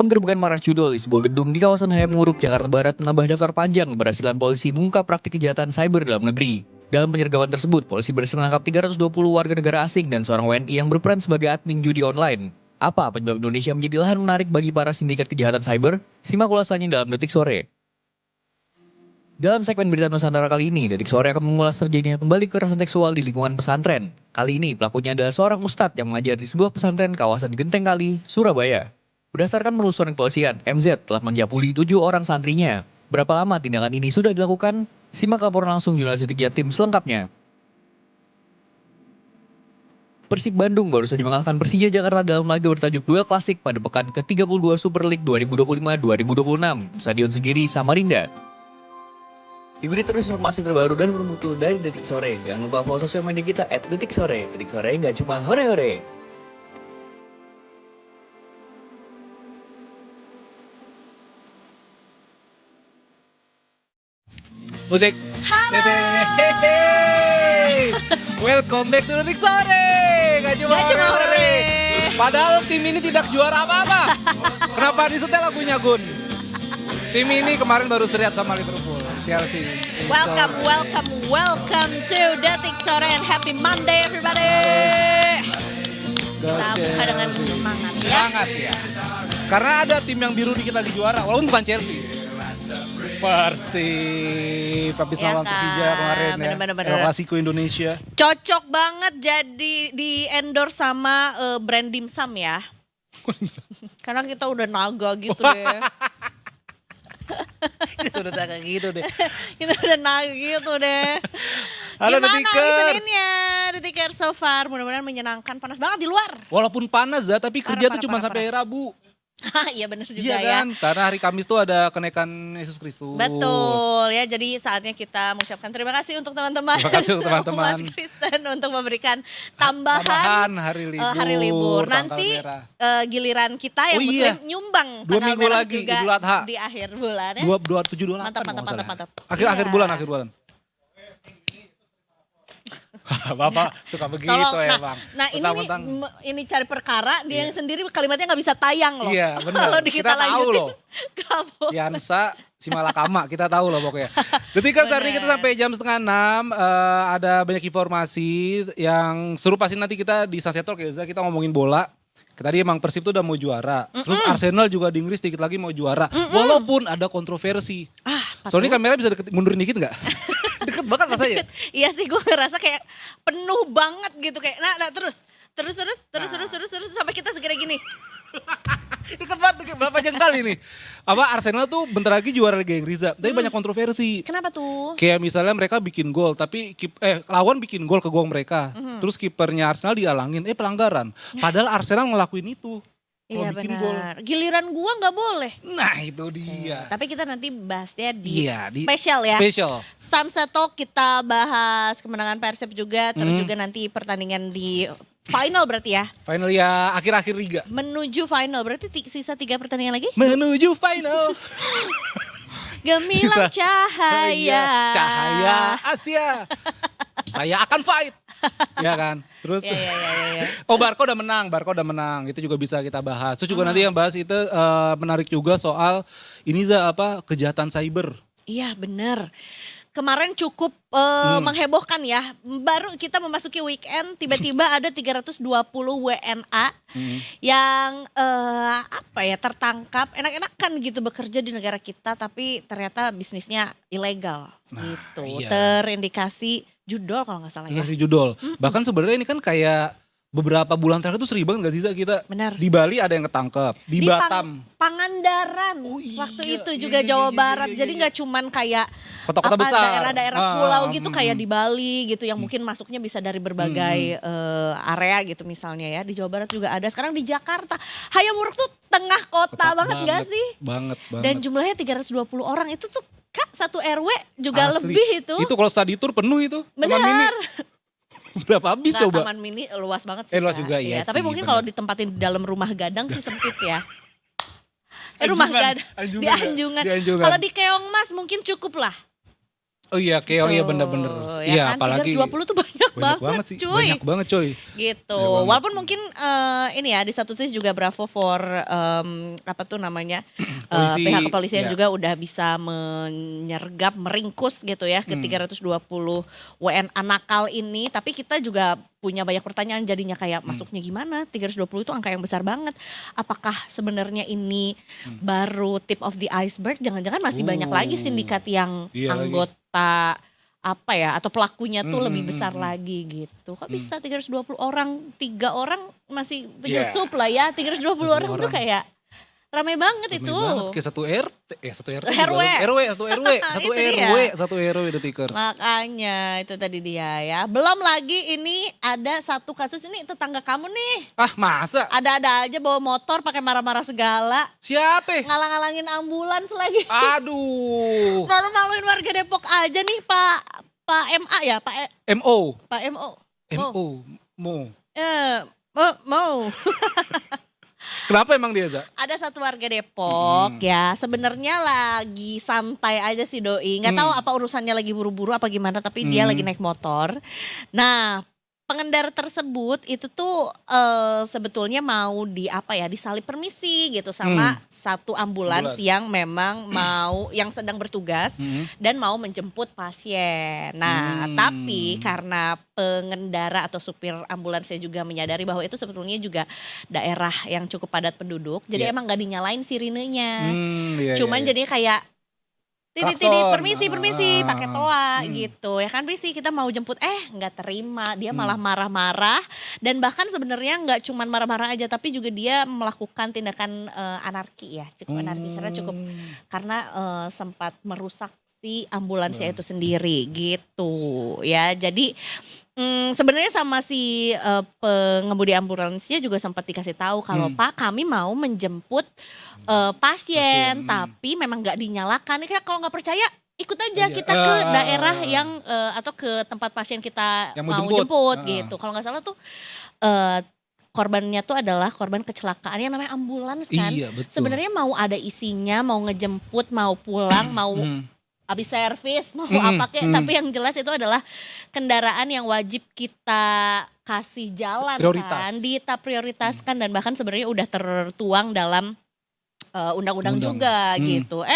Penggerebekan markas Judol di sebuah gedung di kawasan Hayamuruk, Jakarta Barat menambah daftar panjang keberhasilan polisi mengungkap praktik kejahatan cyber dalam negeri. Dalam penyergapan tersebut, polisi berhasil menangkap 320 warga negara asing dan seorang WNI yang berperan sebagai admin judi online. Apa penyebab Indonesia menjadi lahan menarik bagi para sindikat kejahatan cyber? Simak ulasannya dalam Detik Sore. Dalam segmen berita Nusantara kali ini, Detik Sore akan mengulas terjadinya kembali kekerasan seksual di lingkungan pesantren. Kali ini pelakunya adalah seorang ustadz yang mengajar di sebuah pesantren kawasan Genteng Kali, Surabaya. Berdasarkan penelusuran kepolisian, MZ telah menjabuli 7 orang santrinya. Berapa lama tindakan ini sudah dilakukan? Simak laporan langsung jurnalis Detik Jatim selengkapnya. Persib Bandung baru saja mengalahkan Persija Jakarta dalam laga bertajuk Duel Klasik pada pekan ke-32 Super League 2025-2026, Stadion Segiri, Samarinda. Ikuti terus informasi terbaru dan bermutu dari Detik Sore. Jangan lupa follow sosial media kita @detiksore. Detik Sore nggak cuma hore-hore. Musik. Hehehe. Welcome back to Detik Sore. Gak cuma hore. Padahal tim ini tidak juara apa-apa. Kenapa disetel lagunya, Gun? Tim ini kemarin baru seriat sama Liverpool, Chelsea. Welcome to Detik Sore and happy Monday everybody. Kita buka dengan semangat ya. Semangat ya. Karena ada tim yang biru di kita di juara, walaupun bukan Chelsea. Persib, habis Ya lawan kan, Persija kemarin ya. bener-bener. El Clasico Indonesia. Cocok banget jadi di endorse sama brand dimsum ya. Karena kita udah naga gitu deh. Itu udah kayak gitu deh. Kita udah naga gitu deh. Halo Gimana Detikers. hari Seninnya? Detikers so far mudah-mudahan menyenangkan. Panas banget di luar. Walaupun panas ya, tapi kerja Parah, tuh cuma parah, sampai Rabu. Iya bener juga Iya ya. kan? Karena hari Kamis tuh ada kenaikan Yesus Kristus. Betul ya, jadi saatnya kita mengucapkan terima kasih untuk teman-teman. Terima kasih untuk teman-teman. Umat Kristen untuk memberikan tambahan hari libur. hari libur. tanggal Nanti merah. Giliran kita yang Oh iya. Muslim nyumbang 2 tanggal minggu merah lagi, juga Idul Adha. di akhir bulan ya. 27 28. Mantap. Akhir Iya. bulan. Bapak suka begitu ya, Bang. Nah ini Mentang-mentang. ini cari perkara dia yang sendiri kalimatnya nggak bisa tayang loh. Iya, benar. Kalau Kita tahu lanjutin, loh. nggak boleh. Yansa, Simalakama, kita tahu loh pokoknya. Detikers hari ini kita sampai jam 5:30, ada banyak informasi yang seru pasti nanti kita di Sasetor kita ngomongin bola. Tadi emang Persib tuh udah mau juara. Terus Arsenal juga di Inggris dikit lagi mau juara. Walaupun ada kontroversi. Soalnya kamera bisa mundurin dikit gak? Deket banget rasanya. Iya sih, gue ngerasa kayak penuh banget gitu kayak. Nah terus sampai kita segera gini. Deket banget, berapa jengkal ini. Arsenal tuh bentar lagi juara Liga Inggris, tapi banyak kontroversi. Kenapa tuh? Kayak misalnya mereka bikin gol, tapi lawan bikin gol ke gawang mereka. Terus kipernya Arsenal dialangin, pelanggaran. Padahal Arsenal ngelakuin itu. Iya bikin gol. benar. Giliran gua nggak boleh. Nah itu dia. Tapi kita nanti bahasnya di Iya, spesial ya. Spesial. Sunset Talk kita bahas kemenangan Persib juga, terus juga nanti pertandingan di final berarti ya. Final ya akhir-akhir liga. Menuju final berarti sisa 3 pertandingan lagi? Menuju final. Gemilang cahaya. Cahaya Asia. Saya akan fight. Ya kan. Terus Iya. Barca udah menang. Itu juga bisa kita bahas. Terus juga nanti yang bahas itu menarik juga soal ini kejahatan cyber. Iya bener. Kemarin cukup menghebohkan ya. Baru kita memasuki weekend tiba-tiba ada 320 WNA yang tertangkap enak-enakan gitu bekerja di negara kita tapi ternyata bisnisnya ilegal gitu. iya. Terindikasi judol kalau nggak salah ya. Dari judul. Bahkan sebenarnya ini kan kayak beberapa bulan terakhir tuh sering banget gak sih kita Benar. di Bali ada yang ketangkep, di Batam. Pangandaran Oh iya, waktu itu iya, juga iya, Jawa iya, Barat. iya, Jadi iya. nggak cuman kayak Kota-kota besar. daerah-daerah pulau gitu kayak di Bali gitu yang mungkin masuknya bisa dari berbagai area gitu misalnya ya. Di Jawa Barat juga ada. Sekarang di Jakarta. Hayamuruk tuh tengah kota banget gak sih? Banget. Dan jumlahnya 320 orang itu tuh Kak, satu RW juga Asli. lebih itu. Itu kalau study tour penuh itu. Taman Mini. Benar. Berapa habis Nggak, coba? Taman Mini luas banget sih. Luas Kak. juga, iya Tapi sih, mungkin benar. kalau ditempatin di dalam rumah gadang sih sempit ya. Rumah gadang di Anjungan. Di Anjungan. Kalau di Keongmas mungkin cukup lah. Oh iya, kayak oh iya Tuh, bener-bener. ya Iya, kan, apalagi 320 tuh banyak banget sih. cuy. Banyak banget coy. Gitu. Banyak banget. Walaupun mungkin ini ya di satu sisi juga bravo for apa tuh namanya Polisi, pihak kepolisian ya. juga udah bisa menyergap, meringkus gitu ya ke 320 WNA nakal ini. Tapi kita juga punya banyak pertanyaan jadinya kayak masuknya gimana? 320 itu angka yang besar banget. Apakah sebenarnya ini baru tip of the iceberg? Jangan-jangan masih banyak lagi sindikat yang Iya lagi. anggota apa ya atau pelakunya tuh lebih besar Hmm. lagi gitu. Kok bisa 320 orang, 3 orang masih Iya. penyusup lah ya. 320 orang tuh orang. kayak rame banget Rame itu. banget kayak satu RT, satu RT, RW. satu RW. Satu Tikers. Makanya itu tadi dia ya. Belum lagi ini ada satu kasus ini tetangga kamu nih. Ah masa? Ada-ada aja bawa motor pakai marah-marah segala. Siapa? Ngalang-ngalangin ambulans lagi. Aduh. Malu-maluin warga Depok aja nih Pak MA ya, MO. Pak MO. Mo. Mau. Kenapa emang dia, Za? Ada satu warga Depok ya, sebenarnya lagi santai aja sih Doi. Nggak tahu apa urusannya lagi buru-buru apa gimana, tapi dia lagi naik motor. Nah, pengendara tersebut itu tuh sebetulnya mau disalip permisi gitu sama satu ambulans yang memang yang sedang bertugas dan mau menjemput pasien. Nah, tapi karena pengendara atau supir ambulansnya juga menyadari bahwa itu sebetulnya juga daerah yang cukup padat penduduk, jadi emang nggak dinyalain sirenenya. Cuman jadinya kayak Tidi, permisi, pakai toa gitu ya kan, permisi kita mau jemput, nggak terima, dia malah marah-marah dan bahkan sebenarnya nggak cuman marah-marah aja, tapi juga dia melakukan tindakan anarki ya, cukup anarki karena sempat merusak si ambulansnya itu sendiri gitu ya. Jadi sebenarnya sama si pengemudi ambulansnya juga sempat dikasih tahu kalau Pak kami mau menjemput pasien, tapi memang nggak dinyalakan. Kayak kalau nggak percaya ikut aja kita ke daerah yang atau ke tempat pasien kita yang mau jemput gitu. Kalau nggak salah tuh korbannya tuh adalah korban kecelakaan yang namanya ambulans kan. Iya, betul. Sebenarnya mau ada isinya, mau ngejemput, mau pulang, mau habis servis, mau apa kek, tapi yang jelas itu adalah kendaraan yang wajib kita kasih jalan kan, prioritaskan dan bahkan sebenarnya udah tertuang dalam undang-undang juga gitu.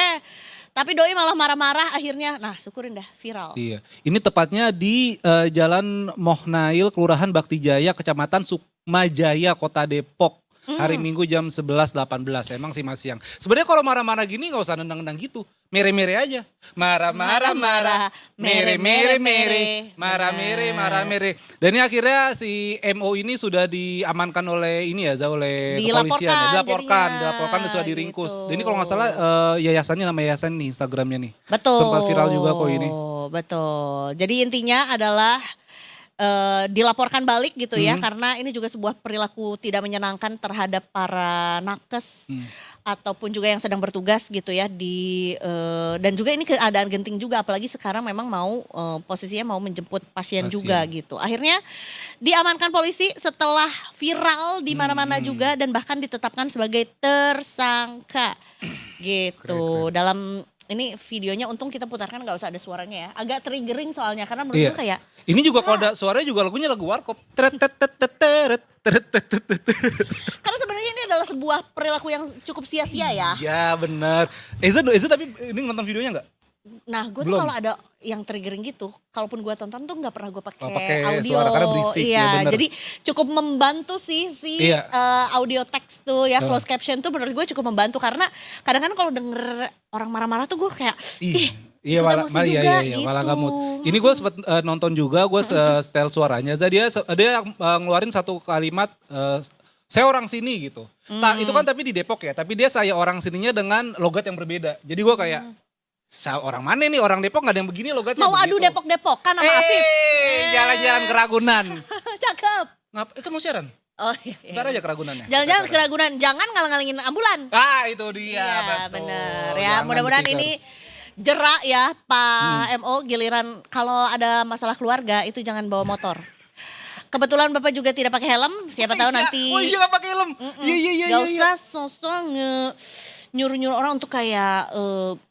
Tapi Doi malah marah-marah akhirnya. Nah, syukurin dah viral. Iya. Ini tepatnya di Jalan Mohnail, Kelurahan Baktijaya, Kecamatan Sukmajaya, Kota Depok. Hari Minggu jam 11.18. Emang sih masih siang. Sebenarnya kalau marah-marah gini gak usah nendang-nendang gitu. Mere-mere aja. Marah-marah. Mere-mere. Dan ini akhirnya si MO ini sudah diamankan oleh ini ya, oleh kepolisian. Dilaporkan sudah diringkus. Gitu. Dan ini kalau gak salah yayasannya, nama yayasan nih, Instagramnya nih. Betul. Sempat viral juga kok ini. Betul. Jadi intinya adalah dilaporkan balik gitu ya, karena ini juga sebuah perilaku tidak menyenangkan terhadap para nakes ataupun juga yang sedang bertugas gitu ya dan juga ini keadaan genting juga, apalagi sekarang memang mau posisinya mau menjemput pasien juga gitu. Akhirnya diamankan polisi setelah viral di mana-mana juga dan bahkan ditetapkan sebagai tersangka gitu. Keren. Dalam ini videonya untung kita putarkan gak usah ada suaranya ya. Agak triggering soalnya karena menurut gue kayak ini juga kode suaranya juga lagunya lagu warkop. karena sebenarnya ini adalah sebuah perilaku yang cukup sia-sia ya. Iya benar. Eza tapi ini nonton videonya nggak? Nah gue tuh Belum. kalau ada yang triggering gitu, kalaupun gue tonton tuh nggak pernah gue pakai pakai audio. suara, karena berisik, ya Iya, bener. jadi cukup membantu sih Iya. audio text tuh ya, closed caption tuh menurut gue cukup membantu karena kadang-kadang kalau denger orang marah-marah tuh gue kayak Iya, ikutan emosi juga malah gitu. nggak mood. Ini gue sempet nonton juga, gue setel suaranya. Jadi dia ngeluarin satu kalimat, saya orang sini gitu. Itu kan tapi di Depok ya, tapi dia saya orang sininya dengan logat yang berbeda. Jadi gue kayak, orang mana nih, orang Depok gak ada yang begini logatnya. Mau adu Depok-Depokan sama Afif. Jalan-jalan ke Ragunan. Cakep. Itu mau siaran? Oh iya. Ntar aja ke Ragunannya. Jangan-jangan ke Ragunan, jangan ngalang-ngalangin ambulan. Itu dia, Iya betul. bener ya, Jangan mudah-mudahan Tikers. ini jerak ya Pak MO, giliran kalau ada masalah keluarga itu jangan bawa motor. Kebetulan Bapak juga tidak pakai helm, siapa tahu nanti Oh iya gak pakai helm. Iya. gak usah sosok nyuruh-nyuruh orang untuk kayak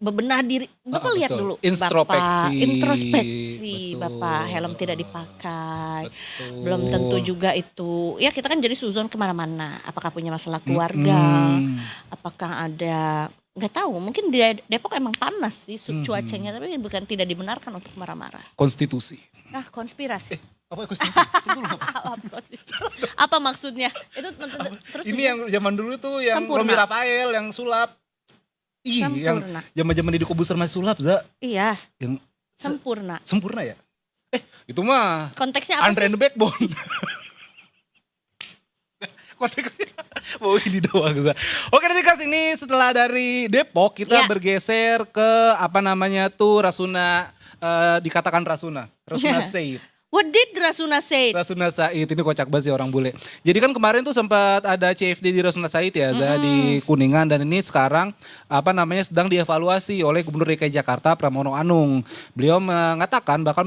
bebenah diri. Bapak lihat betul. dulu, Introspeksi. Bapak introspeksi, Betul. Bapak helm tidak dipakai. Betul. Belum tentu juga itu. Ya kita kan jadi suzon kemana-mana. Apakah punya masalah keluarga? Apakah ada nggak tahu? Mungkin di Depok emang panas sih cuacanya, tapi bukan tidak dibenarkan untuk marah-marah. Konstitusi. Nah konspirasi. Apa konstitusi? Itu dulu apa? Apa maksudnya? Itu terus Ini yang zaman dulu tuh yang Sempurna. Romi Rafael yang sulap. Ih, yang sempurna. zaman-zaman Deddy Kobuser masih sulap, Za. Iya. Yang Sempurna. sempurna ya? Itu mah Konteksnya apa Andre sih? and the Backbone. Konteksnya mau ini doang, Za. Oke, nanti Kas, ini setelah dari Depok kita Ya. bergeser ke apa namanya tuh Rasuna, dikatakan Rasuna Said. What did Rasuna say? Rasuna Said ini kocak banget sih orang bule. Jadi kan kemarin tuh sempat ada CFD di Rasuna Said ya, Za, di Kuningan, dan ini sekarang apa namanya sedang dievaluasi oleh Gubernur DKI Jakarta Pramono Anung. Beliau mengatakan bakal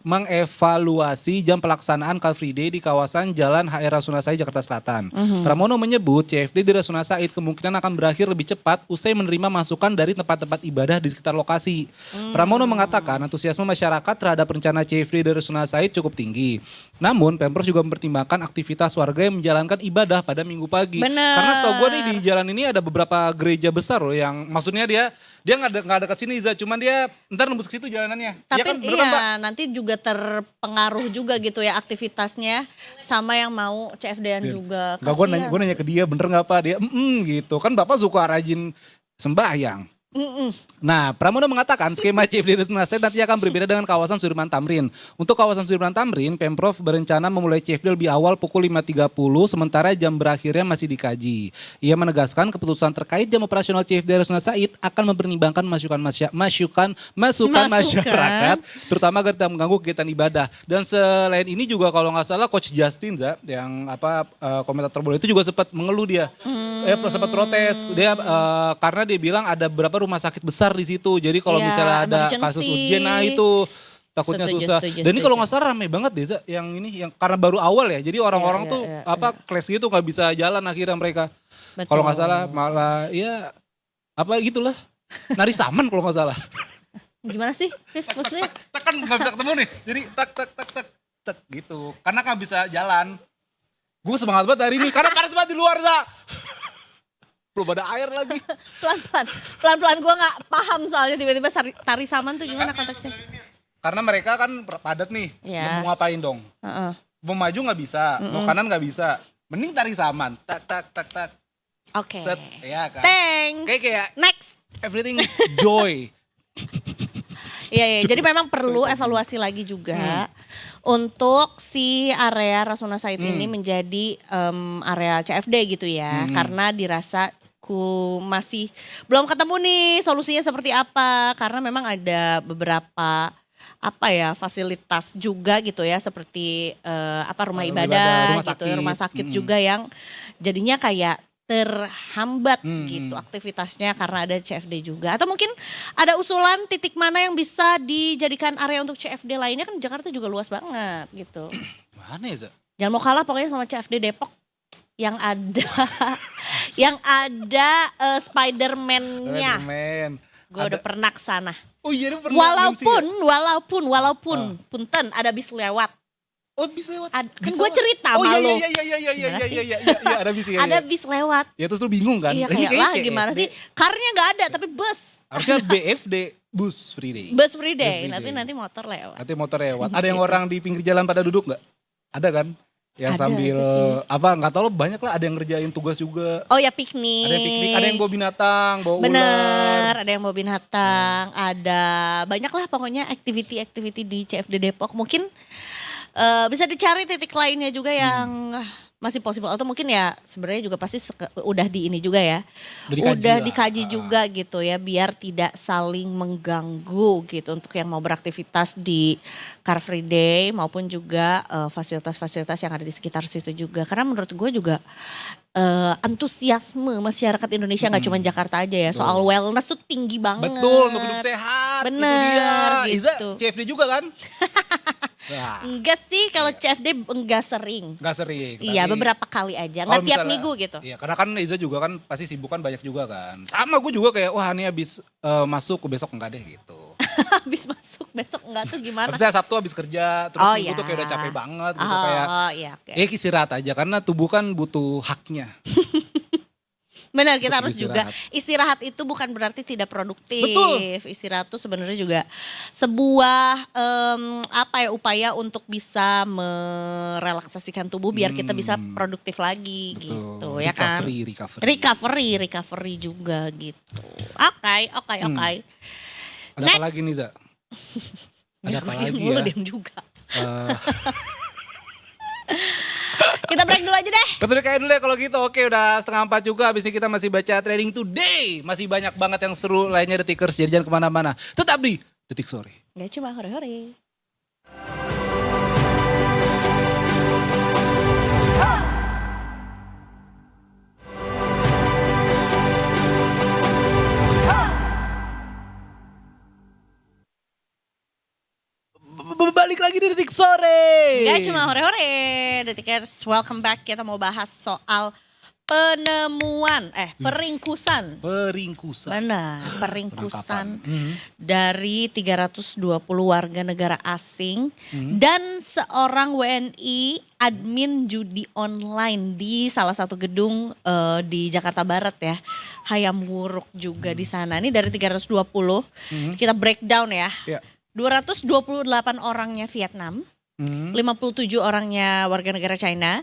mengevaluasi jam pelaksanaan Car Free Day di kawasan Jalan HR Rasuna Said Jakarta Selatan. Pramono menyebut CFD di Rasuna Said kemungkinan akan berakhir lebih cepat usai menerima masukan dari tempat-tempat ibadah di sekitar lokasi. Pramono mengatakan antusiasme masyarakat terhadap rencana CFD di Rasuna Said cukup tinggi. Namun Pemprov juga mempertimbangkan aktivitas warga yang menjalankan ibadah pada Minggu pagi. Bener. Karena setahu gue nih di jalan ini ada beberapa gereja besar loh yang maksudnya dia nggak ada ke sini, Za, cuman dia ntar nembus ke situ jalanannya. Tapi kan, bener kan, Pak? nanti juga terpengaruh juga gitu ya aktivitasnya sama yang mau CFD-an juga. Enggak, gue nanya ke dia bener nggak Pak? Dia gitu. Kan Bapak suka rajin sembahyang. Nah, Pramono mengatakan skema CFD Rasuna Said nanti akan berbeda dengan kawasan Sudirman Tamrin. Untuk kawasan Sudirman Tamrin, Pemprov berencana memulai CFD lebih awal pukul 5.30, sementara jam berakhirnya masih dikaji. Ia menegaskan keputusan terkait jam operasional CFD Rasuna Said akan mempertimbangkan masukan masyarakat, terutama agar tidak mengganggu kegiatan ibadah. Dan selain ini juga kalau nggak salah Coach Justin, Za, yang komentator bola itu juga sempat mengeluh dia. Sempat protes dia karena dia bilang ada beberapa rumah sakit besar di situ. Jadi kalau Ya, misalnya ada emergency. kasus urgent, nah itu takutnya Setuju, susah. setuju, Dan ini setuju. kalau nggak salah ramai banget deh, Za, yang ini yang karena baru awal ya. Jadi orang-orang Iya, tuh iya, clash gitu nggak bisa jalan akhirnya mereka. Betul. Kalau nggak salah malah ya gitulah. Nari saman kalau nggak salah. Gimana sih, Viv, maksudnya? Kan nggak bisa ketemu nih. Jadi tak gitu. Karena nggak bisa jalan. Gue semangat banget hari ini karena panas banget di luar, Za. Belum ada air lagi. Pelan-pelan gue gak paham soalnya tiba-tiba tari saman tuh gimana konteksnya. Karena mereka kan padat nih. Iya. Mau ngapain dong? Heeh. Mau maju nggak bisa, mau kanan nggak bisa. Mending tari saman. Tak. Oke. Set, ya kan. Thanks. Kayak Next. everything is joy. Iya, jadi memang perlu evaluasi lagi juga untuk si area Rasuna Said ini menjadi area CFD gitu ya, karena dirasa masih belum ketemu nih solusinya seperti apa, karena memang ada beberapa fasilitas juga gitu ya, seperti rumah ibadah rumah gitu ya, sakit. rumah sakit juga yang jadinya kayak terhambat gitu aktivitasnya karena ada CFD juga. Atau mungkin ada usulan titik mana yang bisa dijadikan area untuk CFD lainnya, kan Jakarta juga luas banget gitu. Mana ya, Za? Jangan mau kalah pokoknya sama CFD Depok yang ada yang ada Spider-Man-nya. Spider-Man. Gue udah pernah kesana. Oh iya, lu pernah ngungsi ya? Walaupun punten ada bis lewat. Oh, bisa lewat. Kan Bisa gue lewat. cerita Oh sama lu. iya, ada bis ya. Ada bis lewat. Ya terus lu bingung kan? Iya Lah, ini kayak kayaknya lah gimana CFD. sih? Karnya nggak ada tapi bus. Harusnya BFD, Bus Free Day. Bus free day, Bus free tapi day. nanti motor lewat. Nanti motor lewat. Ada yang orang di pinggir jalan pada duduk nggak? Ada kan? Yang Ada, sambil itu sih. nggak tahu, banyak lah, ada yang ngerjain tugas juga. Oh ya piknik. Ada yang piknik, ada yang bawa binatang, bawa ular. Bener, ada yang bawa binatang, ada banyak lah pokoknya aktiviti-aktiviti di CFD Depok. Mungkin bisa dicari titik lainnya juga yang masih possible, atau mungkin ya sebenarnya juga pasti udah di ini juga ya. Udah Dikaji juga gitu ya, biar tidak saling mengganggu gitu untuk yang mau beraktivitas di Car Free Day maupun juga fasilitas-fasilitas yang ada di sekitar situ juga. Karena menurut gue juga antusiasme masyarakat Indonesia nggak cuma Jakarta aja ya, soal wellness tuh tinggi banget. Betul, untuk hidup sehat. Bener, itu dia. Iza, gitu. CFD juga kan? Nah, Enggak sih, kalau Iya. CFD enggak sering. nggak sering. Iya, tapi beberapa kali aja, kalau nggak tiap misalnya- minggu gitu. Iya, karena kan Iza juga kan pasti sibuk kan banyak juga kan. Sama gue juga kayak wah ini habis masuk besok enggak deh gitu. Habis masuk besok enggak tuh gimana? Habisnya Sabtu habis kerja terus Oh, minggu iya. tuh kayak udah capek banget gitu Oh, kayak iya oke. istirahat aja karena tubuh kan butuh haknya. Benar, kita Untuk harus juga istirahat itu bukan berarti tidak produktif. Betul. Istirahat itu sebenarnya juga sebuah upaya untuk bisa merelaksasikan tubuh biar kita bisa produktif lagi gitu ya kan. Recovery juga gitu. Oke. Ada apa lagi nih, Za? Ada apa lagi ya? Diam juga. Eh, Kita break dulu aja deh. Kita kayak dulu ya kalau gitu. Oke, udah 3:30 juga. Habis ini kita masih baca Trending Today. Masih banyak banget yang seru lainnya Detikers. Jadi jangan kemana-mana. Tetap di Detik Sore. Gak cuma hore-hore. Balik lagi di Detik Sore. Gak cuma hore-hore. Detikers, welcome back. Kita mau bahas soal peringkusan. Peringkusan. Benar, peringkusan Penangkapan. dari 320 warga negara asing dan seorang WNI admin judi online di salah satu gedung di Jakarta Barat ya. Hayam Wuruk juga di sana. Ini dari 320. Kita breakdown ya. Ya. 228 orangnya Vietnam. 57 orangnya warga negara China,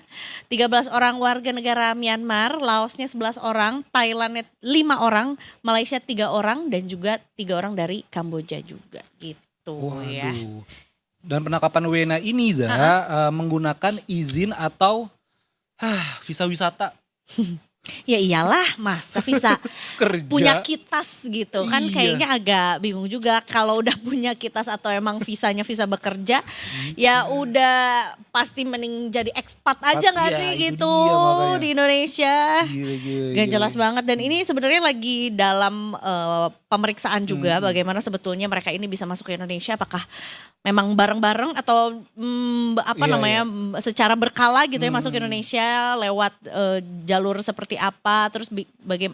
13 orang warga negara Myanmar, Laosnya 11 orang, Thailandnya 5 orang, Malaysia 3 orang, dan juga 3 orang dari Kamboja juga gitu ya. Waduh. Dan penangkapan WNA ini menggunakan izin atau visa wisata Ya iyalah, masa visa kerja. punya kitas gitu kan, Iya. kayaknya agak bingung juga kalau udah punya kitas atau emang visanya visa bekerja ya udah pasti mending jadi ekspat aja nggak Iya, sih itu gitu dia makanya. di Indonesia. Gila. Gak jelas banget, dan ini sebenarnya lagi dalam pemeriksaan juga bagaimana sebetulnya mereka ini bisa masuk ke Indonesia, apakah memang bareng-bareng atau Iya. secara berkala gitu ya masuk ke Indonesia lewat jalur seperti apa, terus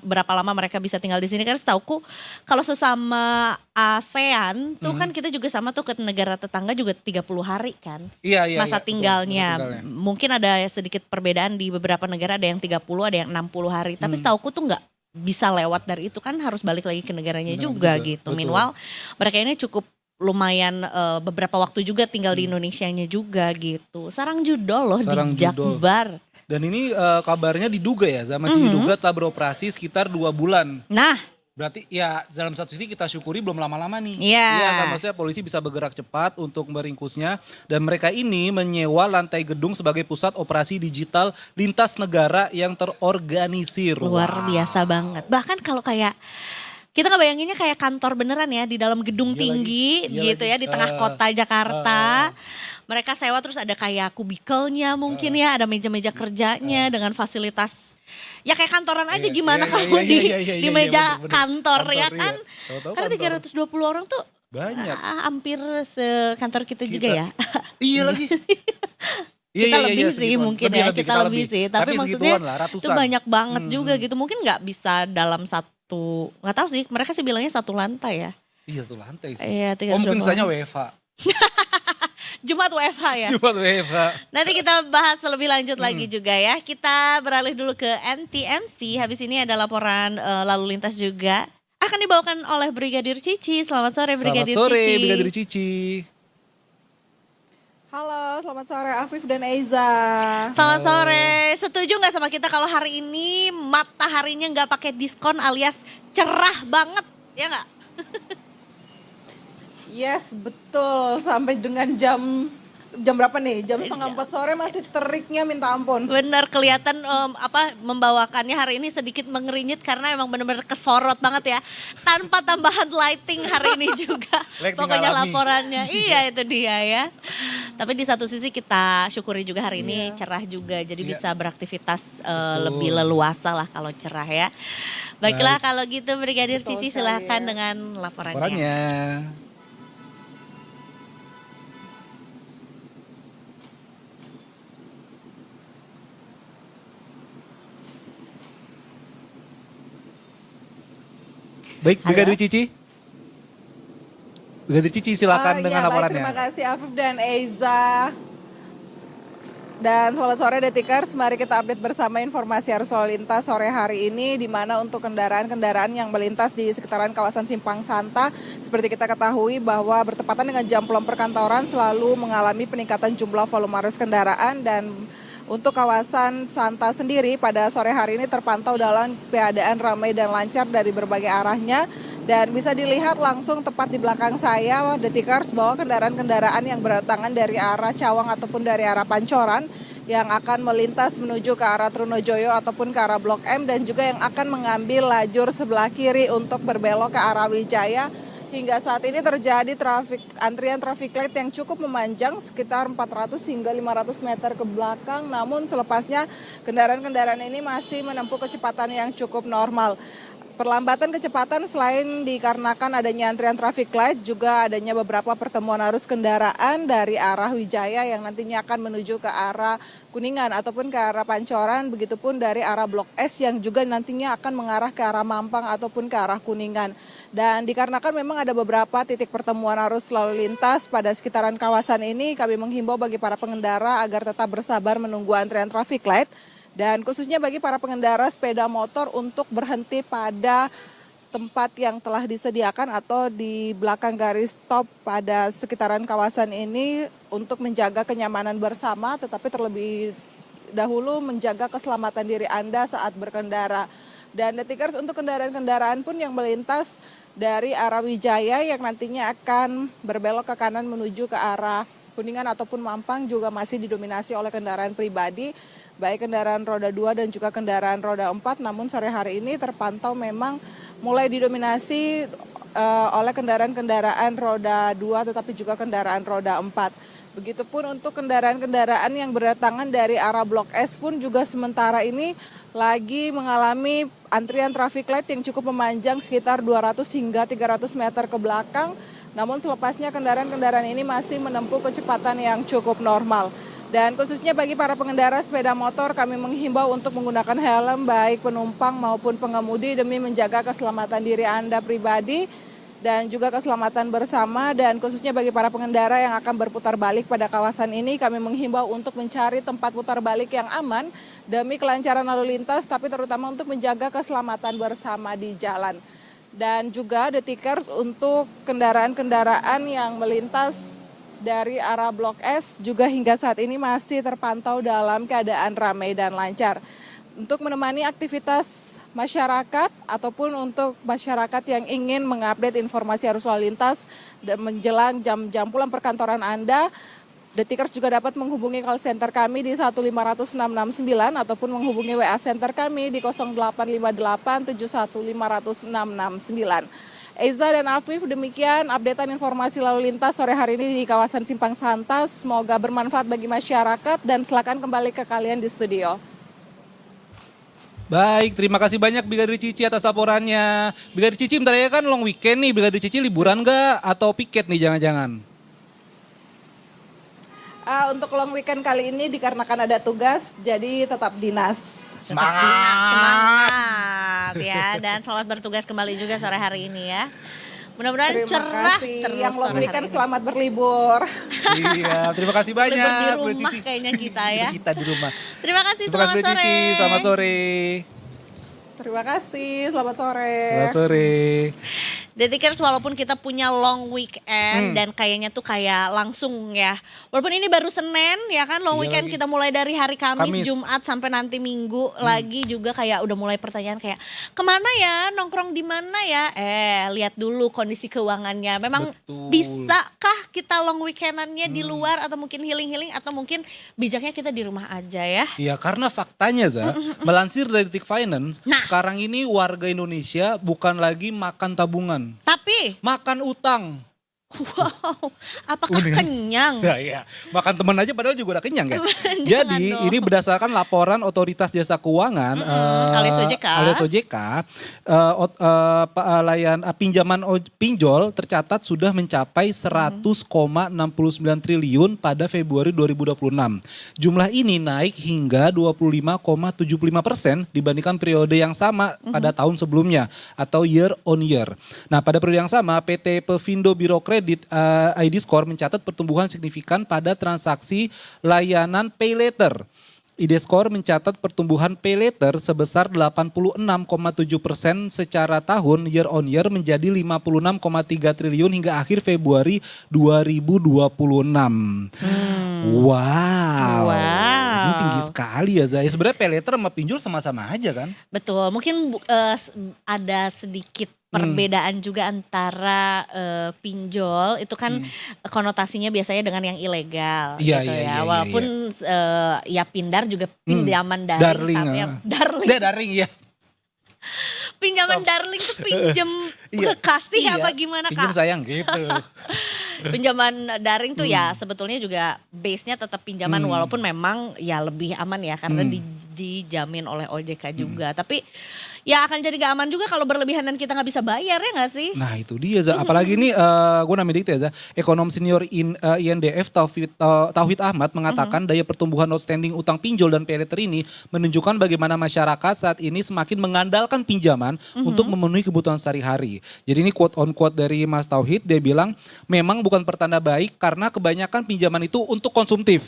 berapa lama mereka bisa tinggal di sini. Karena setauku kalau sesama ASEAN tuh kan kita juga sama tuh ke negara tetangga juga 30 hari kan. Iya, Masa betul, tinggalnya. masa tinggalnya. Mungkin ada sedikit perbedaan di beberapa negara, ada yang 30, ada yang 60 hari. Tapi setauku tuh nggak bisa lewat dari itu, kan harus balik lagi ke negaranya Benar juga juga, gitu. betul. Meanwhile mereka ini cukup lumayan beberapa waktu juga tinggal di Indonesianya juga gitu. Sarang judol loh Sarang di judol. Jakbar. Dan ini kabarnya diduga ya, masih diduga telah beroperasi sekitar 2 bulan. Nah, Berarti ya dalam satu sisi kita syukuri belum lama-lama nih. Iya. Kan, maksudnya polisi bisa bergerak cepat untuk meringkusnya. Dan mereka ini menyewa lantai gedung sebagai pusat operasi digital lintas negara yang terorganisir. luar Wow. biasa banget. Bahkan kalau kayak kita ngebayanginnya kayak kantor beneran ya, di dalam gedung Iya tinggi lagi, iya gitu lagi. ya, di tengah kota Jakarta. Mereka sewa, terus ada kayak kubikelnya mungkin ya, ada meja-meja kerjanya dengan fasilitas ya kayak kantoran aja. Iya, gimana iya, kalau iya, di iya, iya, di iya, meja bener-bener. kantor ya Kantor, kan. iya. Tahu-tahu Karena kantor. 320 orang tuh Banyak. hampir sekantor kita juga ya. Iya lagi. Kita lebih sih segituan. mungkin ya, kita lebih sih. Tapi maksudnya segituan lah, itu ratusan. banyak banget juga gitu. Mungkin nggak bisa dalam satu, nggak tahu sih. Mereka sih bilangnya satu lantai ya. Iya tuh lantai sih. Iya, Oh mungkin 320 misalnya orang. WFH. Jumat WFH ya. Cuma WFH. Nanti kita bahas lebih lanjut lagi juga ya. Kita beralih dulu ke NTMC. Habis ini ada laporan lalu lintas juga. Akan dibawakan oleh Brigadir Cici. Selamat sore Brigadir Selamat sore Cici. Brigadir Cici. Halo, selamat sore Afif dan Eiza. Selamat sore. Setuju nggak sama kita kalau hari ini mataharinya nggak pakai diskon alias cerah banget, ya nggak? Yes, betul. Sampai dengan jam berapa nih? Jam 3:30 sore masih teriknya minta ampun. Bener, kelihatan membawakannya hari ini sedikit mengerinyit karena emang bener-bener kesorot banget ya. Tanpa tambahan lighting hari ini juga. Lighting Pokoknya alami. laporannya. Iya itu dia ya. Tapi di satu sisi kita syukuri juga hari ini cerah juga. Jadi Iya. bisa beraktivitas Betul. lebih leluasa lah kalau cerah ya. Baiklah kalau gitu Brigadir Betul Cici sekali silahkan ya. dengan laporannya. Laporannya. Baik, Brigadir Cici. Brigadir Cici silakan dengan Baik, laporannya. terima kasih Afif dan Eiza. Dan selamat sore Detikers, mari kita update bersama informasi arus lalu lintas sore hari ini, di mana untuk kendaraan-kendaraan yang melintas di sekitaran kawasan Simpang Santa, seperti kita ketahui bahwa bertepatan dengan jam pulang perkantoran selalu mengalami peningkatan jumlah volume arus kendaraan, dan untuk kawasan Santa sendiri pada sore hari ini terpantau dalam keadaan ramai dan lancar dari berbagai arahnya. Dan bisa dilihat langsung tepat di belakang saya, Detikers, bahwa kendaraan-kendaraan yang berdatangan dari arah Cawang ataupun dari arah Pancoran yang akan melintas menuju ke arah Trunojoyo ataupun ke arah Blok M, dan juga yang akan mengambil lajur sebelah kiri untuk berbelok ke arah Wijaya. Hingga saat ini terjadi antrian traffic light yang cukup memanjang sekitar 400 hingga 500 meter ke belakang. Namun selepasnya kendaraan-kendaraan ini masih menempuh kecepatan yang cukup normal. Perlambatan kecepatan selain dikarenakan adanya antrian traffic light, juga adanya beberapa pertemuan arus kendaraan dari arah Wijaya yang nantinya akan menuju ke arah Kuningan ataupun ke arah Pancoran, begitupun dari arah Blok S yang juga nantinya akan mengarah ke arah Mampang ataupun ke arah Kuningan. Dan dikarenakan memang ada beberapa titik pertemuan arus lalu lintas pada sekitaran kawasan ini, kami menghimbau bagi para pengendara agar tetap bersabar menunggu antrian traffic light. Dan khususnya bagi para pengendara sepeda motor untuk berhenti pada tempat yang telah disediakan atau di belakang garis stop pada sekitaran kawasan ini untuk menjaga kenyamanan bersama, tetapi terlebih dahulu menjaga keselamatan diri Anda saat berkendara. Dan Detikers, untuk kendaraan-kendaraan pun yang melintas dari arah Wijaya yang nantinya akan berbelok ke kanan menuju ke arah Kuningan ataupun Mampang juga masih didominasi oleh kendaraan pribadi, baik kendaraan roda 2 dan juga kendaraan roda 4, namun sore hari ini terpantau memang mulai didominasi oleh kendaraan-kendaraan roda 2 tetapi juga kendaraan roda 4. Begitupun untuk kendaraan-kendaraan yang berdatangan dari arah Blok S pun juga sementara ini lagi mengalami antrian traffic light yang cukup memanjang sekitar 200 hingga 300 meter ke belakang. Namun selepasnya kendaraan-kendaraan ini masih menempuh kecepatan yang cukup normal. Dan khususnya bagi para pengendara sepeda motor, kami menghimbau untuk menggunakan helm baik penumpang maupun pengemudi demi menjaga keselamatan diri Anda pribadi dan juga keselamatan bersama. Dan khususnya bagi para pengendara yang akan berputar balik pada kawasan ini, kami menghimbau untuk mencari tempat putar balik yang aman demi kelancaran lalu lintas, tapi terutama untuk menjaga keselamatan bersama di jalan. Dan juga Detikers, untuk kendaraan-kendaraan yang melintas dari arah Blok S juga hingga saat ini masih terpantau dalam keadaan ramai dan lancar. Untuk menemani aktivitas masyarakat ataupun untuk masyarakat yang ingin mengupdate informasi arus lalu lintas dan menjelang jam-jam pulang perkantoran Anda, Detikers juga dapat menghubungi call center kami di 1500669 ataupun menghubungi WA center kami di 0858 7150669. Eiza dan Afif, demikian updatean informasi lalu lintas sore hari ini di kawasan Simpang Santa. Semoga bermanfaat bagi masyarakat dan silakan kembali ke kalian di studio. Baik, terima kasih banyak Brigadir Cici atas laporannya. Brigadir Cici, bentar ya, kan long weekend nih, Brigadir Cici liburan nggak atau piket nih jangan-jangan? Untuk long weekend kali ini dikarenakan ada tugas, jadi tetap dinas. Semangat ya, dan selamat bertugas kembali juga sore hari ini ya. Mudah-mudahan Terima cerah kasih. terus Yang long sore weekend hari ini. selamat berlibur. Iya, terima kasih banyak. Libur di Brigadir rumah Cici. kayaknya kita ya. Kita di rumah. Terima kasih, Terima kasih selamat Brigadir sore. Cici, selamat sore. Terima kasih, selamat sore. Selamat sore. Detikers, walaupun kita punya long weekend dan kayaknya tuh kayak langsung ya. Walaupun ini baru Senin ya kan, long Iya weekend lagi. kita mulai dari hari Kamis, Kamis. Jumat sampai nanti Minggu lagi juga kayak udah mulai pertanyaan kayak kemana ya, nongkrong di mana ya? Lihat dulu kondisi keuangannya. Memang Betul. bisakah kita long weekendannya di luar atau mungkin healing-healing atau mungkin bijaknya kita di rumah aja ya? Iya, karena faktanya Za, melansir dari Detik Finance, Nah. sekarang ini warga Indonesia bukan lagi makan tabungan, Tapi makan utang. Wow, apakah Udah. kenyang? Ya, iya. Makan teman aja padahal juga udah kenyang kan. Jangan Jadi dong. ini berdasarkan laporan Otoritas Jasa Keuangan alias OJK. alias OJK, pinjaman pinjol tercatat sudah mencapai 100,69 triliun pada Februari 2026. Jumlah ini naik hingga 25,75% dibandingkan periode yang sama pada tahun sebelumnya atau year on year. Nah, pada periode yang sama PT Pevindo Biro Kredit ID Score mencatat pertumbuhan signifikan pada transaksi layanan pay later. ID Score mencatat pertumbuhan pay later sebesar 86,7% secara tahun year on year menjadi 56,3 triliun hingga akhir Februari 2026. Wow. Ini tinggi sekali ya Zai. Sebenarnya pay later sama pinjol sama-sama aja kan? Betul, mungkin ada sedikit perbedaan juga antara pinjol itu kan konotasinya biasanya dengan yang ilegal Iya, gitu iya, ya. iya, Walaupun ya pindar juga pinjaman daring, Darling, tapi darling. Dia daring ya. Pinjaman darling tuh pinjem Iya, kekasih iya. apa gimana Pinjam Kak? sayang gitu. Pinjaman daring tuh ya sebetulnya juga base-nya tetap pinjaman walaupun memang ya lebih aman ya karena dijamin oleh OJK juga. Tapi ya akan jadi gak aman juga kalau berlebihan dan kita gak bisa bayar ya gak sih? Nah itu dia Za. Apalagi ini gue namanya dikit ya Za. Ekonom senior INDF Tauhid Ahmad mengatakan daya pertumbuhan outstanding utang pinjol dan pay later ini menunjukkan bagaimana masyarakat saat ini semakin mengandalkan pinjaman untuk memenuhi kebutuhan sehari-hari. Jadi ini quote on quote dari Mas Tauhid, dia bilang memang bukan pertanda baik karena kebanyakan pinjaman itu untuk konsumtif.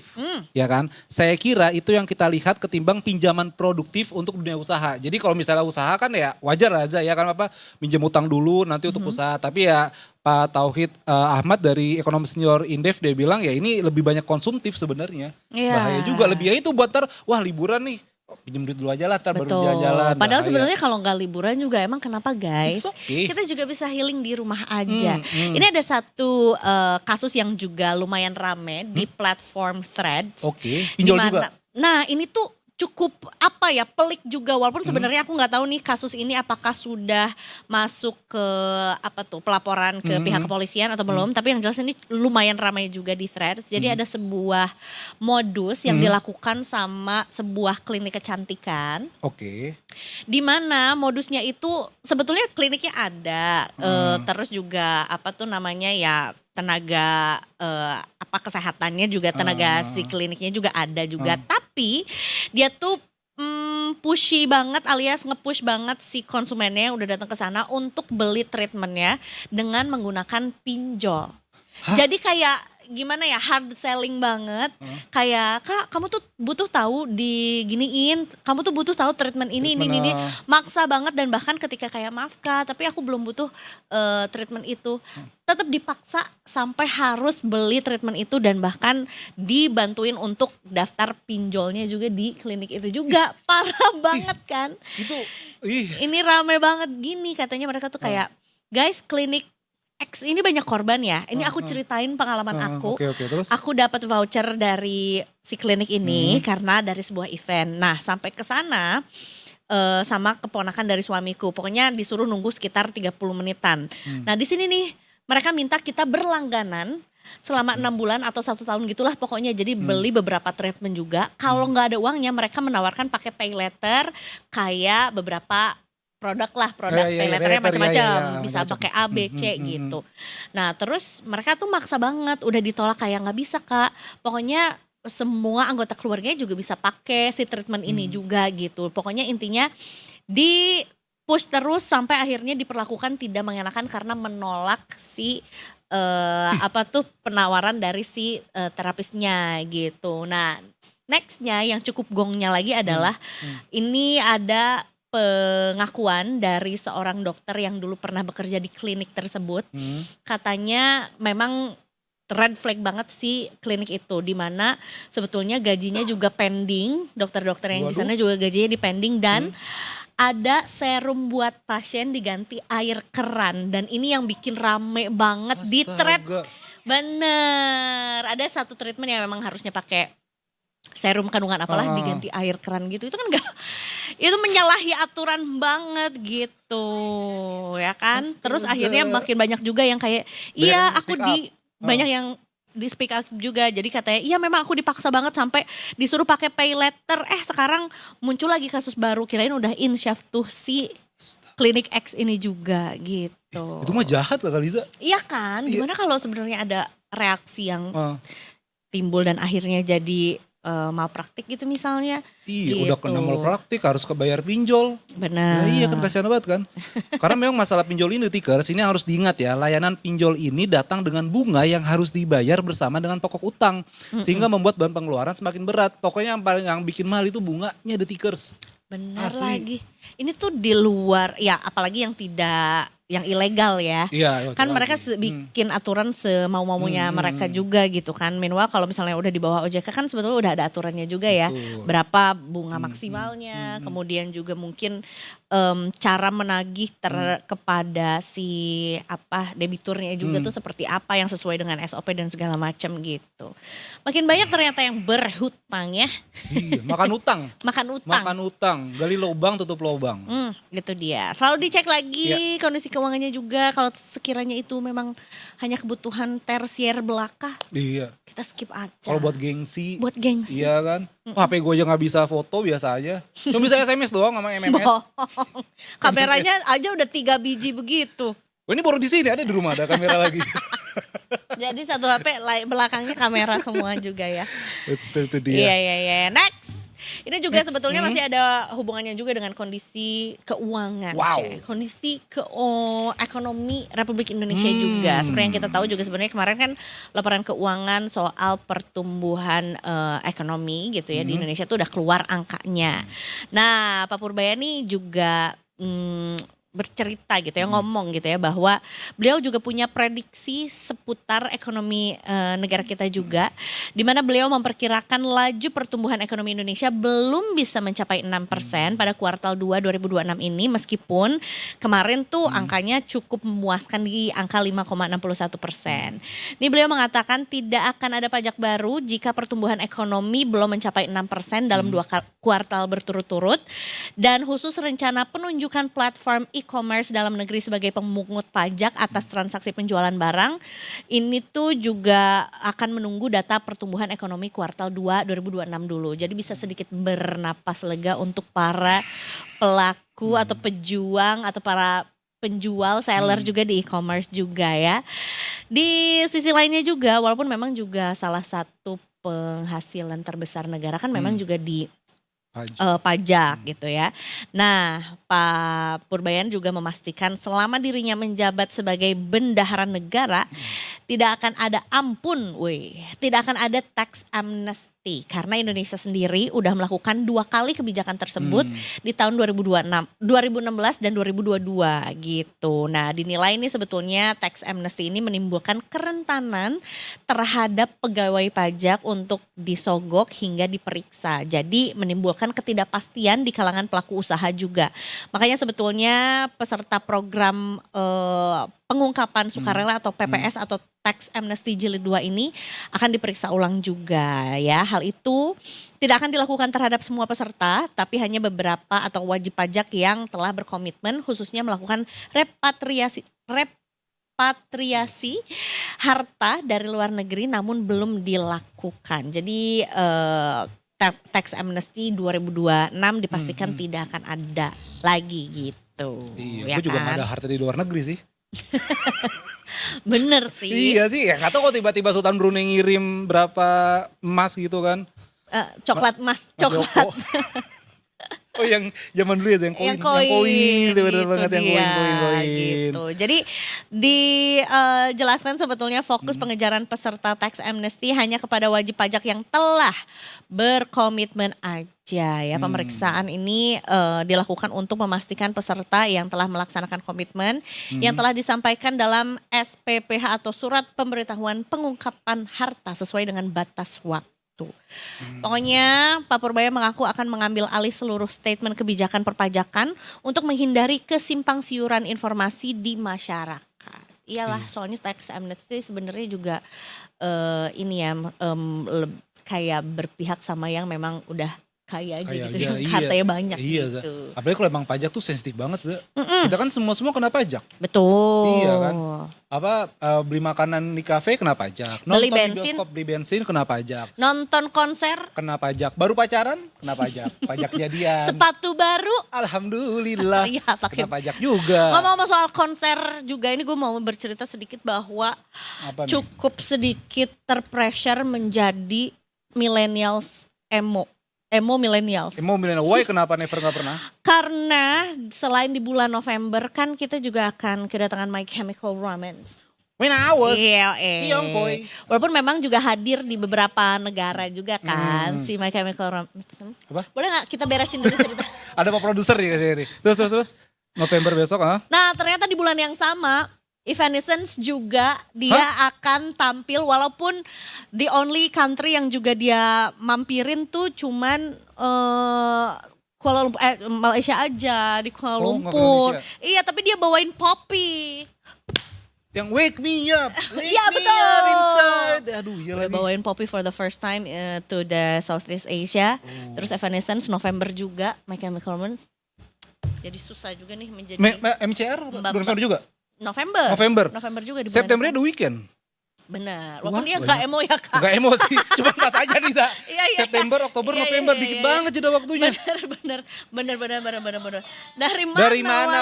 Ya kan? Saya kira itu yang kita lihat ketimbang pinjaman produktif untuk dunia usaha. Jadi kalau misalnya usaha kan ya wajar lah Za, ya kan apa minjem utang dulu nanti untuk usaha. Tapi ya Pak Tauhid Ahmad dari ekonom senior Indef dia bilang ya ini lebih banyak konsumtif sebenarnya. Iya. Bahaya juga, lebih itu buat wah liburan nih. Pinjem duit dulu aja lah, baru Betul. jalan-jalan. Padahal Bahaya. sebenarnya kalau nggak liburan juga emang kenapa guys? It's okay. Kita juga bisa healing di rumah aja. Ini ada satu kasus yang juga lumayan rame di platform Threads. Oke, pinjol juga. Nah ini tuh cukup apa ya pelik juga walaupun sebenarnya aku nggak tahu nih kasus ini apakah sudah masuk ke apa tuh pelaporan ke pihak kepolisian atau belum, tapi yang jelas ini lumayan ramai juga di Threads. Jadi ada sebuah modus yang dilakukan sama sebuah klinik kecantikan. Oke. Di mana modusnya itu sebetulnya kliniknya ada, terus juga apa tuh namanya ya tenaga apa kesehatannya juga tenaga si kliniknya juga ada juga, tapi dia tuh pushy banget alias nge-push banget si konsumennya yang udah datang ke sana untuk beli treatmentnya dengan menggunakan pinjol. Jadi kayak gimana ya hard selling banget, kayak Kak kamu tuh butuh tahu diginiin, kamu tuh butuh tahu treatment ini, maksa banget dan bahkan ketika kayak maaf Kak tapi aku belum butuh treatment itu, tetap dipaksa sampai harus beli treatment itu dan bahkan dibantuin untuk daftar pinjolnya juga di klinik itu juga. Parah banget kan? Itu Ini rame banget gini katanya mereka tuh kayak guys klinik X ini banyak korban ya. Ini aku ceritain pengalaman aku. Oke, terus? Aku dapat voucher dari si klinik ini karena dari sebuah event. Nah, sampai ke sana sama keponakan dari suamiku. Pokoknya disuruh nunggu sekitar 30 menitan. Nah, di sini nih mereka minta kita berlangganan selama 6 bulan atau 1 tahun gitulah pokoknya. Jadi beli beberapa treatment juga. Kalau nggak ada uangnya mereka menawarkan pakai pay letter kayak beberapa produk pay letternya macam-macam, bisa pakai A, B, C gitu. Nah terus mereka tuh maksa banget, udah ditolak kayak nggak bisa Kak. Pokoknya semua anggota keluarganya juga bisa pakai si treatment ini juga gitu. Pokoknya intinya di push terus sampai akhirnya diperlakukan tidak mengenakan karena menolak si apa tuh penawaran dari si terapisnya gitu. Nah nextnya yang cukup gongnya lagi adalah ini ada pengakuan dari seorang dokter yang dulu pernah bekerja di klinik tersebut. Katanya memang red flag banget si klinik itu, di mana sebetulnya gajinya juga pending, dokter-dokter yang di sana juga gajinya dipending dan ada serum buat pasien diganti air keran dan ini yang bikin rame banget di thread. Bener, ada satu treatment yang memang harusnya pakai serum kandungan apalah diganti air keran gitu, itu kan enggak, itu menyalahi aturan banget gitu ya kan. Terus akhirnya makin banyak juga yang kayak iya yang aku speak di up. banyak yang di speak up juga, jadi katanya iya memang aku dipaksa banget sampai disuruh pakai pay letter. Sekarang muncul lagi kasus baru, kirain udah in chef tuh si Klinik X ini juga gitu. Itu mah jahat lah kali Za. Iya kan, Iya. gimana kalau sebenarnya ada reaksi yang Ah, timbul dan akhirnya jadi malpraktik gitu misalnya. iya udah Gitu. kena malpraktik harus kebayar pinjol. Benar. Nah iya kan kasihan banget kan. Karena memang masalah pinjol ini Tikers, ini harus diingat ya, layanan pinjol ini datang dengan bunga yang harus dibayar bersama dengan pokok utang. Sehingga membuat beban pengeluaran semakin berat. Pokoknya yang bikin mahal itu bunganya The Tikers. Benar Asli. lagi. Ini tuh di luar ya, apalagi yang tidak, yang ilegal ya. Iya. Kan mereka bikin aturan semau-maunya mereka juga gitu kan. Meanwhile kalau misalnya udah di bawah OJK kan sebetulnya udah ada aturannya juga ya. Betul. Berapa bunga maksimalnya, kemudian juga mungkin cara menagih kepada si debiturnya juga tuh seperti apa yang sesuai dengan SOP dan segala macam gitu. Makin banyak ternyata yang berhutang ya, Iya, makan utang. makan utang. Makan utang, gali lubang tutup lubang. Gitu dia. Selalu dicek lagi kondisi keuangannya juga. Kalau sekiranya itu memang hanya kebutuhan tersier belaka, Iya. kita skip aja. Kalau buat gengsi, Buat gengsi. iya kan. HP gue aja gak bisa foto, biasa aja. Cuma bisa SMS doang sama MMS. Bohong. Kameranya aja udah 3 biji begitu. Oh, ini baru di sini ada di rumah ada kamera lagi. Jadi satu HP belakangnya kamera semua juga ya. Itu dia. Iya. Next. Ini juga Next, sebetulnya masih ada hubungannya juga dengan kondisi keuangan. Wow. Cek. Kondisi ekonomi Republik Indonesia juga. Seperti yang kita tahu juga sebenarnya kemarin kan laporan keuangan soal pertumbuhan ekonomi gitu ya di Indonesia tuh udah keluar angkanya. Nah, Pak Purbayani juga bercerita gitu ya, ngomong gitu ya bahwa beliau juga punya prediksi seputar ekonomi negara kita juga, di mana beliau memperkirakan laju pertumbuhan ekonomi Indonesia belum bisa mencapai 6% pada kuartal 2 2026 ini, meskipun kemarin tuh angkanya cukup memuaskan di angka 5,61%. Ini beliau mengatakan tidak akan ada pajak baru jika pertumbuhan ekonomi belum mencapai 6% dalam 2 kuartal berturut-turut, dan khusus rencana penunjukan platform e-commerce dalam negeri sebagai pemungut pajak atas transaksi penjualan barang ini tuh juga akan menunggu data pertumbuhan ekonomi kuartal 2 2026 dulu. Jadi bisa sedikit bernapas lega untuk para pelaku atau pejuang atau para penjual, seller juga di e-commerce juga ya. Di sisi lainnya juga walaupun memang juga salah satu penghasilan terbesar negara kan memang juga di pajak gitu ya. Nah, Pak Purbayan juga memastikan selama dirinya menjabat sebagai bendahara negara tidak akan ada ampun, tidak akan ada tax amnesty karena Indonesia sendiri udah melakukan 2 kali kebijakan tersebut di tahun 2016 dan 2022 gitu. Nah, dinilai ini sebetulnya tax amnesty ini menimbulkan kerentanan terhadap pegawai pajak untuk disogok hingga diperiksa. Jadi menimbulkan ketidakpastian di kalangan pelaku usaha juga. Makanya sebetulnya peserta program pengungkapan sukarela atau PPS atau tax amnesty jilid 2 ini akan diperiksa ulang juga ya. Hal itu tidak akan dilakukan terhadap semua peserta, tapi hanya beberapa atau wajib pajak yang telah berkomitmen khususnya melakukan repatriasi harta dari luar negeri namun belum dilakukan. Jadi tax amnesty 2026 dipastikan tidak akan ada lagi gitu. Iya, ya gue juga kan? gak ada harta di luar negeri sih. Bener sih. Iya sih, ya gak tau kok tiba-tiba Sultan Brunei ngirim berapa emas gitu kan. Coklat mas Mas coklat. Joko. Oh yang zaman dulu ya yang koin. Yang koin Bener gitu banget yang dia, koin. gitu. Jadi dijelaskan sebetulnya fokus pengejaran peserta tax amnesty hanya kepada wajib pajak yang telah berkomitmen aja ya. Pemeriksaan ini dilakukan untuk memastikan peserta yang telah melaksanakan komitmen yang telah disampaikan dalam SPPH atau surat pemberitahuan pengungkapan harta sesuai dengan batas waktu. Pokoknya Pak Purbaya mengaku akan mengambil alih seluruh statement kebijakan perpajakan untuk menghindari kesimpang siuran informasi di masyarakat. Iyalah, soalnya tax amnesty sebenarnya juga ini ya kayak berpihak sama yang memang udah kaya aja Kaya gitu, aja, yang iya. hartanya banyak Iya, Za. gitu. Apalagi kalau emang pajak tuh sensitif banget, Za. Kita kan semua kena pajak. Betul. Iya kan? Beli makanan di kafe kena pajak. Beli Nonton bensin. di bioskop, beli bensin kena pajak. Nonton konser, Kena pajak. Baru pacaran kena pajak. Pajak jadian. sepatu baru, Alhamdulillah. iya pakai. Kena pajak juga. Ngomong-ngomong soal konser juga ini gue mau bercerita sedikit bahwa Apa nih? cukup sedikit terpressure menjadi millennials emo millennials. Mau milenial. Why kenapa never gak pernah? Karena selain di bulan November kan kita juga akan kedatangan My Chemical Romance. When I was Iya, young boy. Walaupun memang juga hadir di beberapa negara juga kan si My Chemical Romance. Apa? Boleh gak kita beresin dulu cerita? Ada Pak Produser nih kasih. Terus. November besok Nah ternyata di bulan yang sama Evanescence juga dia akan tampil walaupun the only country yang juga dia mampirin tuh cuman Kuala Lumpur, Malaysia aja di Kuala Oh, nggak ke Lumpur. Indonesia. Iya tapi dia bawain Poppy. Yang Wake Me Up. Wake Iya, me betul. up inside. Aduh iya Dia lagi. bawain Poppy for the first time to the Southeast Asia. Terus Evanescence November juga My Chemical Romance. Jadi susah juga nih menjadi MCR Mbak- November juga? November juga di bulan Septembernya yang The Weekend. sama. Benar. Walaupun Wah, dia gak emo ya kak. Gak emosi, cuma pas aja nih Za. Iya, iya. September, Oktober, Iya, November, iya, dikit iya. banget jeda waktunya. Bener. Dari Dari mana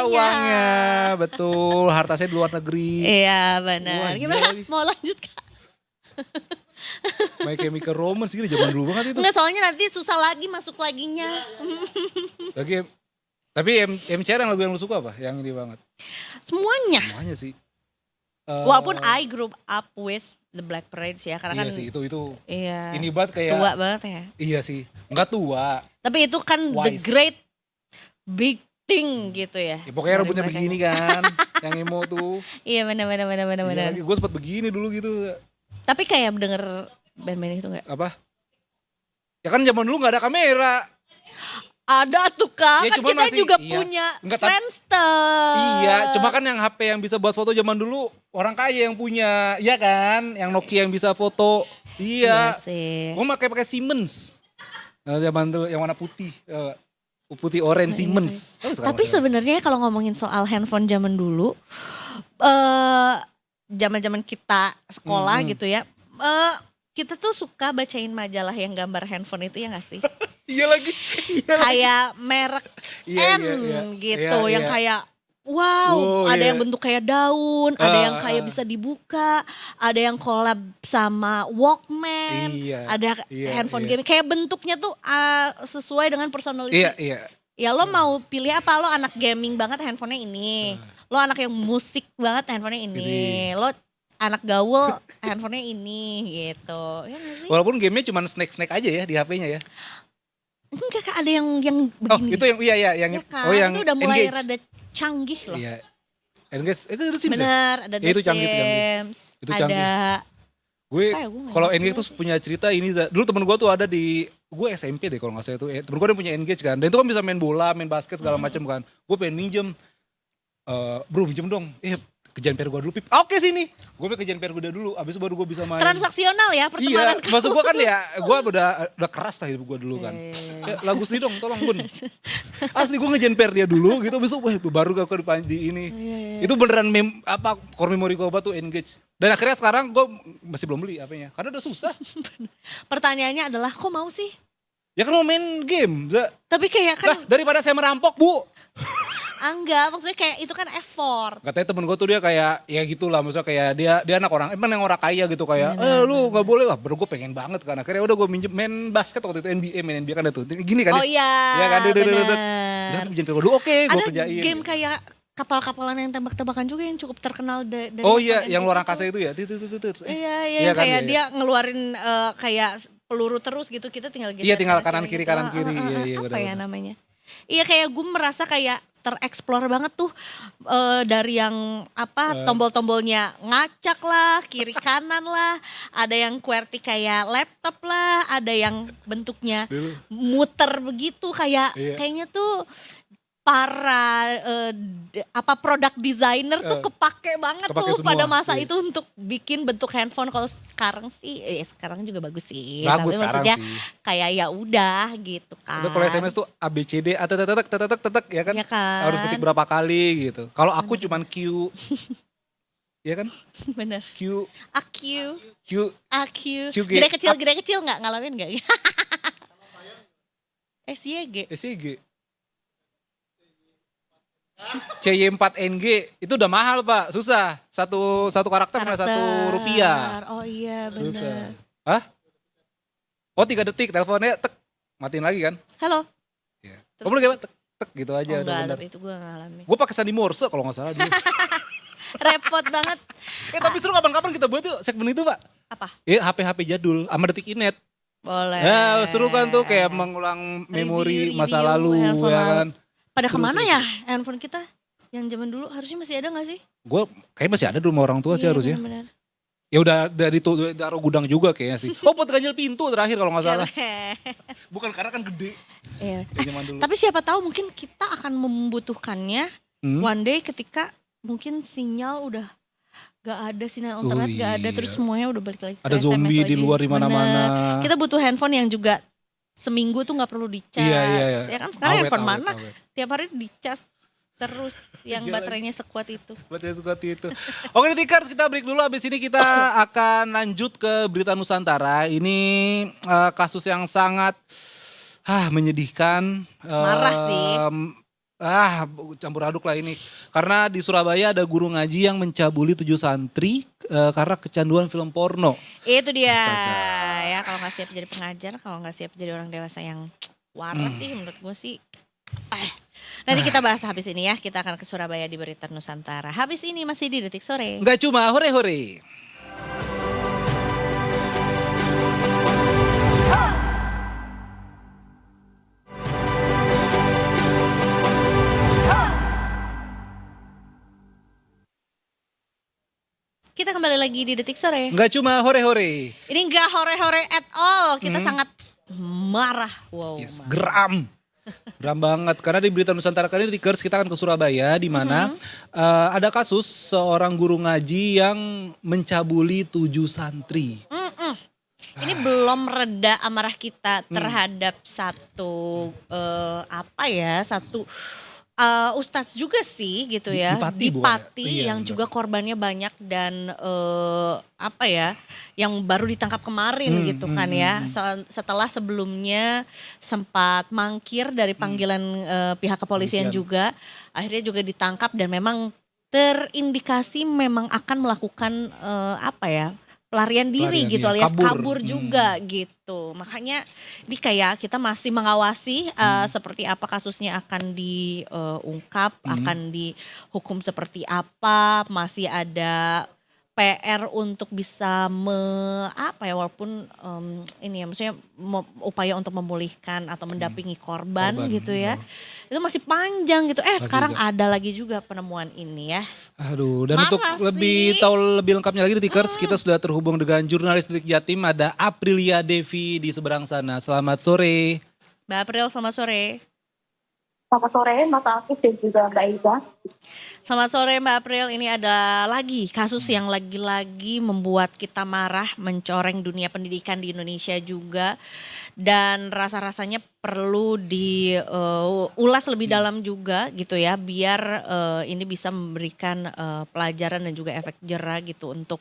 Betul, harta saya di luar negeri. Iya Wah, benar. iya Gimana? lagi. Mau lanjut kak? My Chemical Romance gitu zaman dulu banget itu. Enggak soalnya nanti susah lagi masuk laginya. Lagi, tapi MCR yang lagu yang lu suka apa? Yang ini banget. Semuanya. Semuanya sih. Walaupun I grew up with the Black Parades ya. Karena Iya kan sih, itu iya, ini banget kayak. tua banget ya. Iya sih, enggak tua. Tapi itu kan the Wise. great big thing gitu ya. Ya, pokoknya Dari rambutnya mereka. begini kan, yang emo tuh. Iya benar. Gue sempet begini dulu gitu. Tapi kayak denger band-band itu gak? Apa? Ya kan zaman dulu nggak ada kamera. Ada tuh kak, Ya, kan cuman kita masih- juga iya. punya Enggak, tapi- Friendster. Iya, cuma kan yang HP yang bisa buat foto zaman dulu orang kaya yang punya, iya kan? Yang Nokia yang bisa foto. Iya Iya. sih. Gue pakai Siemens. Zaman dulu yang warna putih, putih orange Siemens. Tahu sekarang Tapi masih ada? sebenarnya kalau ngomongin soal handphone zaman dulu, zaman-zaman kita sekolah gitu ya, kita tuh suka bacain majalah yang gambar handphone itu ya gak sih? Iya lagi. Kayak merek Iya, N iya. gitu, Iya, yang iya. kayak wow, Oh, ada iya. yang bentuk kayak daun, ada yang kayak ah. bisa dibuka, ada yang collab sama Walkman, Iya, ada iya, handphone iya. gaming, kayak bentuknya tuh sesuai dengan personality. Iya. Ya lo mau pilih apa? Lo anak gaming banget handphonenya ini. Lo anak yang musik banget handphonenya ini. Lo anak gaul handphonenya ini gitu. Ya gak sih? Walaupun gamenya cuma snack aja ya di HP-nya ya. Enggak kak, ada yang Oh begini. itu yang yang Ya kan? oh yang itu udah mulai Engage. rada canggih loh. Iya. Engage itu udah Sims ya? Bener, ada Ya, The itu canggih, itu canggih. Sims, Itu ada canggih. Gue apa ya, gue nggak kalau ngerti Engage tuh lagi. punya cerita ini Za. Dulu temen gue tuh ada di gue SMP deh kalau nggak salah itu. Temen gue ada punya Engage kan. Dan itu kan bisa main bola, main basket segala macam kan. Gue pengen minjem. Bro minjem dong. Kerjaan PR gue dulu Pip. Oke sini. Gue pengen kerjaan PR gue dulu. Abis itu baru gue bisa main. transaksional ya pertemanan. Iya, maksud gue kan ya, gue udah keras lah hidup gue dulu kan. Iya. Lagu sedih dong, tolong Bun. Asli gue ngejen PR dia dulu gitu, besok wah baru gak di ini. Iya. Itu beneran core memory gue tuh Engage. Dan akhirnya sekarang gue masih belum beli apanya, karena udah susah. Pertanyaannya adalah kok mau sih? Ya kan mau main game, Tapi kayak lah kan daripada saya merampok Bu. enggak, maksudnya kayak itu kan effort. Katanya temen gue tuh dia kayak ya gitulah, maksudnya kayak dia anak orang, emang yang orang kaya gitu kayak, lu gak boleh lah, baru gue pengen banget kan. Akhirnya udah gue minjem main basket waktu itu main NBA kan ada tuh, gini kan. Oh iya, Iya kan, udah bener. pinjam PR gue dulu, oke gue Ada kerjain. game kayak kapal-kapalan yang tembak-tembakan juga yang cukup terkenal dari Oh iya, handphone yang luar Engage angkasa itu. itu ya. Iya, Iya yang kan, kayak iya, dia ngeluarin kayak peluru terus gitu, kita tinggal geser. Iya, tinggal geser kanan kiri, gitu. kanan kiri. Iya, iya, Apa benar, ya benar. namanya? Iya kayak gue merasa kayak tereksplor banget tuh dari yang tombol-tombolnya ngacak lah, kiri kanan lah, ada yang QWERTY kayak laptop lah, ada yang bentuknya Dulu. muter begitu kayak Iya. kayaknya tuh para produk designer tuh kepake banget Kepake tuh pada semua, masa iya. itu untuk bikin bentuk handphone. Kalau sekarang sih, sekarang juga bagus sih. Bagus Tapi sekarang maksudnya sih. kayak ya udah gitu kan. Itu kalau SMS tuh ABCD, tetek ya kan? Ya kan. Harus ketik berapa kali gitu. Kalau aku Bener. cuman Q, ya kan? Bener. Q, AQ, Q, AQ. QG. Gede kecil nggak ngalamin nggak? SYG. SCG. CY4NG itu udah mahal Pak, susah. Satu karakter cuma Rp1. Oh iya Susah. bener. Hah? Oh 3 detik teleponnya tek, matiin lagi kan? Halo. Iya. Terus- Kamu gimana? Tek, tek gitu aja Oh udah enggak, bener. tapi itu gue ngalamin. Gue pakai sandi Morse kalau nggak salah dulu. Repot banget. Tapi seru kapan-kapan kita buat tuh segmen itu Pak. Apa? HP jadul sama detik inet. Boleh. Ya seru kan tuh kayak mengulang memori Review masa lalu handphone ya lalu. kan. Pada Seru, kemana seru, ya handphone kita? Yang zaman dulu harusnya masih ada gak sih? Gue kayaknya masih ada di rumah orang tua sih Iya, harusnya. bener-bener. Ya udah dari taruh gudang juga kayaknya sih. Oh buat ganjel pintu terakhir kalau nggak salah. Keren. Bukan karena kan gede. Iya. Kayak zaman dulu. Tapi siapa tahu mungkin kita akan membutuhkannya Hmm? one day ketika mungkin sinyal udah gak ada, sinyal Oh internet gak ada, iya. terus semuanya udah balik lagi ke Ada SMS zombie di lagi. luar di mana-mana. Bener. Kita butuh handphone yang juga seminggu tuh gak perlu dicas. Iya. Ya kan sekarang Awet, handphone awet, mana awet. tiap hari dicas terus yang Iya baterainya sekuat itu. Buat yang suka itu. Oke Tikers, kita break dulu. Abis ini kita akan lanjut ke berita Nusantara. Ini kasus yang sangat menyedihkan. Marah sih. Campur aduk lah ini. Karena di Surabaya ada guru ngaji yang mencabuli 7 santri karena kecanduan film porno. Itu dia. Astaga. Ya kalau nggak siap jadi pengajar, kalau nggak siap jadi orang dewasa yang waras sih menurut gue sih. Nanti kita bahas habis ini ya. Kita akan ke Surabaya di berita Nusantara. Habis ini masih di Detik Sore. Nggak cuma hore-hore. Kita kembali lagi di Detik Sore. Nggak cuma hore-hore. Ini nggak hore-hore at all. Kita sangat marah. Wow. Yes, marah. geram. Geram banget. Karena di berita Nusantara kali ini Tikers, kita akan ke Surabaya di mana ada kasus seorang guru ngaji yang mencabuli 7 santri. Ini belum reda amarah kita terhadap satu satu ustadz juga sih gitu ya. Dipati bukan ya? Dipati Iya, yang benar. juga korbannya banyak dan yang baru ditangkap kemarin gitu kan ya. Setelah sebelumnya sempat mangkir dari panggilan pihak kepolisian Kepolisian. juga, akhirnya juga ditangkap dan memang terindikasi memang akan melakukan pelarian diri Pelarian, gitu iya, alias kabur. kabur juga gitu. Makanya ini kayak kita masih mengawasi seperti apa kasusnya akan diungkap, akan dihukum seperti apa, masih ada PR untuk bisa walaupun ini ya maksudnya upaya untuk memulihkan atau mendampingi korban gitu ya. Itu masih panjang gitu. Sekarang ada lagi juga penemuan ini ya. Aduh, dan untuk Marah lebih sih. tahu lebih lengkapnya lagi Tikers, kita sudah terhubung dengan jurnalis Detik Jatim, ada Aprilia Devi di seberang sana. Selamat sore. Mbak April, selamat sore. Selamat sore Mas Afif dan juga Mbak Iza. Selamat sore Mbak April, ini ada lagi kasus yang lagi-lagi membuat kita marah, mencoreng dunia pendidikan di Indonesia juga. Dan rasa-rasanya perlu diulas lebih dalam juga gitu ya, biar ini bisa memberikan pelajaran dan juga efek jera gitu untuk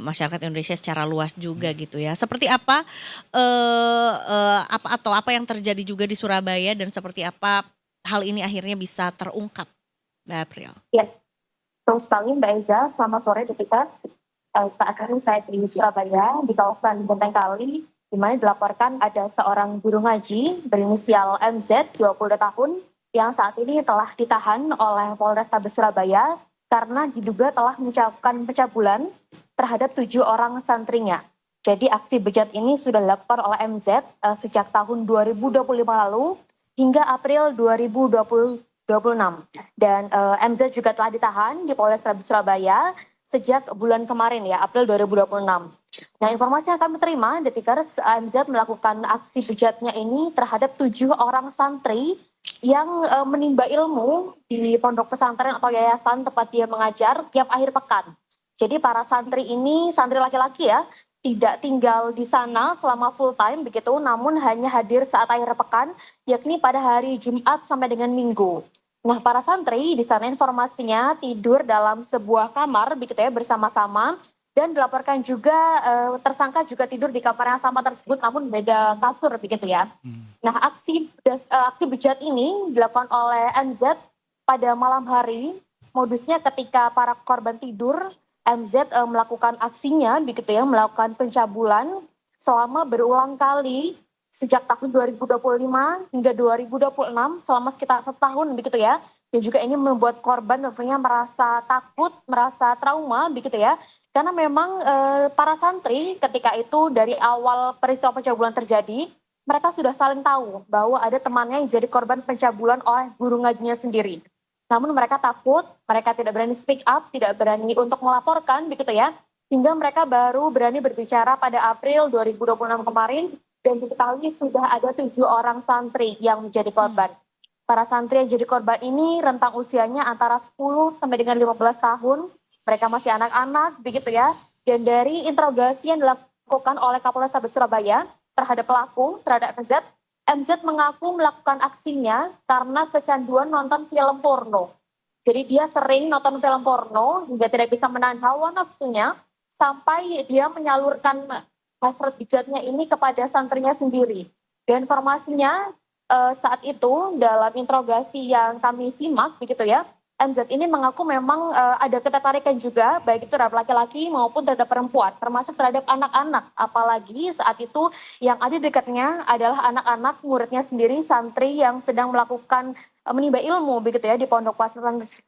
masyarakat Indonesia secara luas juga gitu ya. Seperti apa apa yang terjadi juga di Surabaya dan seperti apa hal ini akhirnya bisa terungkap, Mbak April. Ya, terus sekali Mbak Iza, selamat sore ketika saat ini saya di Surabaya di kawasan Benteng Kali, di mana dilaporkan ada seorang guru ngaji berinisial MZ 20 tahun yang saat ini telah ditahan oleh Polrestabes Surabaya karena diduga telah melakukan pencabulan terhadap 7 orang santrinya. Jadi aksi bejat ini sudah dilakukan oleh MZ sejak tahun 2025 lalu hingga April 2026. Dan MZ juga telah ditahan di Polrestabes Surabaya sejak bulan kemarin ya, April 2026. Nah, informasi yang kami terima, Detikers, AMZ melakukan aksi bejatnya ini terhadap 7 orang santri yang menimba ilmu di pondok pesantren atau yayasan tempat dia mengajar tiap akhir pekan. Jadi para santri ini, santri laki-laki ya, tidak tinggal di sana selama full time begitu, namun hanya hadir saat akhir pekan, yakni pada hari Jumat sampai dengan Minggu. Nah, para santri di sana informasinya tidur dalam sebuah kamar begitu ya bersama-sama, dan dilaporkan juga tersangka juga tidur di kamar yang sama tersebut namun beda kasur begitu ya. Nah, aksi bejat ini dilakukan oleh MZ pada malam hari. Modusnya ketika para korban tidur, MZ melakukan aksinya begitu ya, melakukan pencabulan selama berulang kali sejak tahun 2025 hingga 2026 selama sekitar setahun begitu ya. Dan juga ini membuat korban tentunya merasa takut, merasa trauma begitu ya. Karena memang para santri ketika itu dari awal peristiwa pencabulan terjadi, mereka sudah saling tahu bahwa ada temannya yang jadi korban pencabulan oleh guru ngajinya sendiri. Namun mereka takut, mereka tidak berani speak up, tidak berani untuk melaporkan begitu ya. Hingga mereka baru berani berbicara pada April 2026 kemarin dan diketahui sudah ada 7 orang santri yang menjadi korban. Para santri yang jadi korban ini rentang usianya antara 10 sampai dengan 15 tahun. Mereka masih anak-anak begitu ya. Dan dari interogasi yang dilakukan oleh Kapolrestabes Surabaya terhadap pelaku, terhadap MZ, MZ mengaku melakukan aksinya karena kecanduan nonton film porno. Jadi dia sering nonton film porno hingga tidak bisa menahan hawa nafsunya sampai dia menyalurkan hasrat bejatnya ini kepada santrinya sendiri. Dan informasinya saat itu dalam interogasi yang kami simak begitu ya, MZ ini mengaku memang ada ketertarikan juga baik itu terhadap laki-laki maupun terhadap perempuan, termasuk terhadap anak-anak. Apalagi saat itu yang ada di dekatnya adalah anak-anak muridnya sendiri, santri yang sedang melakukan menimba ilmu begitu ya di pondok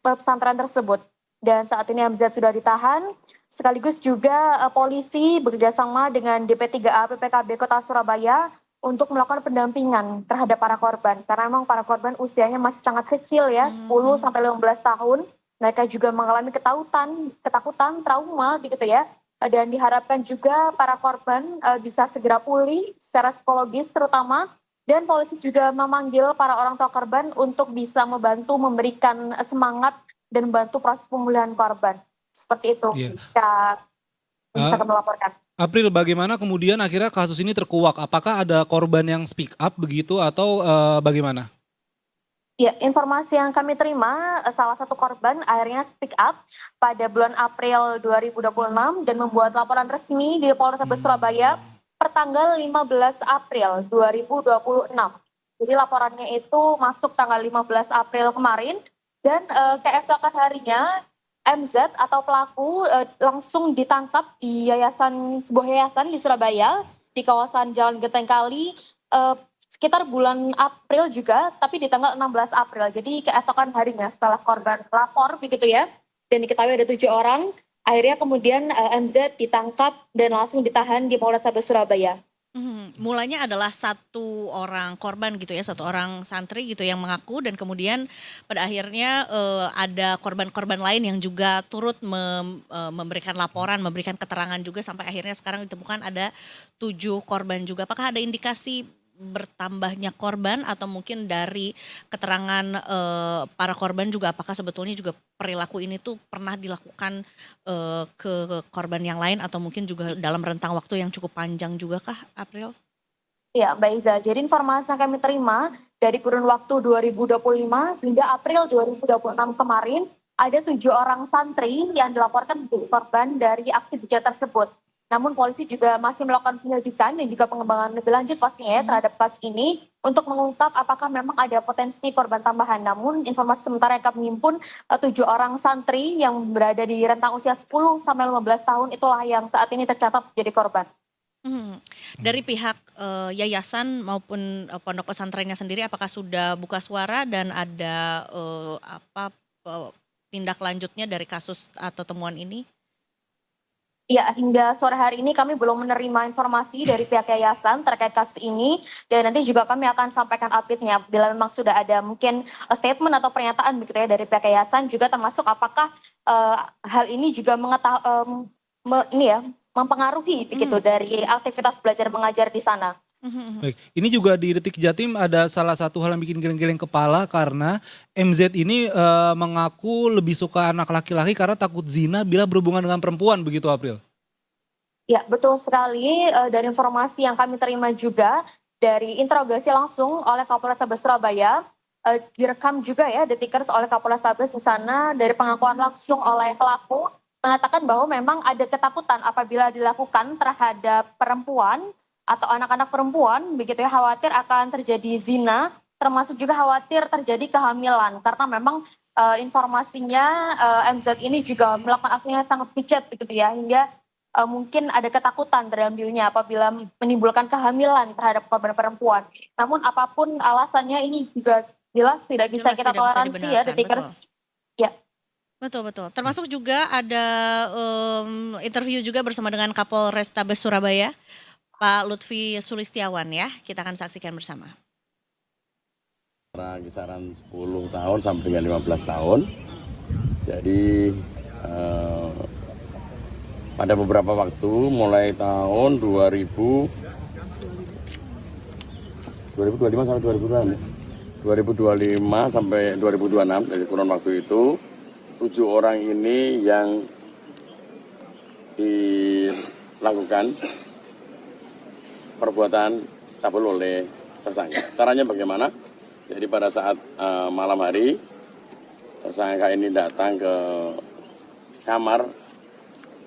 pesantren tersebut. Dan saat ini MZ sudah ditahan, sekaligus juga polisi bekerjasama dengan DP3A PPKB Kota Surabaya untuk melakukan pendampingan terhadap para korban. Karena memang para korban usianya masih sangat kecil ya, 10 sampai 15 tahun. Mereka juga mengalami ketakutan, trauma begitu ya. Dan diharapkan juga para korban bisa segera pulih secara psikologis terutama. Dan polisi juga memanggil para orang tua korban untuk bisa membantu memberikan semangat dan membantu proses pemulihan korban. Seperti itu Iya. bisa Ah, melaporkan. April, bagaimana kemudian akhirnya kasus ini terkuak? Apakah ada korban yang speak up begitu atau bagaimana? Ya, informasi yang kami terima, salah satu korban akhirnya speak up pada bulan April 2026 dan membuat laporan resmi di Polrestabes Surabaya per tanggal 15 April 2026. Jadi laporannya itu masuk tanggal 15 April kemarin dan keesokan harinya MZ atau pelaku langsung ditangkap di sebuah yayasan di Surabaya di kawasan Jalan Genteng Kali sekitar bulan April juga, tapi di tanggal 16 April. Jadi keesokan harinya setelah korban lapor begitu ya, dan diketahui ada 7 orang, akhirnya kemudian MZ ditangkap dan langsung ditahan di Polrestabes Surabaya. Mulanya adalah satu orang korban gitu ya, satu orang santri gitu yang mengaku dan kemudian pada akhirnya ada korban-korban lain yang juga turut memberikan laporan, memberikan keterangan juga sampai akhirnya sekarang ditemukan ada 7 korban juga. Apakah ada indikasi bertambahnya korban atau mungkin dari keterangan para korban juga apakah sebetulnya juga perilaku ini tuh pernah dilakukan ke korban yang lain atau mungkin juga dalam rentang waktu yang cukup panjang juga kah, April? Ya, Mbak Iza. Jadi informasi yang kami terima dari kurun waktu 2025 hingga April 2026 kemarin, ada 7 orang santri yang dilaporkan menjadi korban dari aksi bejat tersebut. Namun polisi juga masih melakukan penyelidikan dan juga pengembangan lebih lanjut pastinya ya terhadap kasus ini untuk mengungkap apakah memang ada potensi korban tambahan. Namun informasi sementara yang kami himpun 7 orang santri yang berada di rentang usia 10 sampai 15 tahun itulah yang saat ini tercatat menjadi korban. Dari pihak yayasan maupun pondok pesantrennya sendiri apakah sudah buka suara dan ada tindak lanjutnya dari kasus atau temuan ini? Ya, hingga sore hari ini kami belum menerima informasi dari pihak yayasan terkait kasus ini dan nanti juga kami akan sampaikan update-nya bila memang sudah ada mungkin statement atau pernyataan begitu ya dari pihak yayasan juga termasuk apakah hal ini juga mempengaruhi begitu dari aktivitas belajar mengajar di sana. Baik, ini juga di Detik Jatim ada salah satu hal yang bikin geleng-geleng kepala karena MZ ini mengaku lebih suka anak laki-laki karena takut zina bila berhubungan dengan perempuan begitu April. Ya, betul sekali. Dari informasi yang kami terima juga dari interogasi langsung oleh Kapolrestabes Surabaya, direkam juga ya Detikers oleh Kapolrestabes di sana dari pengakuan langsung oleh pelaku mengatakan bahwa memang ada ketakutan apabila dilakukan terhadap perempuan atau anak-anak perempuan begitu ya, khawatir akan terjadi zina, termasuk juga khawatir terjadi kehamilan karena memang informasinya MZ ini juga melakukan aksinya sangat picet begitu ya, hingga mungkin ada ketakutan dalam dirinya apabila menimbulkan kehamilan terhadap korban perempuan. Namun apapun alasannya ini juga jelas tidak bisa Jelas kita tidak bisa toleransi ya dibenarkan, Detikers. Betul. Termasuk juga ada interview juga bersama dengan Kapolrestabes Surabaya, Pak Lutfi Sulistiawan ya. Kita akan saksikan bersama. Kisaran 10 tahun sampai dengan 15 tahun. Jadi pada beberapa waktu mulai tahun 2025 sampai 2025 sampai 2026, dari kurun waktu itu 7 orang ini yang dilakukan perbuatan cabul oleh tersangka. Caranya bagaimana? Jadi pada saat malam hari tersangka ini datang ke kamar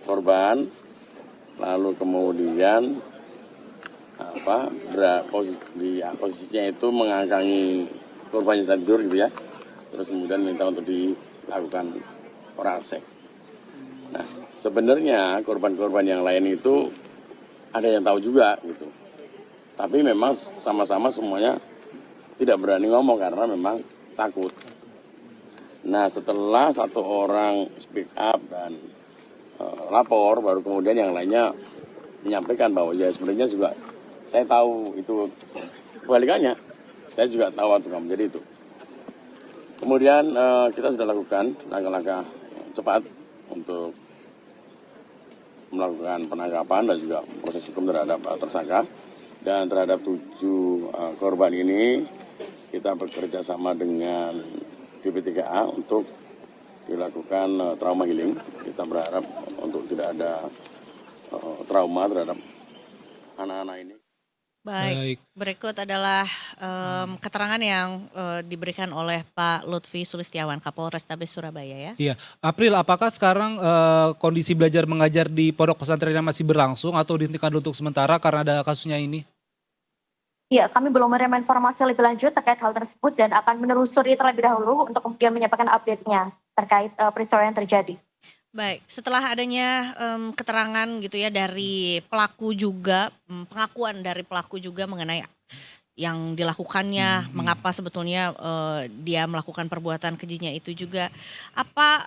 korban, lalu kemudian posisinya itu mengangkangi korban yang tidur gitu ya, terus kemudian minta untuk dilakukan oral seks. Nah, sebenarnya korban-korban yang lain itu ada yang tahu juga gitu, tapi memang sama-sama semuanya tidak berani ngomong karena memang takut. Nah, setelah satu orang speak up dan lapor, baru kemudian yang lainnya menyampaikan bahwa ya sebenarnya juga saya tahu itu. Kebalikannya, saya juga tahu waktu kamu jadi itu. Kemudian kita sudah lakukan langkah-langkah cepat untuk melakukan penangkapan dan juga proses hukum terhadap tersangka. Dan terhadap 7 korban ini kita bekerja sama dengan DP3A untuk dilakukan trauma healing. Kita berharap untuk tidak ada trauma terhadap anak-anak ini. Baik. Berikut adalah keterangan yang diberikan oleh Pak Lutfi Sulistiawan, Kapolrestabes Surabaya ya. Iya, April, apakah sekarang kondisi belajar mengajar di pondok pesantrennya masih berlangsung atau dihentikan untuk sementara karena ada kasusnya ini? Ya, kami belum menerima informasi lebih lanjut terkait hal tersebut dan akan menelusuri terlebih dahulu untuk kemudian menyampaikan update-nya terkait peristiwa yang terjadi. Baik, setelah adanya keterangan gitu ya dari pelaku juga, pengakuan dari pelaku juga mengenai yang dilakukannya, mengapa sebetulnya dia melakukan perbuatan kejinya itu juga, apa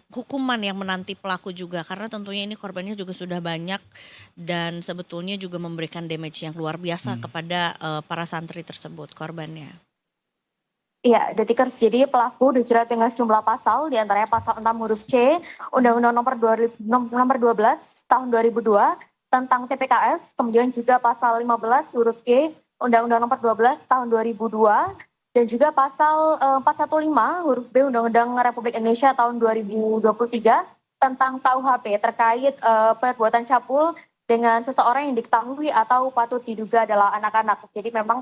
hukuman yang menanti pelaku juga, karena tentunya ini korbannya juga sudah banyak dan sebetulnya juga memberikan damage yang luar biasa kepada para santri tersebut, korbannya. Iya, Detikers, jadi pelaku dijerat dengan sejumlah pasal, diantaranya pasal 6 huruf C, Undang-Undang nomor 12 tahun 2002 tentang TPKS, kemudian juga pasal 15 huruf G, Undang-Undang nomor 12 tahun 2002, dan juga pasal 415 huruf B, Undang-Undang Republik Indonesia tahun 2023 tentang KUHP terkait perbuatan cabul dengan seseorang yang diketahui atau patut diduga adalah anak-anak. Jadi memang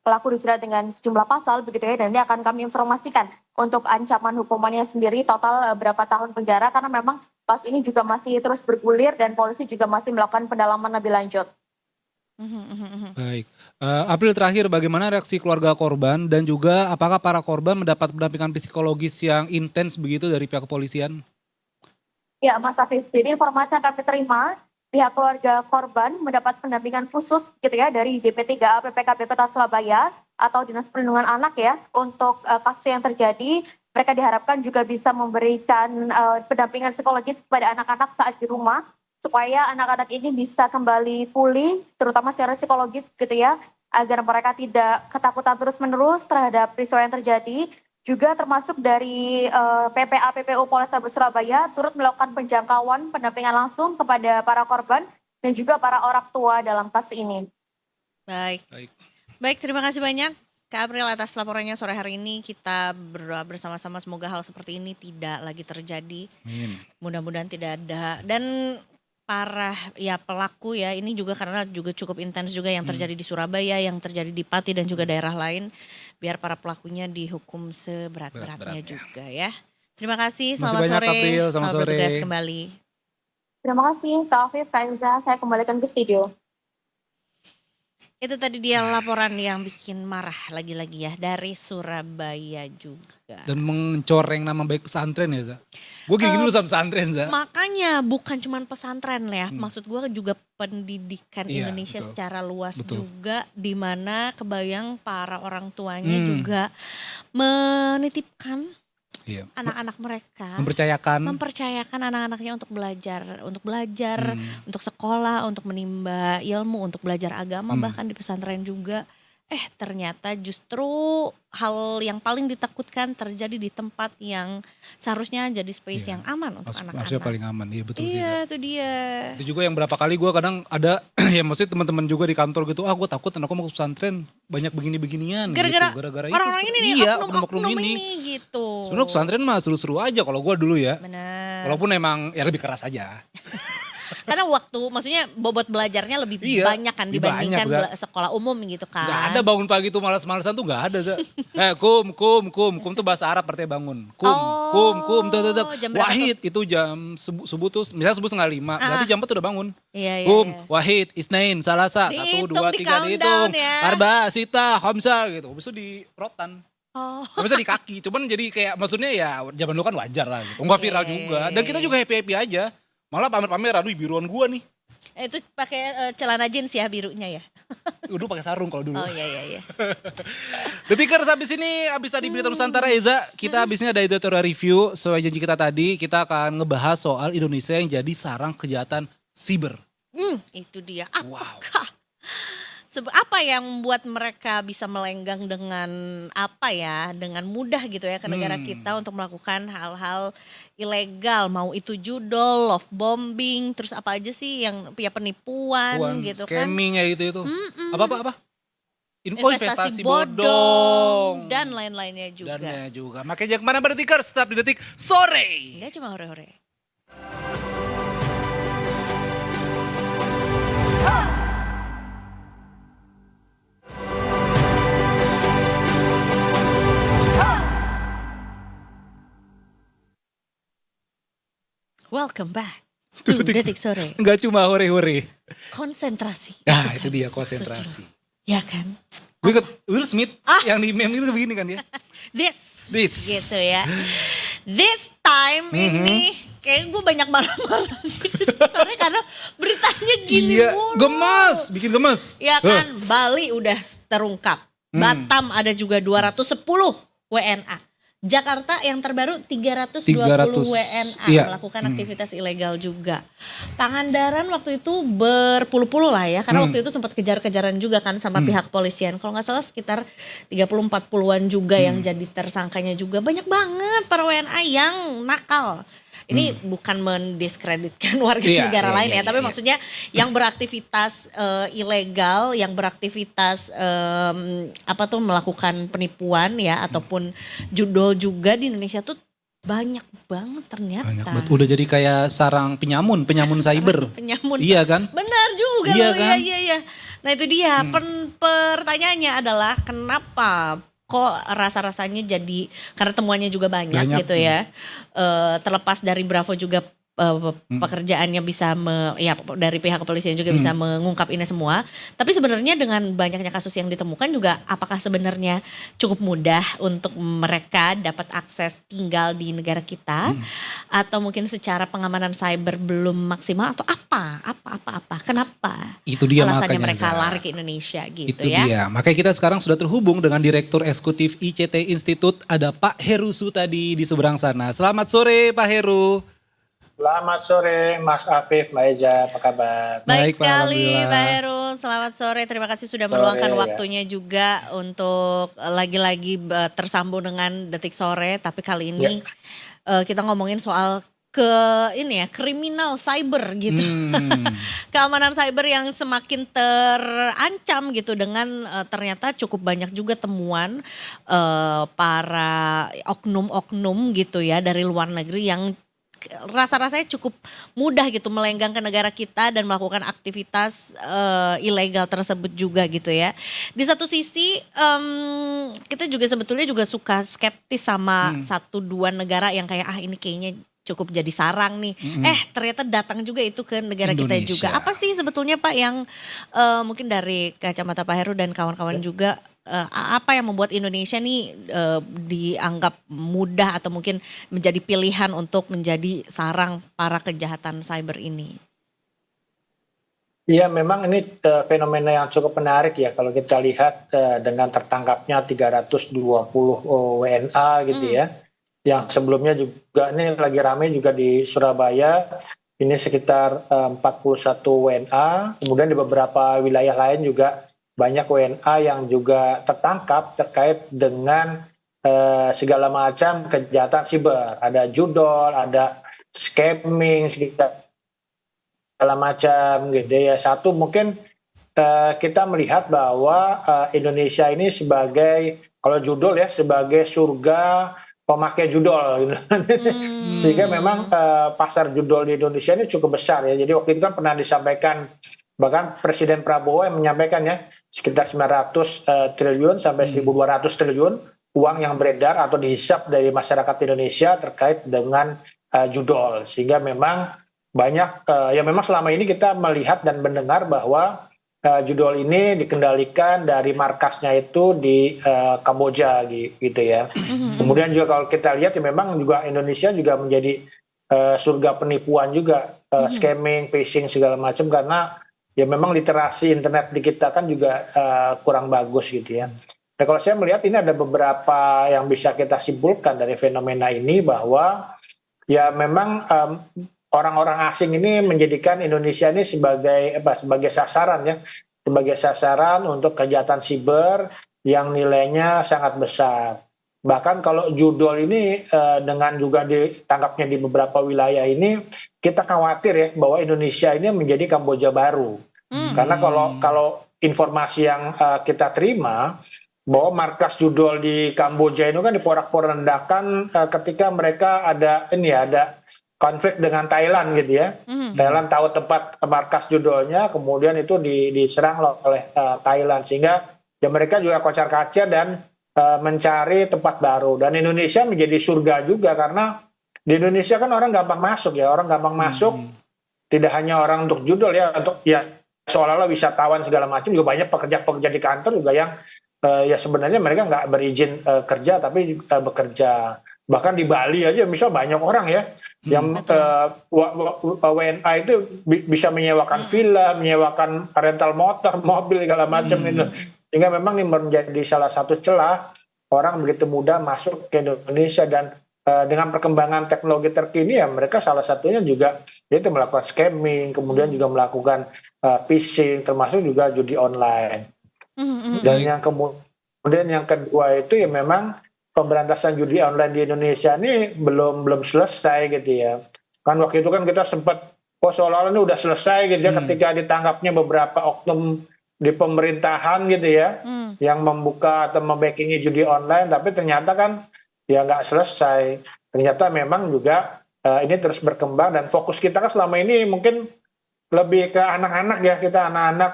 pelaku dijerat dengan sejumlah pasal begitu ya, dan ini akan kami informasikan untuk ancaman hukumannya sendiri total berapa tahun penjara, karena memang kasus ini juga masih terus bergulir dan polisi juga masih melakukan pendalaman lebih lanjut. Baik, April, terakhir bagaimana reaksi keluarga korban dan juga apakah para korban mendapat pendampingan psikologis yang intens begitu dari pihak kepolisian? Ya, Mas Afif, jadi informasi yang kami terima, pihak keluarga korban mendapat pendampingan khusus gitu ya dari DP3A PPKB Kota Surabaya atau Dinas Perlindungan Anak ya untuk kasus yang terjadi. Mereka diharapkan juga bisa memberikan pendampingan psikologis kepada anak-anak saat di rumah supaya anak-anak ini bisa kembali pulih terutama secara psikologis gitu ya, agar mereka tidak ketakutan terus-menerus terhadap peristiwa yang terjadi juga termasuk dari PPA PPU Polrestabes Surabaya turut melakukan penjangkauan pendampingan langsung kepada para korban dan juga para orang tua dalam kasus ini. Baik. Baik. Baik, terima kasih banyak Kak April atas laporannya sore hari ini. Kita berdoa bersama-sama semoga hal seperti ini tidak lagi terjadi. Amin. Mudah-mudahan tidak ada. Dan para ya pelaku ya ini juga karena juga cukup intens juga yang terjadi di Surabaya, yang terjadi di Pati dan juga daerah lain. Biar para pelakunya dihukum seberat-beratnya Berat-beratnya. juga ya. Terima kasih, Masih selamat banyak, sore. April. Selamat Selamat bertugas sore. kembali. Terima kasih Kak Afif, Kak Elza, saya kembalikan ke studio. Itu tadi dia laporan yang bikin marah lagi-lagi ya dari Surabaya juga. Dan mencoreng nama baik pesantren ya, Za. Gue gini dulu sama pesantren, Za. Makanya bukan cuma pesantren ya, maksud gue juga pendidikan Iya, Indonesia betul. secara luas Betul. juga, di mana kebayang para orang tuanya Hmm. juga menitipkan Iya. anak-anak mereka, mempercayakan anak-anaknya untuk belajar, Hmm. untuk sekolah, untuk menimba ilmu, untuk belajar agama bahkan di pesantren juga. Ternyata justru hal yang paling ditakutkan terjadi di tempat yang seharusnya jadi space Iya. yang aman untuk Harusnya anak-anak. paling aman, iya betul sih, Za. Iya, itu dia. Itu juga yang berapa kali gue kadang ada ya maksudnya teman-teman juga di kantor gitu, gue takut anakku mau ke pesantren banyak begini-beginian Gara-gara gitu. Gara-gara itu. orang-orang ini nih, Iya, oknum-oknum ini gitu. Sebenarnya pesantren mah seru-seru aja kalau gue dulu ya. Benar. Walaupun emang ya lebih keras aja. Karena maksudnya bobot belajarnya lebih Iya, banyak kan lebih dibandingkan banyak, Za. sekolah umum gitu kan. Gak ada bangun pagi tuh malas-malasan tuh gak ada, Za. Kum tuh bahasa Arab artinya bangun. Kum, tuh. Jam berapa Wahid itu jam subuh tuh, misalnya subuh 4:30, berarti jam 4 tuh udah bangun. Iya. Wahid, Isnain, Salasa, 1, Dihitung, 2, 3 di dihitung. countdown ya. Arba, Sita, Khamsa gitu. Habis itu di rotan. Oh. Habis itu di kaki. Cuman jadi kayak maksudnya ya zaman dulu kan wajar lah gitu. Enggak viral juga. Dan kita juga happy-happy aja. Malah pamer-pameran, wih biruan gua nih. Itu pakai celana jeans ya birunya ya. Dulu pakai sarung kalau dulu. Oh iya. Detikers habis ini, habis tadi berita Nusantara Eza, kita habis ini ada editorial review. Sesuai janji kita tadi, kita akan ngebahas soal Indonesia yang jadi sarang kejahatan siber. Itu dia. Apakah apa yang membuat mereka bisa melenggang dengan dengan mudah gitu ya ke negara kita untuk melakukan hal-hal ilegal, mau itu judol, love bombing, terus apa aja sih yang penipuan gitu kan. Scamming ya itu. Apa? Investasi bodong dan lain-lainnya juga. Dan juga. Makanya kemana Detikers, tetap di Detik Sore. Enggak cuma hore-hore. Welcome back to Detik Sore. Enggak cuma hore-hore. Konsentrasi. Nah itu dia konsentrasi. Ya kan? Gue ikut Will Smith yang di meme itu begini kan ya. This. This. Gitu ya. This time ini kayak gue banyak marah-marah gitu. Soalnya karena beritanya gini Iya, mulu. gemes, bikin gemes. Ya kan, Bali udah terungkap. Batam ada juga 210 WNA. Jakarta yang terbaru 320 WNA iya. melakukan aktivitas ilegal juga. Pangandaran waktu itu berpuluh-puluh lah ya, karena waktu itu sempat kejar-kejaran juga kan sama pihak polisian. Kalau nggak salah sekitar 30-40-an juga yang jadi tersangkanya juga. Banyak banget para WNA yang nakal. Ini bukan mendiskreditkan warga negara lain ya, tapi maksudnya yang beraktivitas ilegal, yang beraktivitas melakukan penipuan ya ataupun judol juga di Indonesia tuh banyak banget ternyata. Banyak banget. Udah jadi kayak sarang penyamun cyber. Penyamun. Iya kan? Benar juga Iya loh, kan? iya. Nah itu dia, pertanyaannya adalah kenapa kok rasa-rasanya jadi, karena temuannya juga banyak gitu ya. Terlepas dari Bravo juga pekerjaannya bisa dari pihak kepolisian juga bisa mengungkap ini semua. Tapi sebenarnya dengan banyaknya kasus yang ditemukan juga, apakah sebenarnya cukup mudah untuk mereka dapat akses tinggal di negara kita, atau mungkin secara pengamanan cyber belum maksimal, atau apa? Kenapa? Itu dia alasannya makanya, mereka Za. lari ke Indonesia gitu Itu ya. dia. Makanya kita sekarang sudah terhubung dengan Direktur Eksekutif ICT Institute, ada Pak Heru Sutadi di seberang sana. Selamat sore Pak Heru. Selamat sore Mas Afif, Mbak Eza, apa kabar? Baik Baik, Pak, sekali alhamdulillah. Pak Heru, selamat sore. Terima kasih sudah Sore, meluangkan ya. waktunya juga untuk lagi-lagi tersambung dengan Detik Sore. Tapi kali ini kita ngomongin soal kriminal cyber gitu. Keamanan cyber yang semakin terancam gitu dengan ternyata cukup banyak juga temuan para oknum-oknum gitu ya dari luar negeri yang rasa-rasanya cukup mudah gitu melenggang ke negara kita dan melakukan aktivitas ilegal tersebut juga gitu ya. Di satu sisi kita juga sebetulnya juga suka skeptis sama satu dua negara yang kayak ini kayaknya cukup jadi sarang nih. Ternyata datang juga itu ke negara kita juga. Indonesia. Apa sih sebetulnya Pak yang mungkin dari kacamata Pak Heru dan kawan-kawan juga apa yang membuat Indonesia nih dianggap mudah atau mungkin menjadi pilihan untuk menjadi sarang para kejahatan cyber ini? Iya, memang ini fenomena yang cukup menarik ya kalau kita lihat dengan tertangkapnya 320 WNA gitu ya. Yang sebelumnya juga ini lagi ramai juga di Surabaya, ini sekitar 41 WNA, kemudian di beberapa wilayah lain juga banyak WNA yang juga tertangkap terkait dengan segala macam kejahatan siber. Ada judol, ada scamming, segala macam gitu ya. Satu mungkin kita melihat bahwa Indonesia ini sebagai, kalau judol ya, sebagai surga pemakai judol gitu. Sehingga memang pasar judol di Indonesia ini cukup besar ya. Jadi waktu itu kan pernah disampaikan, bahkan Presiden Prabowo yang menyampaikan ya, sekitar 900 triliun sampai 1.200 triliun uang yang beredar atau dihisap dari masyarakat Indonesia terkait dengan judol. Sehingga memang banyak, ya memang selama ini kita melihat dan mendengar bahwa judol ini dikendalikan dari markasnya itu di Kamboja gitu ya. Kemudian juga kalau kita lihat ya memang juga Indonesia juga menjadi surga penipuan juga, scamming, phishing segala macam, karena ya memang literasi internet di kita kan juga kurang bagus gitu ya. Nah, kalau saya melihat ini ada beberapa yang bisa kita simpulkan dari fenomena ini, bahwa ya memang orang-orang asing ini menjadikan Indonesia ini sebagai sasaran ya, sebagai sasaran untuk kejahatan siber yang nilainya sangat besar. Bahkan kalau judol ini dengan juga ditangkapnya di beberapa wilayah ini, kita khawatir ya bahwa Indonesia ini menjadi Kamboja baru. Karena kalau informasi yang kita terima, bahwa markas judol di Kamboja itu kan diporak-porandakan ketika mereka ada konflik dengan Thailand gitu ya. Thailand tahu tempat markas judolnya, kemudian itu diserang oleh Thailand, sehingga ya mereka juga kocar-kacir dan mencari tempat baru. Dan Indonesia menjadi surga juga, karena di Indonesia kan orang gampang masuk ya, tidak hanya orang untuk judol ya, untuk ya seolah-olah wisatawan segala macam, juga banyak pekerja-pekerja di kantor juga yang ya sebenarnya mereka nggak berizin kerja tapi bekerja. Bahkan di Bali aja misal banyak orang ya yang WNA itu bisa menyewakan villa, menyewakan rental motor, mobil segala macam itu. Sehingga memang ini menjadi salah satu celah orang begitu mudah masuk ke Indonesia. Dan dengan perkembangan teknologi terkini ya mereka salah satunya juga yaitu melakukan scamming, kemudian juga melakukan phishing, termasuk juga judi online. Dan kemudian yang kedua itu ya memang pemberantasan judi online di Indonesia ini belum selesai gitu ya. Kan waktu itu kan kita sempat seolah-olah ini udah selesai gitu ya, ketika ditangkapnya beberapa oknum di pemerintahan gitu ya, yang membuka atau membackingi judi online, tapi ternyata kan ya nggak selesai. Ternyata memang juga ini terus berkembang, dan fokus kita kan selama ini mungkin lebih ke anak-anak ya, kita anak-anak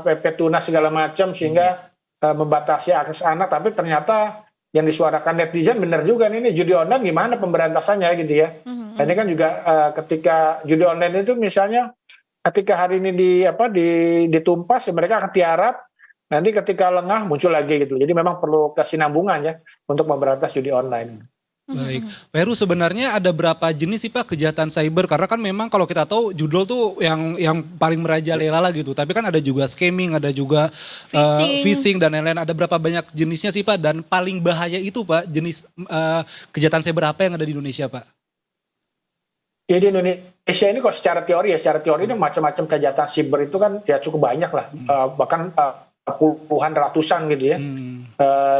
PP Tunas segala macam, sehingga membatasi akses anak. Tapi ternyata yang disuarakan netizen benar juga nih, judi online gimana pemberantasannya gitu ya. Ini kan juga ketika judi online itu misalnya ketika hari ini ditumpas ya mereka akan tiarap, nanti ketika lengah muncul lagi gitu. Jadi memang perlu kesinambungan ya untuk memberantas judi online. Baik, Pak Heru, sebenarnya ada berapa jenis sih Pak kejahatan cyber? Karena kan memang kalau kita tahu judul tuh yang paling merajalela lah gitu. Tapi kan ada juga scamming, ada juga phishing dan lain-lain. Ada berapa banyak jenisnya sih Pak? Dan paling bahaya itu Pak, jenis kejahatan cyber apa yang ada di Indonesia Pak? Ya di Indonesia ini kok secara teori ini macam-macam kejahatan siber itu kan ya cukup banyak lah, bahkan puluhan ratusan gitu ya.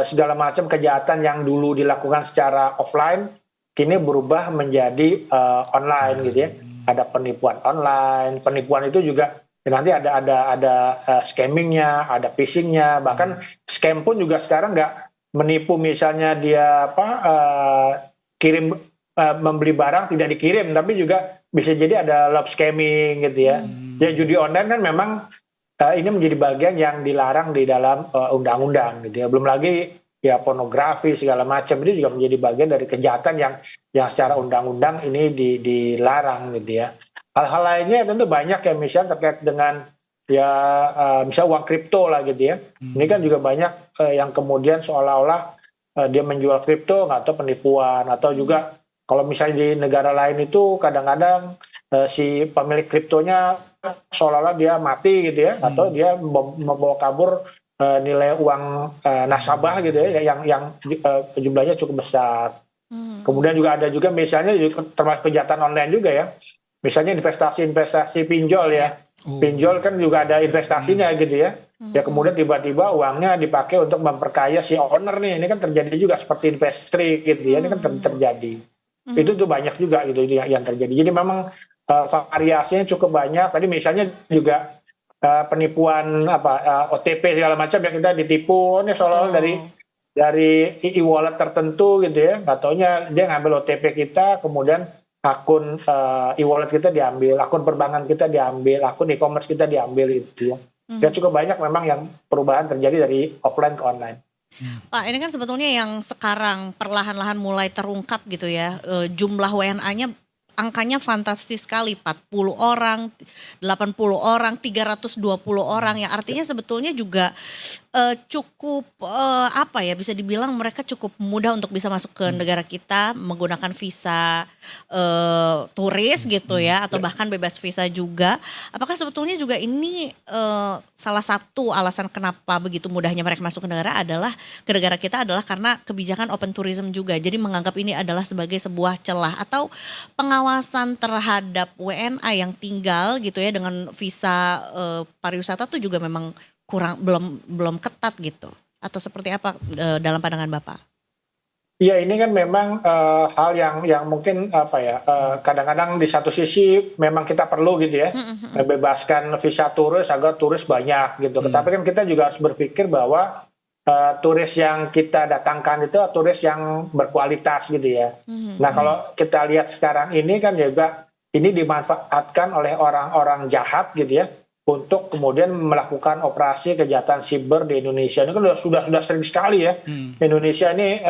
Segala macam kejahatan yang dulu dilakukan secara offline kini berubah menjadi online gitu ya. Ada penipuan online, penipuan itu juga ya nanti ada scammingnya, ada phishingnya, bahkan scam pun juga sekarang nggak menipu misalnya dia kirim membeli barang tidak dikirim, tapi juga bisa jadi ada love scamming gitu ya. Ya judi online kan memang ini menjadi bagian yang dilarang di dalam undang-undang gitu ya. Belum lagi ya pornografi segala macam ini juga menjadi bagian dari kejahatan yang secara undang-undang ini dilarang gitu ya. Hal-hal lainnya tentu banyak ya, misalnya terkait dengan ya misalnya uang kripto lah gitu ya. Ini kan juga banyak yang kemudian seolah-olah dia menjual kripto atau penipuan, atau juga kalau misalnya di negara lain itu kadang-kadang si pemilik kriptonya seolah-olah dia mati gitu ya, atau dia membawa kabur nilai uang nasabah gitu ya, yang jumlahnya cukup besar. Kemudian juga ada juga misalnya termasuk kejahatan online juga ya, misalnya investasi pinjol ya. Pinjol kan juga ada investasinya gitu ya. Ya kemudian tiba-tiba uangnya dipakai untuk memperkaya si owner nih. Ini kan terjadi juga seperti investri gitu ya. Ini kan terjadi. Itu tuh banyak juga gitu yang terjadi. Jadi memang variasinya cukup banyak. Tadi misalnya juga penipuan OTP segala macam yang kita ditipu. Ini seolah-olah dari e-wallet tertentu gitu ya. Nggak taunya dia ngambil OTP kita, kemudian akun e-wallet kita diambil, akun perbankan kita diambil, akun e-commerce kita diambil itu ya. Dan cukup banyak memang yang perubahan terjadi dari offline ke online. Pak, ini kan sebetulnya yang sekarang perlahan-lahan mulai terungkap gitu ya, jumlah WNA-nya angkanya fantastis sekali, 40 orang, 80 orang, 320 orang, yang artinya sebetulnya juga cukup apa ya, bisa dibilang mereka cukup mudah untuk bisa masuk ke negara kita menggunakan visa turis gitu ya, atau bahkan bebas visa juga. Apakah sebetulnya juga ini salah satu alasan kenapa begitu mudahnya mereka masuk ke negara kita adalah karena kebijakan open tourism juga. Jadi menganggap ini adalah sebagai sebuah celah, atau pengawasan terhadap WNA yang tinggal gitu ya dengan visa pariwisata tuh juga memang belum ketat gitu, atau seperti apa dalam pandangan Bapak? Iya, ini kan memang hal yang mungkin kadang-kadang di satu sisi memang kita perlu gitu ya, membebaskan visa turis agar turis banyak gitu. Tetapi kan kita juga harus berpikir bahwa turis yang kita datangkan itu turis yang berkualitas gitu ya. Nah kalau kita lihat sekarang ini kan juga ini dimanfaatkan oleh orang-orang jahat gitu ya, untuk kemudian melakukan operasi kejahatan siber di Indonesia. Ini kan sudah sering sekali ya. Indonesia ini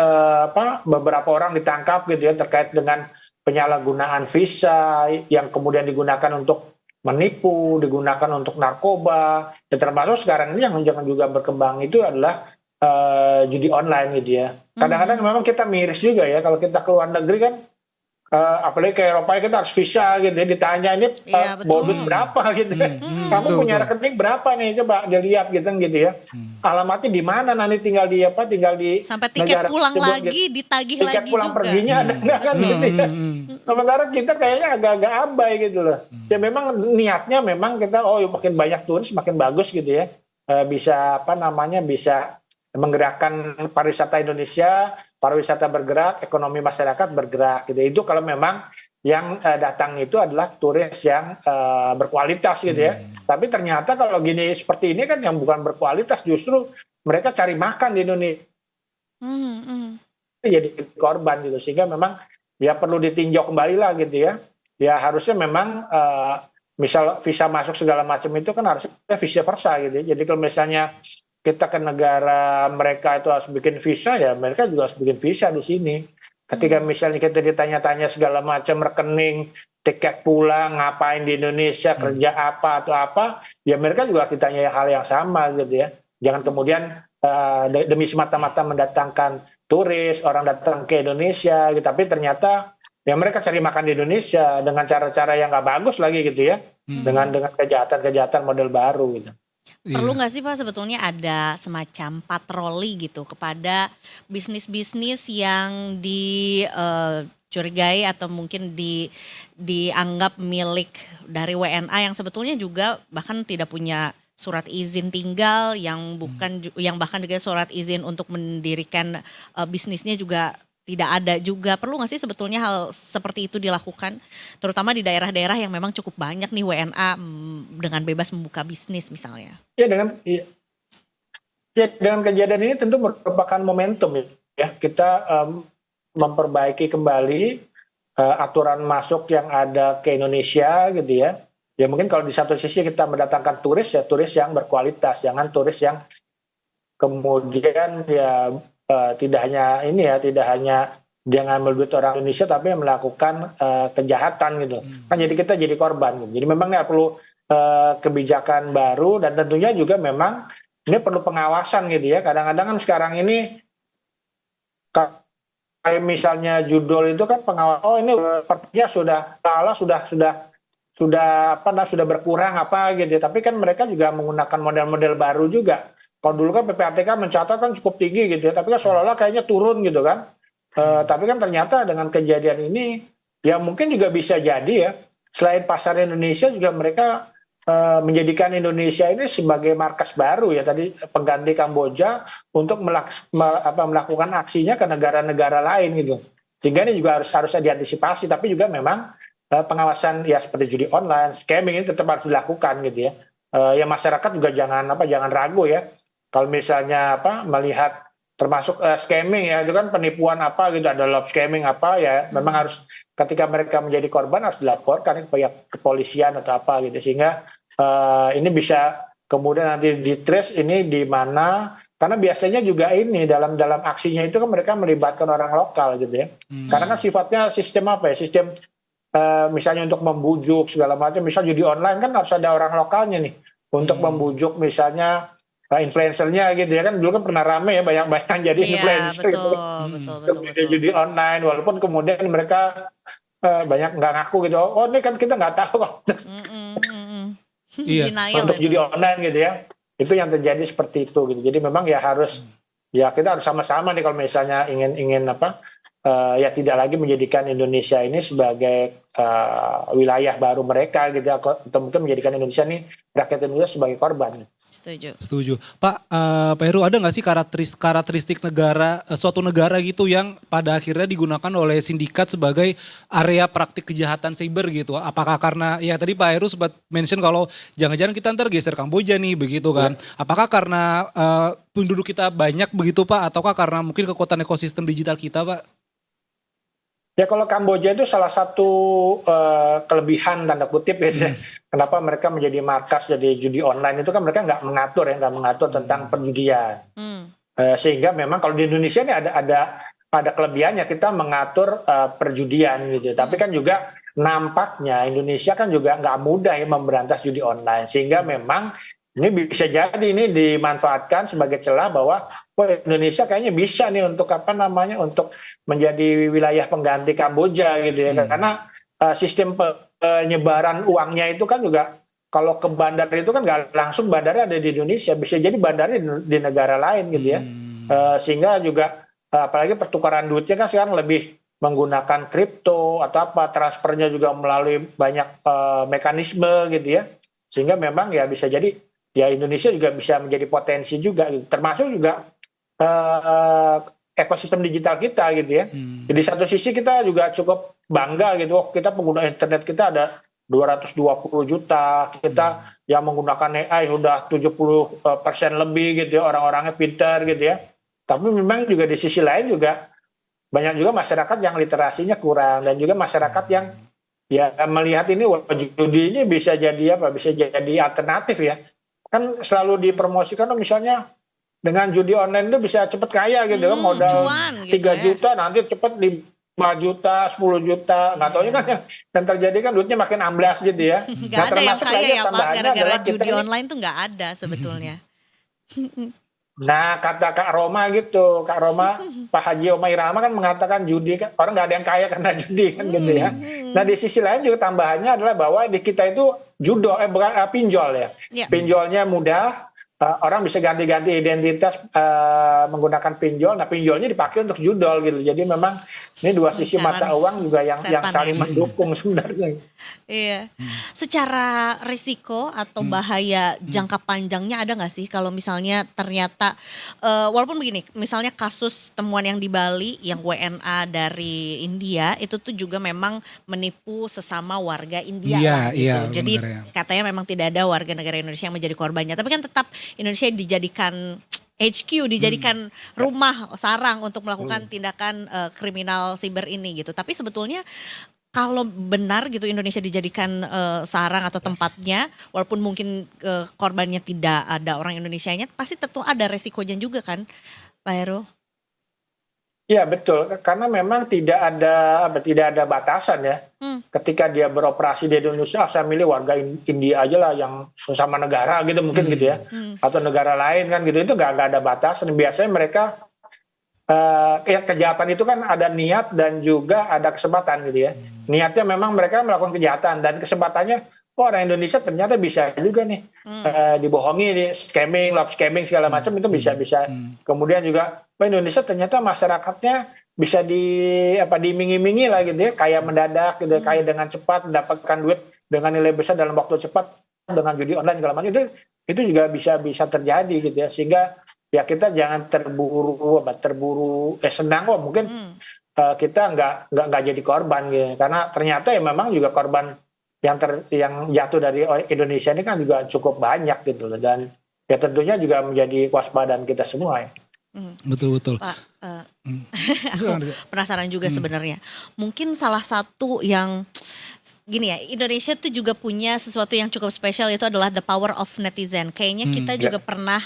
beberapa orang ditangkap gitu ya terkait dengan penyalahgunaan visa yang kemudian digunakan untuk menipu, digunakan untuk narkoba. Ya, termasuk sekarang ini yang jangan juga berkembang itu adalah judi online gitu ya. Kadang-kadang memang kita miris juga ya kalau kita ke luar negeri kan, apalagi ke Eropa kita harus visa gitu ya, ditanya ini bawa duit berapa gitu ya. Kamu punya rekening berapa nih, coba dilihat gitu ya. Alamatnya di mana, nanti tinggal di sampai tiket pulang lagi gitu. ditagih tiket lagi juga. Tiket pulang perginya ada nggak kan gitu ya. Sementara kita kayaknya agak-agak abai gitu loh. Ya memang niatnya memang kita makin banyak turis makin bagus gitu ya. Bisa bisa menggerakkan pariwisata Indonesia, pariwisata bergerak, ekonomi masyarakat bergerak gitu. Itu kalau memang yang datang itu adalah turis yang berkualitas gitu ya. Tapi ternyata kalau gini seperti ini kan yang bukan berkualitas, justru mereka cari makan di Indonesia. Jadi korban gitu, sehingga memang ya perlu ditinjau kembali lah gitu ya. Ya harusnya memang misal visa masuk segala macam itu kan harusnya vice versa gitu ya. Jadi kalau misalnya kita ke negara mereka itu harus bikin visa, ya mereka juga harus bikin visa di sini. Ketika misalnya kita ditanya-tanya segala macam rekening, tiket pulang, ngapain di Indonesia, kerja apa atau apa, ya mereka juga ditanya hal yang sama gitu ya. Jangan kemudian demi semata-mata mendatangkan turis, orang datang ke Indonesia gitu, tapi ternyata ya mereka cari makan di Indonesia dengan cara-cara yang nggak bagus lagi gitu ya, dengan kejahatan-kejahatan model baru gitu. Perlu nggak sih Pak sebetulnya ada semacam patroli gitu kepada bisnis-bisnis yang dicurigai atau mungkin dianggap milik dari WNA yang sebetulnya juga bahkan tidak punya surat izin tinggal, yang yang bahkan juga surat izin untuk mendirikan bisnisnya juga tidak ada juga. Perlu nggak sih sebetulnya hal seperti itu dilakukan, terutama di daerah-daerah yang memang cukup banyak nih WNA dengan bebas membuka bisnis misalnya? Dengan kejadian ini tentu merupakan momentum ya, kita memperbaiki kembali aturan masuk yang ada ke Indonesia gitu ya. Ya mungkin kalau di satu sisi kita mendatangkan turis, ya turis yang berkualitas, jangan turis yang kemudian ya tidak hanya tidak hanya dia ngambil duit orang Indonesia tapi melakukan kejahatan gitu. Kan jadi kita jadi korban gitu. Jadi memang ini perlu kebijakan baru, dan tentunya juga memang ini perlu pengawasan gitu ya. Kadang-kadang kan sekarang ini kayak misalnya judul itu kan pengawas, ini sepertinya sudah berkurang apa gitu. Tapi kan mereka juga menggunakan model-model baru juga. Kalau dulu kan PPATK mencatat kan cukup tinggi gitu ya, tapi kan seolah-olah kayaknya turun gitu kan. Tapi kan ternyata dengan kejadian ini ya mungkin juga bisa jadi ya, selain pasar Indonesia juga mereka menjadikan Indonesia ini sebagai markas baru ya, tadi pengganti Kamboja untuk melakukan aksinya ke negara-negara lain gitu. Sehingga ini juga harus diantisipasi, tapi juga memang pengawasan ya seperti judi online, scamming ini tetap harus dilakukan gitu ya. Ya masyarakat juga jangan ragu ya. Kalau misalnya melihat termasuk scamming ya, itu kan penipuan gitu, ada love scamming ya, memang harus ketika mereka menjadi korban harus dilaporkan ke pihak kepolisian atau gitu, sehingga ini bisa kemudian nanti di-trace ini di mana, karena biasanya juga ini dalam aksinya itu kan mereka melibatkan orang lokal gitu ya. Karena kan sifatnya sistem sistem misalnya untuk membujuk segala macam, misalnya judi online kan harus ada orang lokalnya nih untuk membujuk misalnya influencernya gitu ya, kan dulu kan pernah rame ya banyak jadi influencer betul. Judi online, walaupun kemudian mereka banyak nggak ngaku gitu, ini kan kita nggak tahu Iya. untuk judi online gitu ya, itu yang terjadi seperti itu gitu. Jadi memang ya harus ya kita harus sama-sama nih kalau misalnya ingin ya tidak lagi menjadikan Indonesia ini sebagai wilayah baru mereka gitu, atau mungkin menjadikan Indonesia nih, rakyat Indonesia sebagai korban. Setuju. Pak Heru, ada nggak sih karakteristik negara, suatu negara gitu yang pada akhirnya digunakan oleh sindikat sebagai area praktik kejahatan cyber gitu? Apakah karena ya tadi Pak Heru sempat mention kalau jangan-jangan kita ntar geser Kamboja nih begitu kan? Apakah karena penduduk kita banyak begitu Pak? Ataukah karena mungkin kekuatan ekosistem digital kita Pak? Ya kalau Kamboja itu salah satu kelebihan tanda kutip ya. Kenapa mereka menjadi markas jadi judi online itu kan mereka nggak mengatur tentang perjudian. Sehingga memang kalau di Indonesia ini ada kelebihannya, kita mengatur perjudian gitu. Tapi kan juga nampaknya Indonesia kan juga nggak mudah ya memberantas judi online, sehingga memang ini bisa jadi ini dimanfaatkan sebagai celah bahwa Indonesia kayaknya bisa nih untuk untuk menjadi wilayah pengganti Kamboja gitu ya. Karena sistem penyebaran uangnya itu kan juga kalau ke bandar itu kan nggak langsung bandarnya ada di Indonesia, bisa jadi bandarnya di negara lain gitu ya. Sehingga juga apalagi pertukaran duitnya kan sekarang lebih menggunakan kripto atau transfernya juga melalui banyak mekanisme gitu ya. Sehingga memang ya bisa jadi ya Indonesia juga bisa menjadi potensi juga gitu. Termasuk juga ekosistem digital kita gitu ya. Jadi satu sisi kita juga cukup bangga gitu, kita pengguna internet kita ada 220 juta, kita yang menggunakan AI udah 70% lebih gitu ya, orang-orangnya pintar gitu ya. Tapi memang juga di sisi lain juga banyak juga masyarakat yang literasinya kurang, dan juga masyarakat yang ya melihat ini judi ini bisa jadi bisa jadi alternatif ya. Kan selalu dipromosikan misalnya dengan judi online itu bisa cepet kaya gitu kan, modal 3 juta nanti cepet 5 juta, 10 juta, nggak taunya kan yang terjadi kan duitnya makin amblas gitu ya. Nggak ada yang kaya ya Pak gara-gara judi online tuh nggak ada sebetulnya. Nah kata Kak Roma gitu, Kak Roma, Pak Haji Omai Rama kan mengatakan judi kan orang nggak ada yang kaya karena judi kan gitu ya. Nah di sisi lain juga tambahannya adalah bahwa di kita itu pinjol ya. Pinjolnya mudah, orang bisa ganti-ganti identitas menggunakan pinjol. Nah, pinjolnya dipakai untuk judol gitu. Jadi memang ini dua sisi mata uang juga yang setan saling ya. mendukung sebenarnya. Iya. Secara risiko atau bahaya jangka panjangnya ada nggak sih kalau misalnya ternyata walaupun begini, misalnya kasus temuan yang di Bali yang WNA dari India itu tuh juga memang menipu sesama warga India Iya, lah gitu. iya, Jadi benar ya. katanya memang tidak ada warga negara Indonesia yang menjadi korbannya. Tapi kan tetap Indonesia dijadikan HQ, dijadikan rumah sarang untuk melakukan tindakan kriminal siber ini gitu. Tapi sebetulnya kalau benar gitu Indonesia dijadikan sarang atau tempatnya, walaupun mungkin korbannya tidak ada orang Indonesianya, pasti tentu ada resikonya juga kan, Pak Heru? Iya betul, karena memang tidak ada batasan ya. Ketika dia beroperasi di Indonesia, saya milih warga India aja lah yang sesama negara gitu mungkin gitu ya, atau negara lain kan gitu, itu nggak ada batasan. Biasanya mereka kejahatan itu kan ada niat dan juga ada kesempatan gitu ya. Niatnya memang mereka melakukan kejahatan dan kesempatannya, oh orang Indonesia ternyata bisa juga nih dibohongi, di scamming, love scamming segala macam itu bisa. Kemudian juga Indonesia ternyata masyarakatnya bisa diiming-imingi lah gitu ya, kaya mendadak gitu, kaya dengan cepat, mendapatkan duit dengan nilai besar dalam waktu cepat dengan judi online segala macam itu juga bisa terjadi gitu ya, sehingga ya kita jangan terburu senang kok mungkin kita nggak jadi korban gitu, karena ternyata ya memang juga korban yang jatuh dari Indonesia ini kan juga cukup banyak gitu loh, dan ya tentunya juga menjadi kewaspadaan kita semua ya. Betul. Pak, aku penasaran juga sebenarnya. Mungkin salah satu yang gini ya, Indonesia tuh juga punya sesuatu yang cukup spesial, itu adalah the power of netizen. Kayaknya kita juga pernah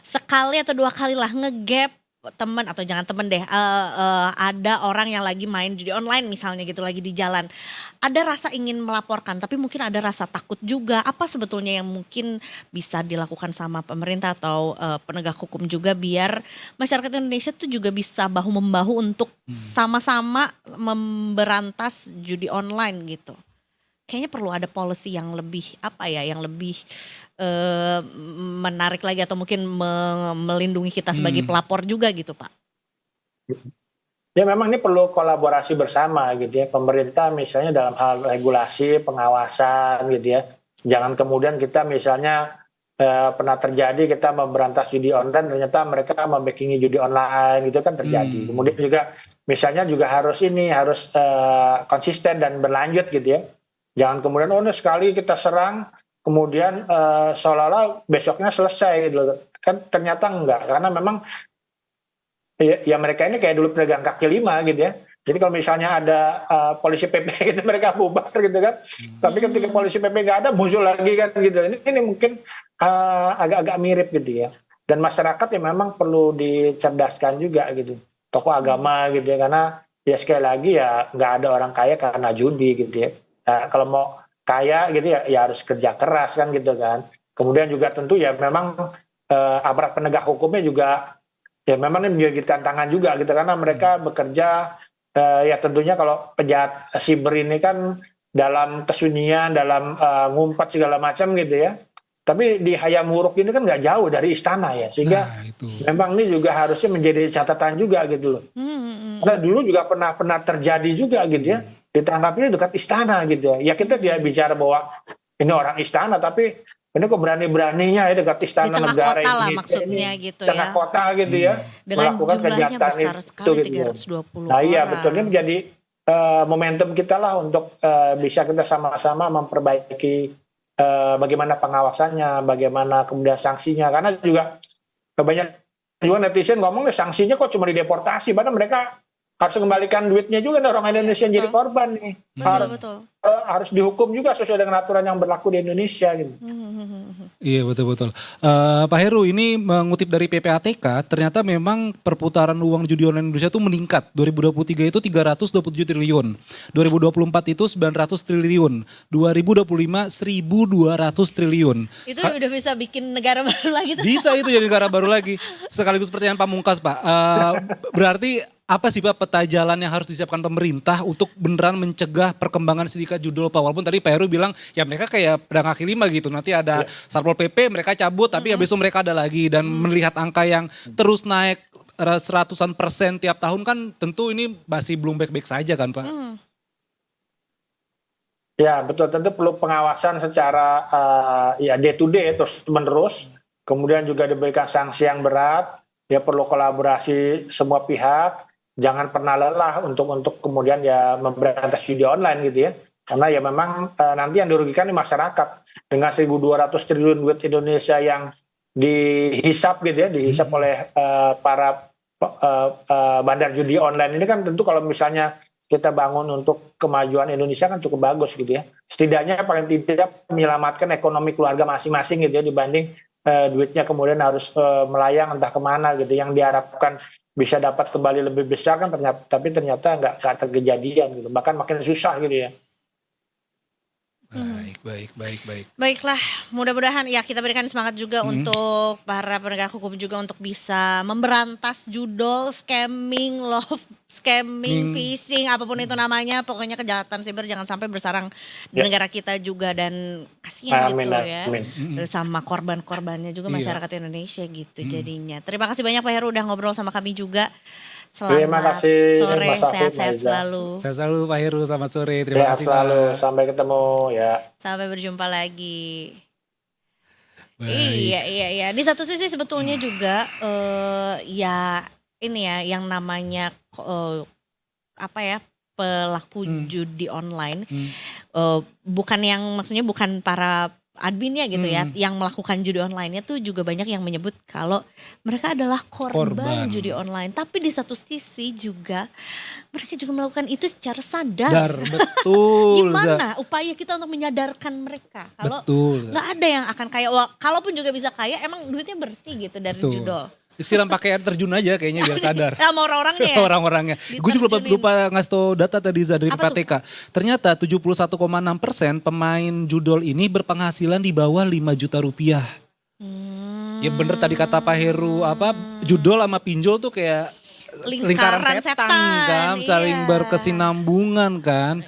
sekali atau dua kali lah ngegap temen, atau jangan temen deh, ada orang yang lagi main judi online misalnya gitu, lagi di jalan. Ada rasa ingin melaporkan, tapi mungkin ada rasa takut juga. Apa sebetulnya yang mungkin bisa dilakukan sama pemerintah atau penegak hukum juga biar masyarakat Indonesia tuh juga bisa bahu-membahu untuk sama-sama memberantas judi online gitu. Kayaknya perlu ada policy yang lebih yang lebih menarik lagi, atau mungkin melindungi kita sebagai pelapor juga gitu, Pak. Ya memang ini perlu kolaborasi bersama gitu ya, pemerintah misalnya dalam hal regulasi, pengawasan gitu ya. Jangan kemudian kita misalnya pernah terjadi kita memberantas judi online, ternyata mereka membackingi judi online gitu kan terjadi. Kemudian juga misalnya juga harus konsisten dan berlanjut gitu ya. Jangan kemudian sekali kita serang kemudian seolah-olah besoknya selesai gitu. Kan ternyata enggak, karena memang ya mereka ini kayak dulu pedagang kaki lima gitu ya. Jadi kalau misalnya ada polisi PP gitu, mereka bubar gitu kan. Tapi ketika polisi PP nggak ada, muncul lagi kan gitu. Ini mungkin agak-agak mirip gitu ya. Dan masyarakat ya memang perlu dicerdaskan juga gitu. Tokoh agama gitu ya, karena ya sekali lagi ya nggak ada orang kaya karena judi gitu ya. Nah, kalau mau kaya gitu ya harus kerja keras kan gitu kan. Kemudian juga tentu ya memang aparat penegak hukumnya juga ya memang ini menjadi tantangan juga gitu, karena mereka bekerja ya tentunya kalau penjahat siber ini kan dalam kesunyian, dalam ngumpat segala macam gitu ya. Tapi di Hayam Wuruk ini kan nggak jauh dari istana ya, sehingga memang ini juga harusnya menjadi catatan juga gitu loh. Karena dulu juga pernah terjadi juga gitu ya, ditangkapnya dekat istana gitu ya. Ya kita tidak bicara bahwa ini orang istana, tapi ini kok berani-beraninya ya dekat istana Di tengah negara kota lah ini, maksudnya gitu ya. tengah kota gitu ya, Dengan melakukan jumlahnya kejahatan besar itu sekali, gitu. 320 Nah iya orang. betul, ini menjadi momentum kita lah untuk bisa kita sama-sama memperbaiki bagaimana pengawasannya, bagaimana kemudian sanksinya. Karena juga banyak juga netizen ngomong sanksinya kok cuma dideportasi, padahal mereka harus kembalikan duitnya juga, orang Indonesia yang jadi korban nih. Betul. Harus dihukum juga sesuai dengan aturan yang berlaku di Indonesia gitu. Iya betul. Pak Heru, ini mengutip dari PPATK, ternyata memang perputaran uang judi online Indonesia itu meningkat. 2023 itu 327 triliun, 2024 itu 900 triliun, 2025 1.200 triliun. Itu udah bisa bikin negara baru lagi tuh. Bisa itu jadi negara baru lagi. Sekaligus pertanyaan pamungkas Pak, berarti apa sih Pak peta jalan yang harus disiapkan pemerintah untuk beneran mencegah perkembangan sindikat judul Pak? Walaupun tadi Pak Heru bilang ya mereka kayak pedang kaki lima gitu. Nanti ada Satpol PP mereka cabut tapi habis itu mereka ada lagi. Dan melihat angka yang terus naik seratusan persen tiap tahun kan tentu ini masih belum baik-baik saja kan Pak? Ya betul, tentu perlu pengawasan secara ya day to day terus menerus. Kemudian juga diberikan sanksi yang berat. Ya perlu kolaborasi semua pihak. Jangan pernah lelah untuk kemudian ya memberantas judi online gitu ya. Karena ya memang nanti yang dirugikan di masyarakat. Dengan 1.200 triliun duit Indonesia yang dihisap gitu ya, dihisap oleh para bandar judi online ini kan tentu kalau misalnya kita bangun untuk kemajuan Indonesia kan cukup bagus gitu ya. Setidaknya paling tidak menyelamatkan ekonomi keluarga masing-masing gitu ya dibanding duitnya kemudian harus melayang entah kemana gitu. Yang diharapkan bisa dapat kembali lebih besar kan ternyata nggak terkejadian gitu. Bahkan makin susah gitu ya. Baik. Baiklah, mudah-mudahan ya kita berikan semangat juga untuk para penegak hukum juga untuk bisa memberantas judol, scamming, phishing, apapun itu namanya. Pokoknya kejahatan siber jangan sampai bersarang di negara kita juga dan kasihan gitu ya. Sama korban-korbannya juga masyarakat Indonesia gitu jadinya. Terima kasih banyak Pak Heru udah ngobrol sama kami juga. Terima Selamat kasih, sore, Mas Hafid, sehat-sehat Maiza. selalu. Saya selalu Pak Heru, selamat sore. Terima kasih selalu, Pak. sampai ketemu ya. Sampai berjumpa lagi. Baik. Iya. Di satu sisi sebetulnya juga ya ini ya yang namanya apa ya pelaku judi online maksudnya bukan para adminnya gitu ya yang melakukan judi online-nya tuh juga banyak yang menyebut kalau mereka adalah korban judi online. Tapi di satu sisi juga mereka juga melakukan itu secara sadar. Betul. Gimana upaya kita untuk menyadarkan mereka kalau Betul. nggak ada yang akan kaya. Kalaupun juga bisa kaya, emang duitnya bersih gitu dari judol. Siram pakai air terjun aja kayaknya biar sadar. Sama orang-orangnya ya? Orang-orangnya. Gue juga lupa ngasih tau data tadi dari Apa PPTK. Ternyata 71,6% pemain judol ini berpenghasilan di bawah 5 juta rupiah. Ya bener tadi kata Pak Heru, judol sama pinjol tuh kayak lingkaran setan kan, saling berkesinambungan kan.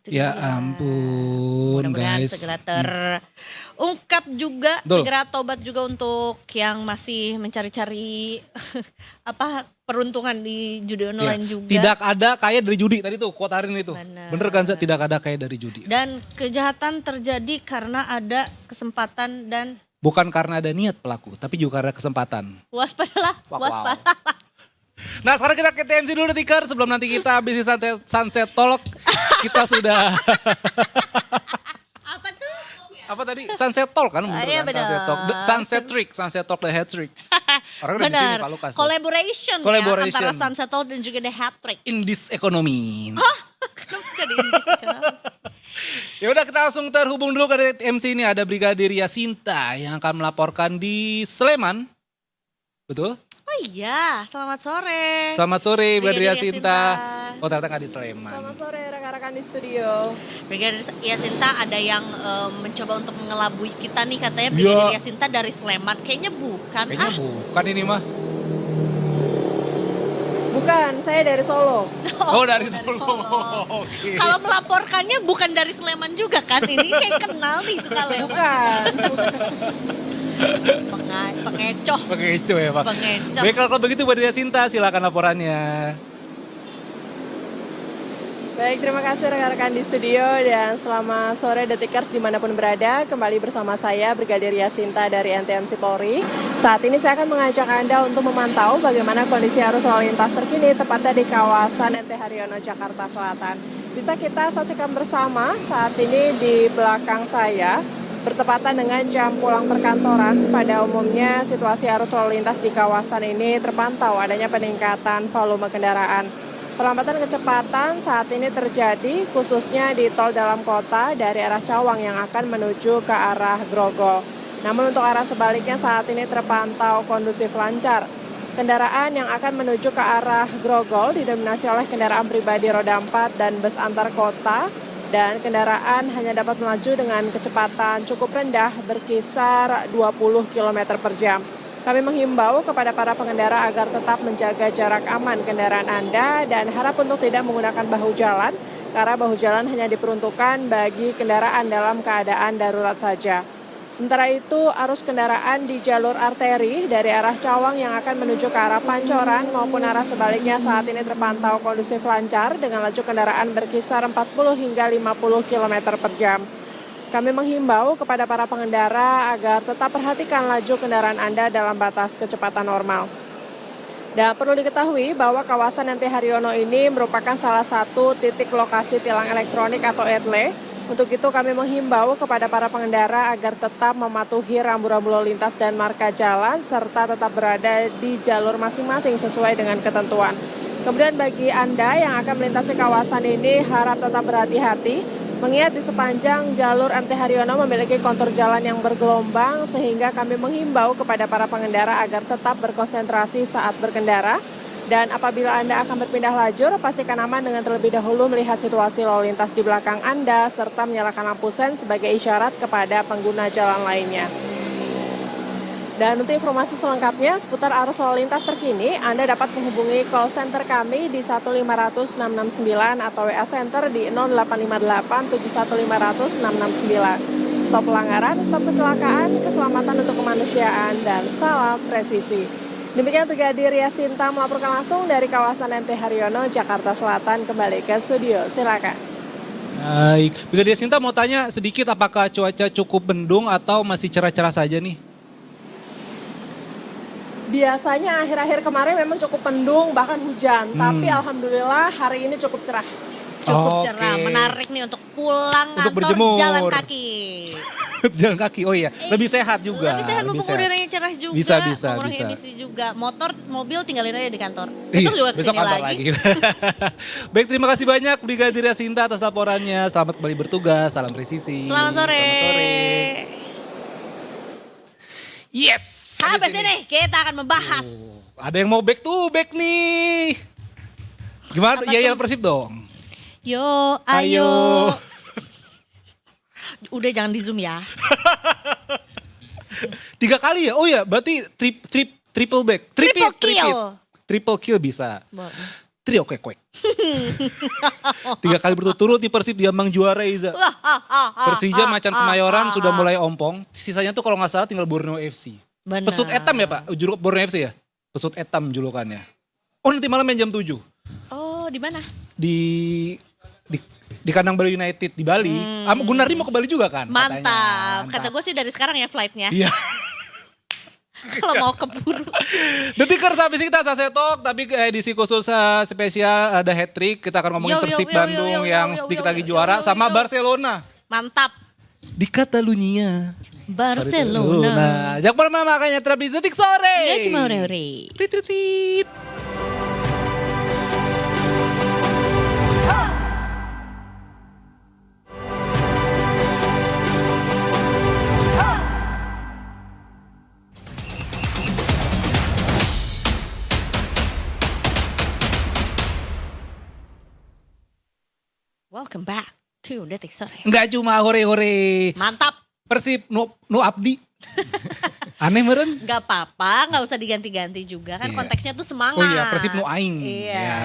Ya ampun mudah-mudahan guys. segera terungkap juga, segera tobat juga untuk yang masih mencari-cari peruntungan di judi online juga. Tidak ada kaya dari judi tadi tuh Kotarin itu. Bener kan Zat? Tidak ada kaya dari judi. Dan kejahatan terjadi karena ada kesempatan dan bukan karena ada niat pelaku, tapi juga karena kesempatan. Waspadalah. Nah sekarang kita ke TMC dulu Tikar sebelum nanti kita habis Sunset Talk. Kita sudah Apa tuh? apa tadi? Sunset Talk kan? Iya benar. Sunset Talk, The Hat Trick. Orang udah di sini Pak Lukas. Collaboration ya antara Sunset Talk dan juga The Hat Trick. In this economy. Kenapa jadi in this economy? Ya udah kita langsung terhubung dulu ke TMC ini ada Brigadir Yasinta yang akan melaporkan di Sleman. Betul? Oh iya, selamat sore. Selamat sore Brigadir Yasinta. Yasinta. Oh ternyata nggak di Sleman. Selamat sore rekan-rekan di studio. Brigadir Yasinta ada yang mencoba untuk mengelabui kita nih katanya Brigadir Yasinta dari Sleman. Kayaknya bukan. Kayaknya bukan ini mah. Bukan, saya dari Solo. Oh dari Solo. Oke. Kalau melaporkannya bukan dari Sleman juga kan? Ini kayak kenal nih suka lewat. Bukan. Pengecoh. Pengecoh ya Pak. Pengecoh. Baik kalau begitu Brigadir Yasinta silakan laporannya. Baik, terima kasih rekan-rekan di studio dan selamat sore Detikers dimanapun berada. Kembali bersama saya Brigadir Yasinta dari NTMC Polri. Saat ini saya akan mengajak Anda untuk memantau bagaimana kondisi arus lalu lintas terkini tepatnya di kawasan MT Haryono, Jakarta Selatan. Bisa kita saksikan bersama saat ini di belakang saya bertepatan dengan jam pulang perkantoran. Pada umumnya situasi arus lalu lintas di kawasan ini terpantau adanya peningkatan volume kendaraan. Perlambatan kecepatan saat ini terjadi khususnya di tol dalam kota dari arah Cawang yang akan menuju ke arah Grogol. Namun untuk arah sebaliknya saat ini terpantau kondusif lancar. Kendaraan yang akan menuju ke arah Grogol didominasi oleh kendaraan pribadi roda 4 dan bus antar kota. Dan kendaraan hanya dapat melaju dengan kecepatan cukup rendah berkisar 20 km per jam. Kami menghimbau kepada para pengendara agar tetap menjaga jarak aman kendaraan Anda dan harap untuk tidak menggunakan bahu jalan karena bahu jalan hanya diperuntukkan bagi kendaraan dalam keadaan darurat saja. Sementara itu, arus kendaraan di jalur arteri dari arah Cawang yang akan menuju ke arah Pancoran maupun arah sebaliknya saat ini terpantau kondusif lancar dengan laju kendaraan berkisar 40 hingga 50 km per jam. Kami menghimbau kepada para pengendara agar tetap perhatikan laju kendaraan Anda dalam batas kecepatan normal. Dan perlu diketahui bahwa kawasan MT Haryono ini merupakan salah satu titik lokasi tilang elektronik atau ETLE. Untuk itu kami menghimbau kepada para pengendara agar tetap mematuhi rambu-rambu lalu lintas dan marka jalan serta tetap berada di jalur masing-masing sesuai dengan ketentuan. Kemudian bagi Anda yang akan melintasi kawasan ini harap tetap berhati-hati. Mengingat di sepanjang jalur MT Haryono memiliki kontur jalan yang bergelombang sehingga kami menghimbau kepada para pengendara agar tetap berkonsentrasi saat berkendara. Dan apabila Anda akan berpindah lajur, pastikan aman dengan terlebih dahulu melihat situasi lalu lintas di belakang Anda serta menyalakan lampu sen sebagai isyarat kepada pengguna jalan lainnya. Dan untuk informasi selengkapnya seputar arus lalu lintas terkini, Anda dapat menghubungi call center kami di 1500669 atau WA Center di 0858 71500 669. Stop pelanggaran, stop kecelakaan, keselamatan untuk kemanusiaan, dan salam presisi. Demikian Brigadir Yasinta melaporkan langsung dari kawasan MT Haryono, Jakarta Selatan. Kembali ke studio, silakan. Baik, Brigadir Yasinta mau tanya sedikit apakah cuaca cukup mendung atau masih cerah-cerah saja nih? Biasanya akhir-akhir kemarin memang cukup mendung, bahkan hujan. Tapi alhamdulillah hari ini cukup cerah. Cukup Oke. cerah, menarik nih untuk pulang Untuk kantor berjemur. jalan kaki. Jalan kaki, oh iya, lebih sehat juga. Lebih sehat, mumpung udaranya cerah juga, Bisa. mengurangi emisi juga. Mobil tinggalin aja di kantor. Iya, Besok juga besok kesini kantor lagi. Baik, terima kasih banyak Brigadir Yasinta atas laporannya. Selamat kembali bertugas, salam presisi. Selamat sore. Selamat sore. Yes. Habis ini kita akan membahas. Ada yang mau back to back nih. Gimana? Apa Ya tuh? Persib dong. Yo, ayo. Udah jangan di zoom ya. 3 kali ya? Oh ya, berarti triple back. Triple Trip kill. hit. Triple kill bisa. Trio kwek. 3 kali berturut-turut di Persib diambang juara Iza. Persija Macan Kemayoran sudah mulai ompong. Sisanya tuh kalau nggak salah tinggal Borneo FC. Benar. Pesut Etam ya Pak? Juluk Borneo FC ya? Pesut Etam julukannya. Oh nanti malam jam 7. Oh, di mana? Di kandang Bali United di Bali. Gunardi mau ke Bali juga kan? Mantap. Katanya. Kata gue sih dari sekarang ya flightnya. Iya. Kalau mau keburu. Detikers habis kita Sasetok, tapi edisi khusus spesial ada hat trick. Kita akan ngomongin Yo, yo, Persib yo, yo, Bandung yo, yo, yang yo, sedikit yo, lagi yo, juara yo, sama yo. Barcelona Mantap. di Catalunya. Barcelona. Jangan malam makanya terlebih detik sore. Iya cuma ore-ore. Tit. Welcome back to Detik Sore. Enggak cuma hore-hore. Mantap. Persib no abdi. Aneh meren. Gak apa-apa, gak usah diganti-ganti juga. Kan Iya. konteksnya tuh semangat. Oh iya, Persib no aing. Iya Ya.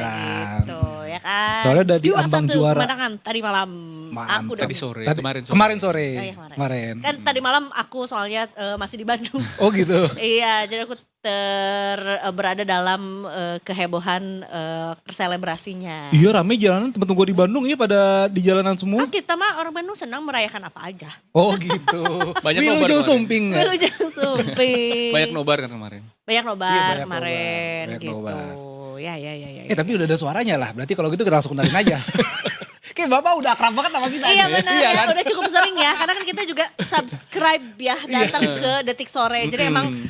gitu ya kan. Soalnya udah diambang 2-1 juara. kemenangan tadi malam. Mantap. Aku udah Tadi sore, Tadi- kemarin sore. Kemarin sore. Oh iya, Kemarin. Kan tadi malam aku soalnya masih di Bandung. Oh gitu. Iya, jadi aku berada dalam kehebohan selebrasinya. Iya rame jalanan temen gue di Bandung ya pada di jalanan semua. Ah, kita mah orang Bandung senang merayakan apa aja. Oh gitu. Banyak nobar Wilujeng kemarin. Sumping ya? Wilujeng Sumping. Banyak nobar kan kemarin. Banyak nobar Iya, banyak kemarin nobar, banyak gitu. nobar. Ya. Tapi udah ada suaranya lah. Berarti kalau gitu kita langsung kenalin aja. Kayak Bapak udah akrab banget sama kita. Iya nih. benar Iya ya, kan? udah cukup sering ya. Karena kan kita juga subscribe ya datang ke Detik Sore. Jadi emang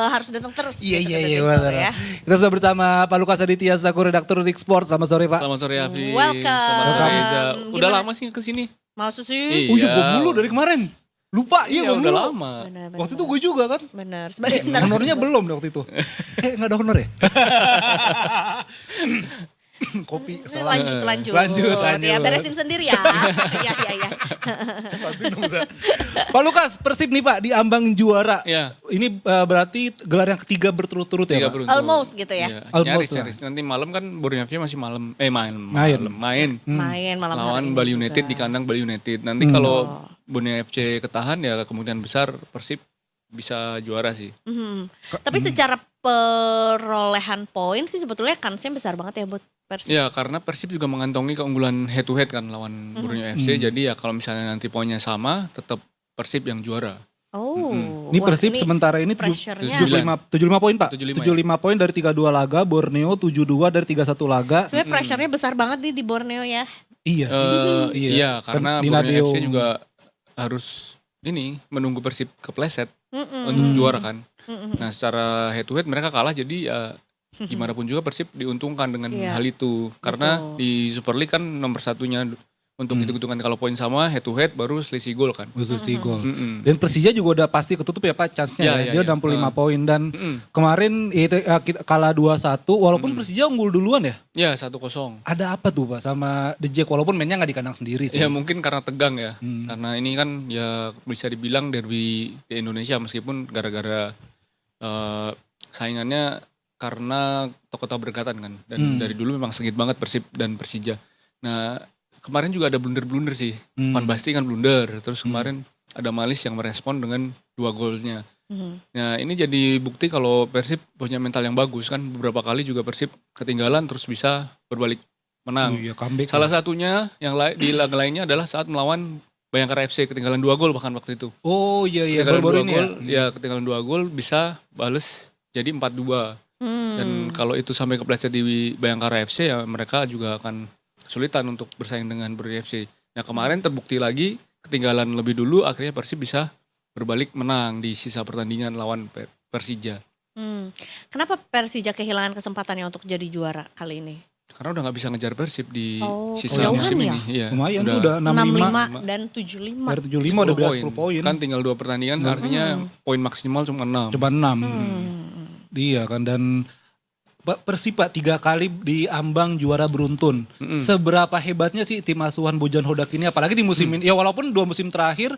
harus datang terus. Iya gitu iya ke iya Detik Sore benar. ya. Kita sudah bersama Pak Lukas Aditya selaku redaktur Detik Sport. Selamat sore Pak. Selamat sore Hafiz. Welcome. Selamat sore Reza. Udah Gimana? lama sih kesini. Mau sih? Oh iya Iya. gue mulu dari kemarin. Lupa iya gue udah mulu. lama. Benar. Waktu itu gue juga kan. Benar. Sebagai narasumber. Honornya belum deh waktu itu. Gak ada honor ya? kopi kesalahan. Lanjut. Lanjut. Ya beresin sendiri ya. Iya. Pak Lukas, Persib nih Pak di ambang juara. Ya, Ini berarti gelar yang ketiga berturut-turut ya tiga Pak? beruntung. Almost gitu ya. Iya, Almost nyaris. Nanti malam kan Borneo FC masih malam, Main. Main malam hari lawan ini Bali juga. United di kandang Bali United. Nanti kalau Borneo FC ketahan ya kemungkinan besar Persib bisa juara sih. Tapi secara perolehan poin sih sebetulnya kansnya besar banget ya buat Persib. Ya karena Persib juga mengantongi keunggulan head to head kan lawan Borneo FC. Jadi ya kalau misalnya nanti poinnya sama tetap Persib yang juara. Oh. Ini wah, Persib sementara ini pressure-nya. 75 poin Pak. 75 poin dari 32 laga, Borneo 72 dari 31 laga. Sebenarnya pressure-nya besar banget nih di Borneo ya. Iya sih. Iya Kan karena di Borneo Nadeo. FC juga harus ini menunggu Persib kepleset Mm-mm. untuk juara kan. Mm-mm. Nah secara head to head mereka kalah jadi ya gimana pun juga Persib diuntungkan dengan Iya. hal itu. Karena Betul. di Super League kan nomor satunya untuk hitung-hitungan kalau poin sama head to head baru selisih gol kan. Khususnya gol. Mm-mm. Dan Persija juga udah pasti ketutup ya Pak chance-nya Iya, ya. iya, Dia iya. 65 poin dan Mm-mm. kemarin itu kalah 2-1 walaupun Persija unggul duluan ya. Ya 1-0. Ada apa tuh Pak sama The Jack walaupun mainnya nggak di kandang sendiri sih. Ya mungkin karena tegang ya. Hmm. Karena ini kan ya bisa dibilang derby di Indonesia meskipun gara-gara saingannya karena tokoh-tokoh berdekatan kan. Dan dari dulu memang sengit banget Persib dan Persija. Nah kemarin juga ada blunder-blunder sih. Van Basten kan blunder. Terus kemarin ada Malis yang merespon dengan 2 golnya. Nah ini jadi bukti kalau Persib punya mental yang bagus kan. Beberapa kali juga Persib ketinggalan terus bisa berbalik menang. Iya, comeback. Salah satunya yang di laga lainnya adalah saat melawan Bayangkara FC ketinggalan 2 gol bahkan waktu itu. Oh iya Ketinggalan baru-baru 2 ini gol, ya. ya ketinggalan 2 gol bisa bales jadi 4-2. Dan kalau itu sampai kepleset di Bayangkara FC ya mereka juga akan kesulitan untuk bersaing dengan Borneo FC. Nah kemarin terbukti lagi ketinggalan lebih dulu akhirnya Persib bisa berbalik menang di sisa pertandingan lawan Persija. Kenapa Persija kehilangan kesempatannya untuk jadi juara kali ini? Karena udah nggak bisa ngejar Persib di Oh, sisa kejauhan musim ya? ini. Iya, Lumayan tuh udah 65 65 dan 75. dari 75 udah beda 10 poin. Kan tinggal 2 pertandingan artinya poin maksimal cuma 6. Coba 6. Iya kan dan Persib Pak 3 kali diambang juara beruntun. Seberapa hebatnya sih tim asuhan Bojan Hodak ini apalagi di musim ini. Ya walaupun 2 musim terakhir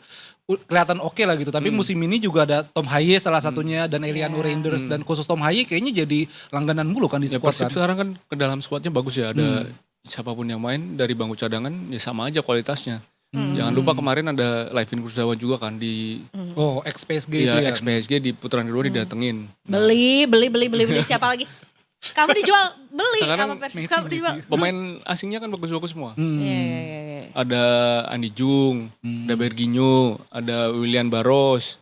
kelihatan oke lah gitu. Tapi musim ini juga ada Tom Haye salah satunya dan Eliano Reinders dan khusus Tom Haye kayaknya jadi langganan mulu kan di Ya squad Persib kan. sekarang kan ke dalam squadnya bagus ya. Ada siapapun yang main dari bangku cadangan ya sama aja kualitasnya. Jangan lupa kemarin ada Laifin Kurzawa juga kan di Oh, ex-PSG itu ya, ya. ex-PSG di putaran kedua didatengin. Beli siapa lagi? Kamu dijual beli Sekarang sama Persib. Kamu dijual. Pemain asingnya kan bagus-bagus semua. Iya. Ada Andi Jung, ada Berginho, ada William Barros,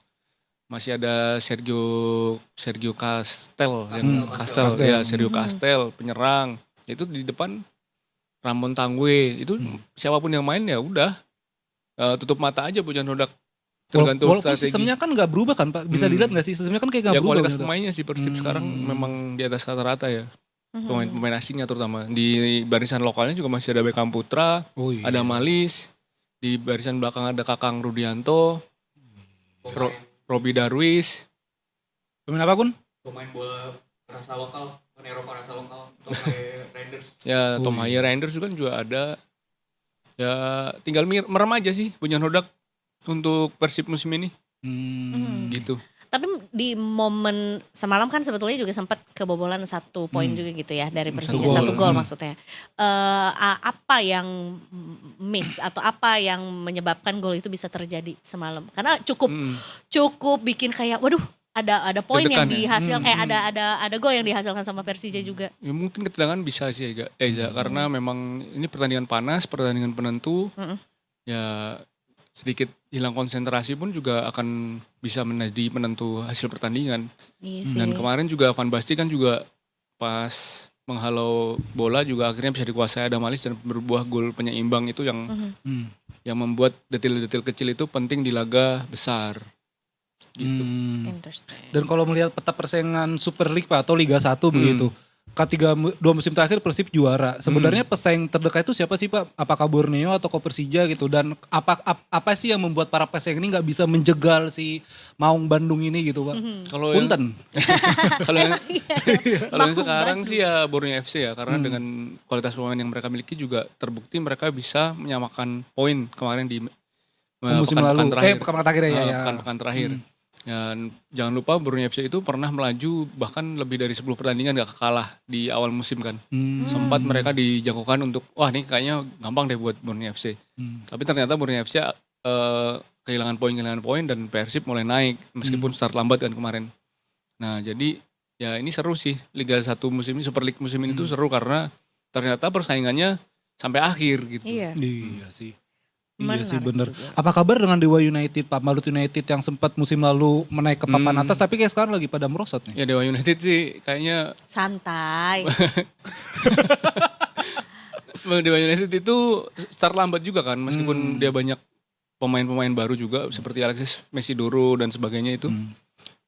masih ada Sergio Castel yang Castel ya Sergio Castel penyerang. Itu di depan Ramon Tangue itu siapapun yang main ya udah tutup mata aja Bojan Hodak tergantung Walaupun strategi. sistemnya kan gak berubah kan Pak. Bisa dilihat gak sih sistemnya kan kayak gak Ya berubah. kualitas gitu. pemainnya sih Persib sekarang memang di atas rata-rata ya. Pemain-pemain asingnya terutama. Di barisan lokalnya juga masih ada Beckham Putra, Oh iya. ada Malis. Di barisan belakang ada Kakang Rudianto, Robi Darwis. Pemain apa Kun? Pemain bola rasa lokal, Eropa rasa lokal, Tom Haye Reinders. Ya Tom Haye Reinders juga ada. Ya tinggal merem aja sih Bojan Hodak untuk Persib musim ini. Gitu. Tapi di momen semalam kan sebetulnya juga sempat kebobolan 1 poin juga gitu ya dari Persija. 1 gol maksudnya. Apa yang miss atau apa yang menyebabkan gol itu bisa terjadi semalam? Karena cukup bikin kayak waduh ada poin yang Deg-degan ya? ada gol yang dihasilkan sama Persija juga. Ya mungkin ketegangan bisa sih Eza karena memang ini pertandingan panas, pertandingan penentu. Ya sedikit hilang konsentrasi pun juga akan bisa menjadi penentu hasil pertandingan. Dan kemarin juga Van Basten kan juga pas menghalau bola juga akhirnya bisa dikuasai Adam Malis dan berbuah gol penyeimbang itu yang membuat detil-detil kecil itu penting di laga besar. Gitu. Interesting. Dan kalau melihat peta persaingan Super League Pak atau Liga 1 begitu. dua musim terakhir Persib juara. Sebenarnya pesaing terdekat itu siapa sih Pak? Apakah Borneo atau Persija gitu? Dan apa sih yang membuat para pesaing ini nggak bisa menjegal si Maung Bandung ini gitu Pak? Kalau yang Punten. kalau yang kalau yang Maung sekarang Bandung. sih ya Borneo FC ya, karena dengan kualitas pemain yang mereka miliki juga terbukti mereka bisa menyamakan poin kemarin di Musim lalu. Pekan terakhir ya. pekan-pekan terakhir. Dan jangan lupa Borneo FC itu pernah melaju bahkan lebih dari 10 pertandingan gak kalah di awal musim kan. Sempat mereka dijagokan untuk wah ini kayaknya gampang deh buat Borneo FC. Tapi ternyata Borneo FC kehilangan poin dan Persib mulai naik meskipun start lambat kan kemarin. Nah, jadi ya ini seru sih Liga 1 musim ini, Super League musim ini tuh seru karena ternyata persaingannya sampai akhir gitu. Iya. Iya sih. Iya sih bener. Menarik juga. Apa kabar dengan Dewa United Pak? Malut United yang sempat musim lalu menaik ke papan atas tapi kayak sekarang lagi pada merosot nih. Ya Dewa United sih kayaknya Santai. Dewa United itu start lambat juga kan meskipun dia banyak pemain-pemain baru juga seperti Alexis Mesidoro dan sebagainya itu.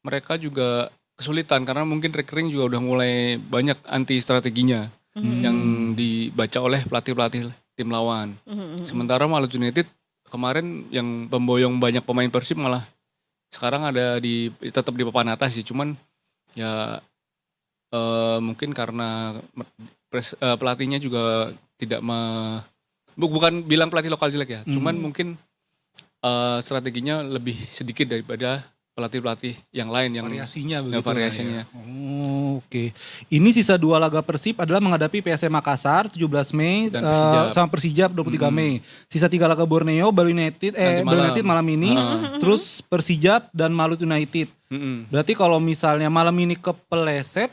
Mereka juga kesulitan karena mungkin recurring juga udah mulai banyak anti strateginya yang dibaca oleh pelatih-pelatih tim lawan. Sementara Malut United kemarin yang pemboyong banyak pemain Persib malah sekarang ada tetap di papan atas sih, cuman ya mungkin karena pelatihnya juga tidak bukan bilang pelatih lokal jelek ya, cuman mungkin strateginya lebih sedikit daripada pelatih-pelatih yang lain yang Variasinya begitu. variasinya. Oh, oke. Ini sisa 2 laga Persib adalah menghadapi PSM Makassar 17 Mei Dan Persija. sama Persija 23 Mei. Sisa 3 laga Borneo, Bali United Bali United malam ini, terus Persija dan Malut United. Berarti kalau misalnya malam ini kepeleset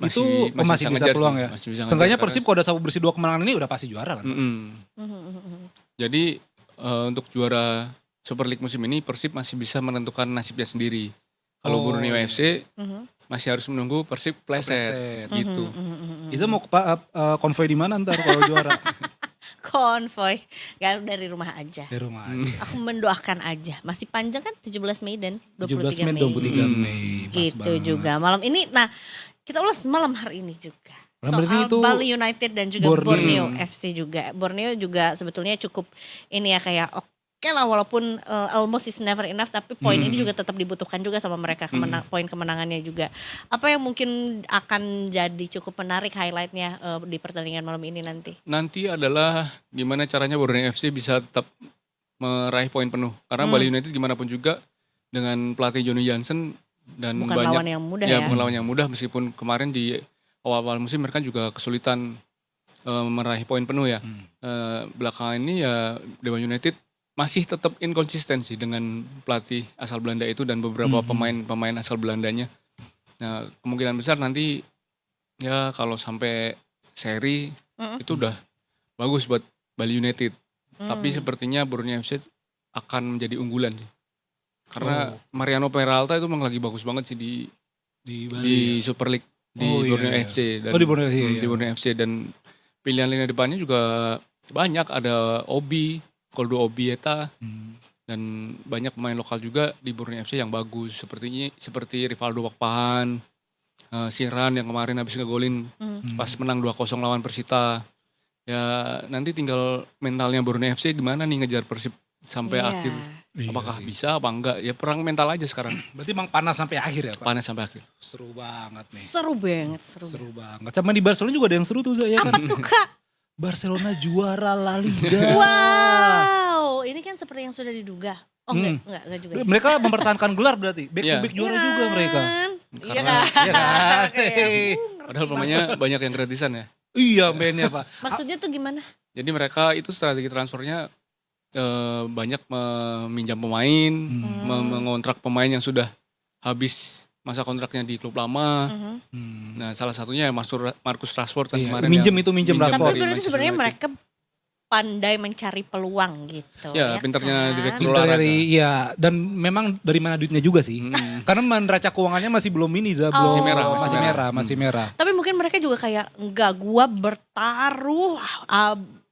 itu masih bisa bisa ngejar peluang sih, ya. masih bisa Seenggaknya ngejar Persib kalau udah sabu bersih 2 kemenangan ini udah pasti juara kan. Jadi untuk juara Super League musim ini Persib masih bisa menentukan nasibnya sendiri. Kalau Borneo FC masih harus menunggu Persib pleset gitu. Iza mau konvoy di mana ntar kalau juara? Konvoy. Gak dari rumah aja. Di rumah. Aku mendoakan aja. Masih panjang kan 17 Mei dan 17 23 Mei Mei. 23 Mei. Pas Gitu banget. juga. Malam ini kita ulas malam hari ini juga. Malam hari ini Soal itu Bali United dan juga Borneo. Borneo FC juga. Borneo juga sebetulnya cukup ini ya kayak oke lah walaupun almost is never enough tapi poin ini juga tetap dibutuhkan juga sama mereka poin kemenangannya juga. Apa yang mungkin akan jadi cukup menarik highlightnya di pertandingan malam ini nanti? Nanti adalah gimana caranya Borneo FC bisa tetap meraih poin penuh. Karena Bali United gimana pun juga dengan pelatih Johnny Jansen dan Bukan banyak lawan yang mudah ya. bukan lawan yang mudah meskipun kemarin di awal-awal musim mereka juga kesulitan meraih poin penuh ya. Belakangan ini ya Dewa United masih tetap inkonsistensi dengan pelatih asal Belanda itu dan beberapa pemain asal Belandanya. Nah, kemungkinan besar nanti ya kalau sampai seri itu udah bagus buat Bali United. Tapi sepertinya Borneo FC akan menjadi unggulan sih. Karena Mariano Peralta itu memang lagi bagus banget sih di di Super League di Borneo FC dan di Borneo FC, di Borneo FC dan pilihan lini depannya juga banyak, ada Obi, Koldo Obieta dan banyak pemain lokal juga di Borneo FC yang bagus seperti Rivaldo Wakpahan, Siran yang kemarin habis ngegolin pas menang 2-0 lawan Persita. Ya nanti tinggal mentalnya Borneo FC gimana nih ngejar Persib sampai Iya. akhir. Apakah bisa apa enggak? Ya perang mental aja sekarang. Berarti emang panas sampai akhir ya Pak? Panas sampai akhir. Seru banget nih. Seru banget, Seru banget. Sama di Barcelona juga ada yang seru tuh Zah, ya kan? Apa tuh Kak? Barcelona juara La Liga. Wow, ini kan seperti yang sudah diduga. Oh enggak juga. ya? Mereka mempertahankan gelar berarti. Back to Iya. back juara juga mereka. Iya Karena kan? Iya kan? Kayak, padahal pemainnya banyak yang gratisan ya. Iya mainnya Pak. maksudnya tuh gimana? Jadi mereka itu strategi transfernya banyak meminjam pemain, mengontrak pemain yang sudah habis masa kontraknya di klub lama. Nah, salah satunya ya Marcus Rashford kan Iya, kemarin minjem yang itu, minjem minjem Rashford. Tapi dari berarti Manchester sebenarnya United. mereka pandai mencari peluang gitu. Ya, pinternya kan? direktur Pintar olahraga. dari iya dan memang dari mana duitnya juga sih. Karena neraca keuangannya masih belum ini Zah, belum Masih merah, masih merah. Tapi mungkin mereka juga kayak enggak gua bertaruh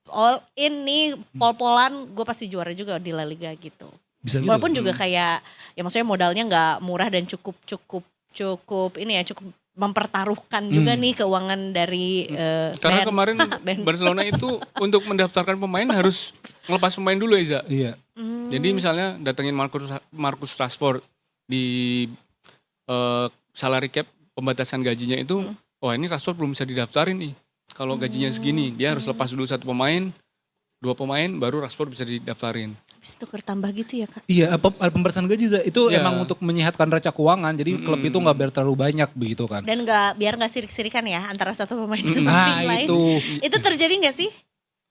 all in nih pol-polan gue pasti juara juga di La Liga gitu. Bisa gitu. Walaupun juga kayak ya maksudnya modalnya nggak murah dan cukup ini ya cukup mempertaruhkan juga nih keuangan dari Karena band. kemarin Band. Barcelona itu untuk mendaftarkan pemain harus ngelepas pemain dulu Eza. Iya. Jadi misalnya datengin Marcus Rashford di salary cap pembatasan gajinya itu, wah ini Rashford belum bisa didaftarin nih. Kalau gajinya segini, dia harus lepas dulu 1 pemain, 2 pemain, baru Rashford bisa didaftarin. Habis itu bertambah gitu ya Kak? Iya, pembatasan gaji Za. Itu Iya. emang untuk menyehatkan neraca keuangan. Jadi klub itu nggak biar terlalu banyak begitu kan. Dan biar nggak sirik-sirikan ya antara satu pemain dan Nah pemain lain. itu. Itu terjadi nggak sih?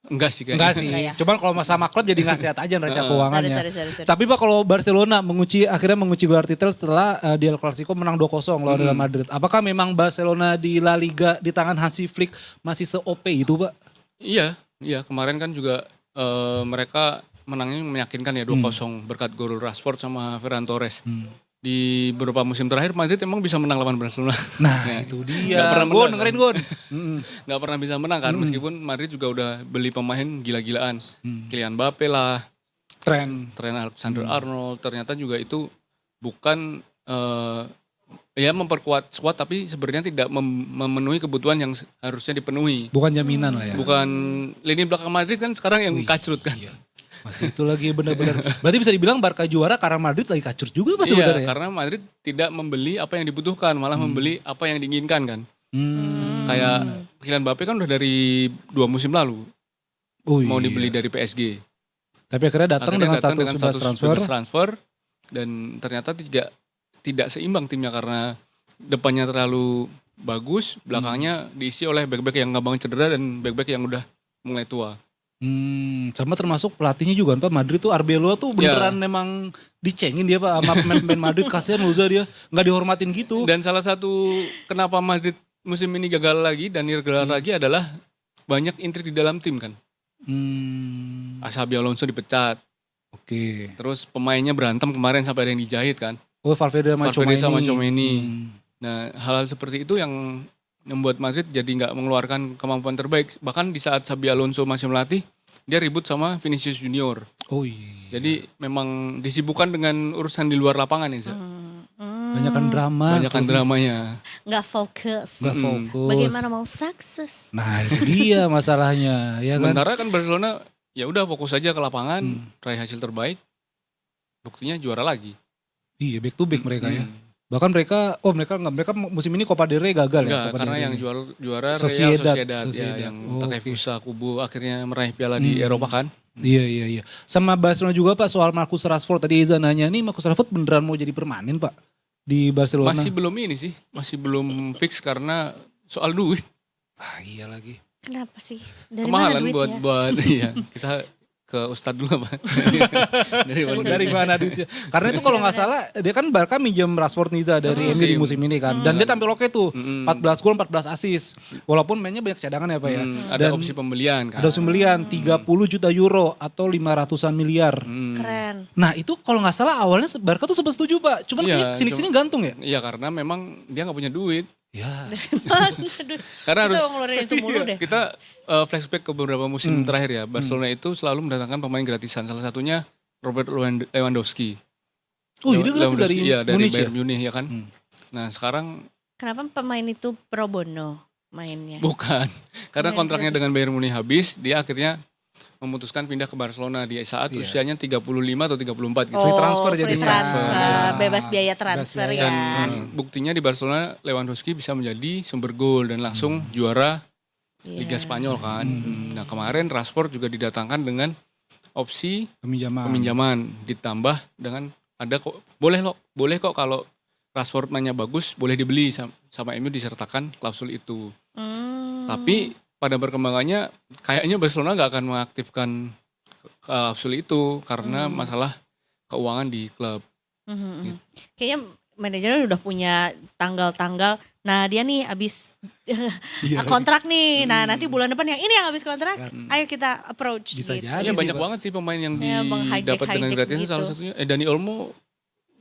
Enggak sih kayaknya. Enggak sih. Enggak ya? Cuman kalau sama klub jadi nggak sehat aja neraca keuangannya. Sorry. Tapi Pak kalau Barcelona akhirnya mengunci gelar titel setelah di El Clasico menang 2-0 lawan Real Madrid. Apakah memang Barcelona di La Liga di tangan Hansi Flick masih se-OP itu Pak? Iya kemarin kan juga mereka menangnya meyakinkan ya 2-0 berkat gol Rashford sama Ferran Torres. Di beberapa musim terakhir Madrid emang bisa menang lawan Barcelona. Nah Ya. itu Nggak dia. pernah Gon menang, dengerin kan? Gon. Nggak pernah bisa menang kan meskipun Madrid juga udah beli pemain gila-gilaan. Kylian Mbappe lah, Tren. Trent Alexander-Arnold, ternyata juga itu bukan ya memperkuat squad tapi sebenarnya tidak memenuhi kebutuhan yang harusnya dipenuhi. Bukan jaminan lah ya. Bukan lini belakang Madrid kan sekarang yang kacrut kan. Masih itu lagi benar-benar. Berarti bisa dibilang Barca juara karena Madrid lagi kacur juga Pak Iya, sebenarnya. karena Madrid tidak membeli apa yang dibutuhkan, malah membeli apa yang diinginkan kan. Kayak Kylian Mbappe kan udah dari 2 musim lalu Oh, mau iya. dibeli dari PSG. Tapi akhirnya datang dengan status bebas transfer. bebas transfer dan ternyata tidak seimbang timnya karena depannya terlalu bagus, belakangnya diisi oleh back-back yang gampang cedera dan back-back yang udah mulai tua. Sama termasuk pelatihnya juga kan Pak. Madrid tuh Arbeloa tuh beneran memang dicengin dia Pak sama pemain Madrid. Kasihan Luza dia nggak dihormatin gitu. Dan salah satu kenapa Madrid musim ini gagal lagi dan irregular lagi adalah banyak intrik di dalam tim kan. Xabi Alonso dipecat, Oke. terus pemainnya berantem kemarin sampai ada yang dijahit kan. Oh Valverde sama Valverde sama Tchouaméni. Tchouaméni. Nah hal-hal seperti itu yang membuat Madrid jadi nggak mengeluarkan kemampuan terbaik. Bahkan di saat Xabi Alonso masih melatih, dia ribut sama Vinicius Junior. Oh iya. Jadi memang disibukkan dengan urusan di luar lapangan ya. Banyakan drama. Banyakan dramanya. Nggak fokus. Nggak fokus. Bagaimana mau sukses? Nah itu dia masalahnya ya kan. Sementara kan Barcelona ya udah fokus aja ke lapangan, raih hasil terbaik. Buktinya juara lagi. Iya back to back mereka ya. Bahkan mereka musim ini Copa del Rey gagal ya. Enggak, Copa karena del Rey. yang juara Real Sociedad. Sociedad ya, yang Oh, Takefusa Kubo akhirnya meraih piala di Eropa kan. Iya. Sama Barcelona juga Pak soal Marcus Rashford. Tadi Eza nanya nih Marcus Rashford beneran mau jadi permanen Pak di Barcelona. Masih belum ini sih, masih belum fix karena soal duit. Ah iya lagi. Kenapa sih? Dari Kemahalan mana duitnya? buat iya. Kita ke Ustadz dulu apa? Dari mana duitnya? Karena itu kalau nggak salah dia kan Barca minjem Rashford Niza dari MU di musim ini kan. Dan dia tampil oke tuh. 14 gol 14 assist. Walaupun mainnya banyak cadangan ya Pak ya. Ada Dan opsi pembelian kan. ada opsi pembelian 30 juta euro atau 500-an miliar. Keren. Nah itu kalau nggak salah awalnya Barca tuh sempat setuju Pak. Cuman Iya, kayak sini-sini gantung ya. Iya karena memang dia nggak punya duit. Ya. Aduh, Karena kita harus ngeluarin itu mulu deh. kita flashback ke beberapa musim terakhir ya. Barcelona itu selalu mendatangkan pemain gratisan. Salah satunya Robert Lewandowski. Oh ini gratis dari Iya, dari Munich ya? Bayern Munich ya kan. Nah sekarang Kenapa pemain itu pro bono mainnya? bukan. Karena Pemain kontraknya gratis. dengan Bayern Munich habis, dia akhirnya memutuskan pindah ke Barcelona di saat Iya. usianya 35 atau 34 gitu. Free transfer free jadinya. transfer. Ya. Bebas biaya transfer Bebas ya. biaya. Dan buktinya di Barcelona Lewandowski bisa menjadi sumber gol dan langsung juara Iya. Liga Spanyol kan. Nah kemarin Rashford juga didatangkan dengan opsi peminjaman ditambah dengan ada kok boleh kok kalau Rashford mainnya bagus boleh dibeli sama MU disertakan klausul itu. Tapi pada perkembangannya kayaknya Barcelona nggak akan mengaktifkan klausul itu karena masalah keuangan di klub. Kayaknya manajernya udah punya tanggal-tanggal. Nah dia nih abis kontrak nih. Nah nanti bulan depan yang ini yang habis kontrak. Ayo kita approach Bisa gitu. jadi. Ya sih, banyak Pak. banget sih pemain yang Ya, Bang, didapat dengan hijack gratisan gitu. salah satunya Dani Olmo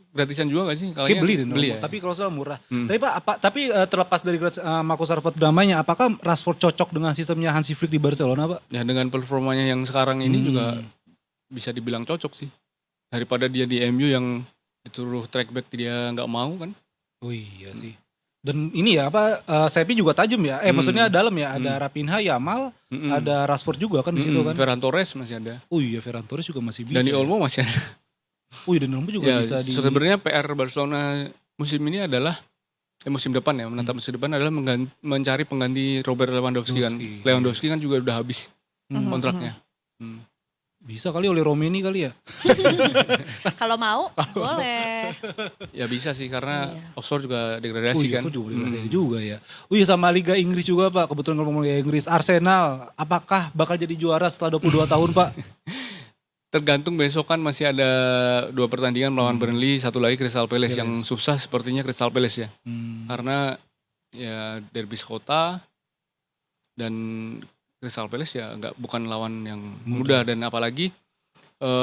gratisan juga gak sih? Kalau Kayak beli deh, beli ya. tapi kalau salah murah. Tapi Pak, terlepas dari Marcus Rashford dramanya, apakah Rashford cocok dengan sistemnya Hansi Flick di Barcelona, Pak? Ya dengan performanya yang sekarang ini juga bisa dibilang cocok sih. Daripada dia di MU yang disuruh track back dia nggak mau kan. Oh iya sih. Dan ini ya apa sayapnya juga tajam ya. Maksudnya dalam ya, ada Raphinha, Yamal, ada Rashford juga kan di situ kan. Ferran Torres masih ada. Oh iya, Ferran Torres juga masih bisa. Dani ya. Olmo masih ada. Oh iya, Dani Olmo juga Ya, bisa di. sebenarnya PR Barcelona musim ini adalah musim depan ya, menatap musim depan adalah mencari pengganti Robert Lewandowski kan. Lewandowski, Lewandowski kan juga udah habis kontraknya. Bisa kali oleh Romeni kali ya. Kalau mau boleh. Ya bisa sih karena Iya. Oxford juga Oh degradasi iya, kan. juga juga ya. Oh iya, sama Liga Inggris juga Pak. Kebetulan ngomong Liga Inggris, Arsenal apakah bakal jadi juara setelah 22 tahun Pak? Tergantung besok kan masih ada 2 pertandingan melawan Burnley, satu lagi Crystal Palace yang susah sepertinya Crystal Palace ya. Karena ya derby kota dan Crystal Palace ya bukan lawan yang mudah dan apalagi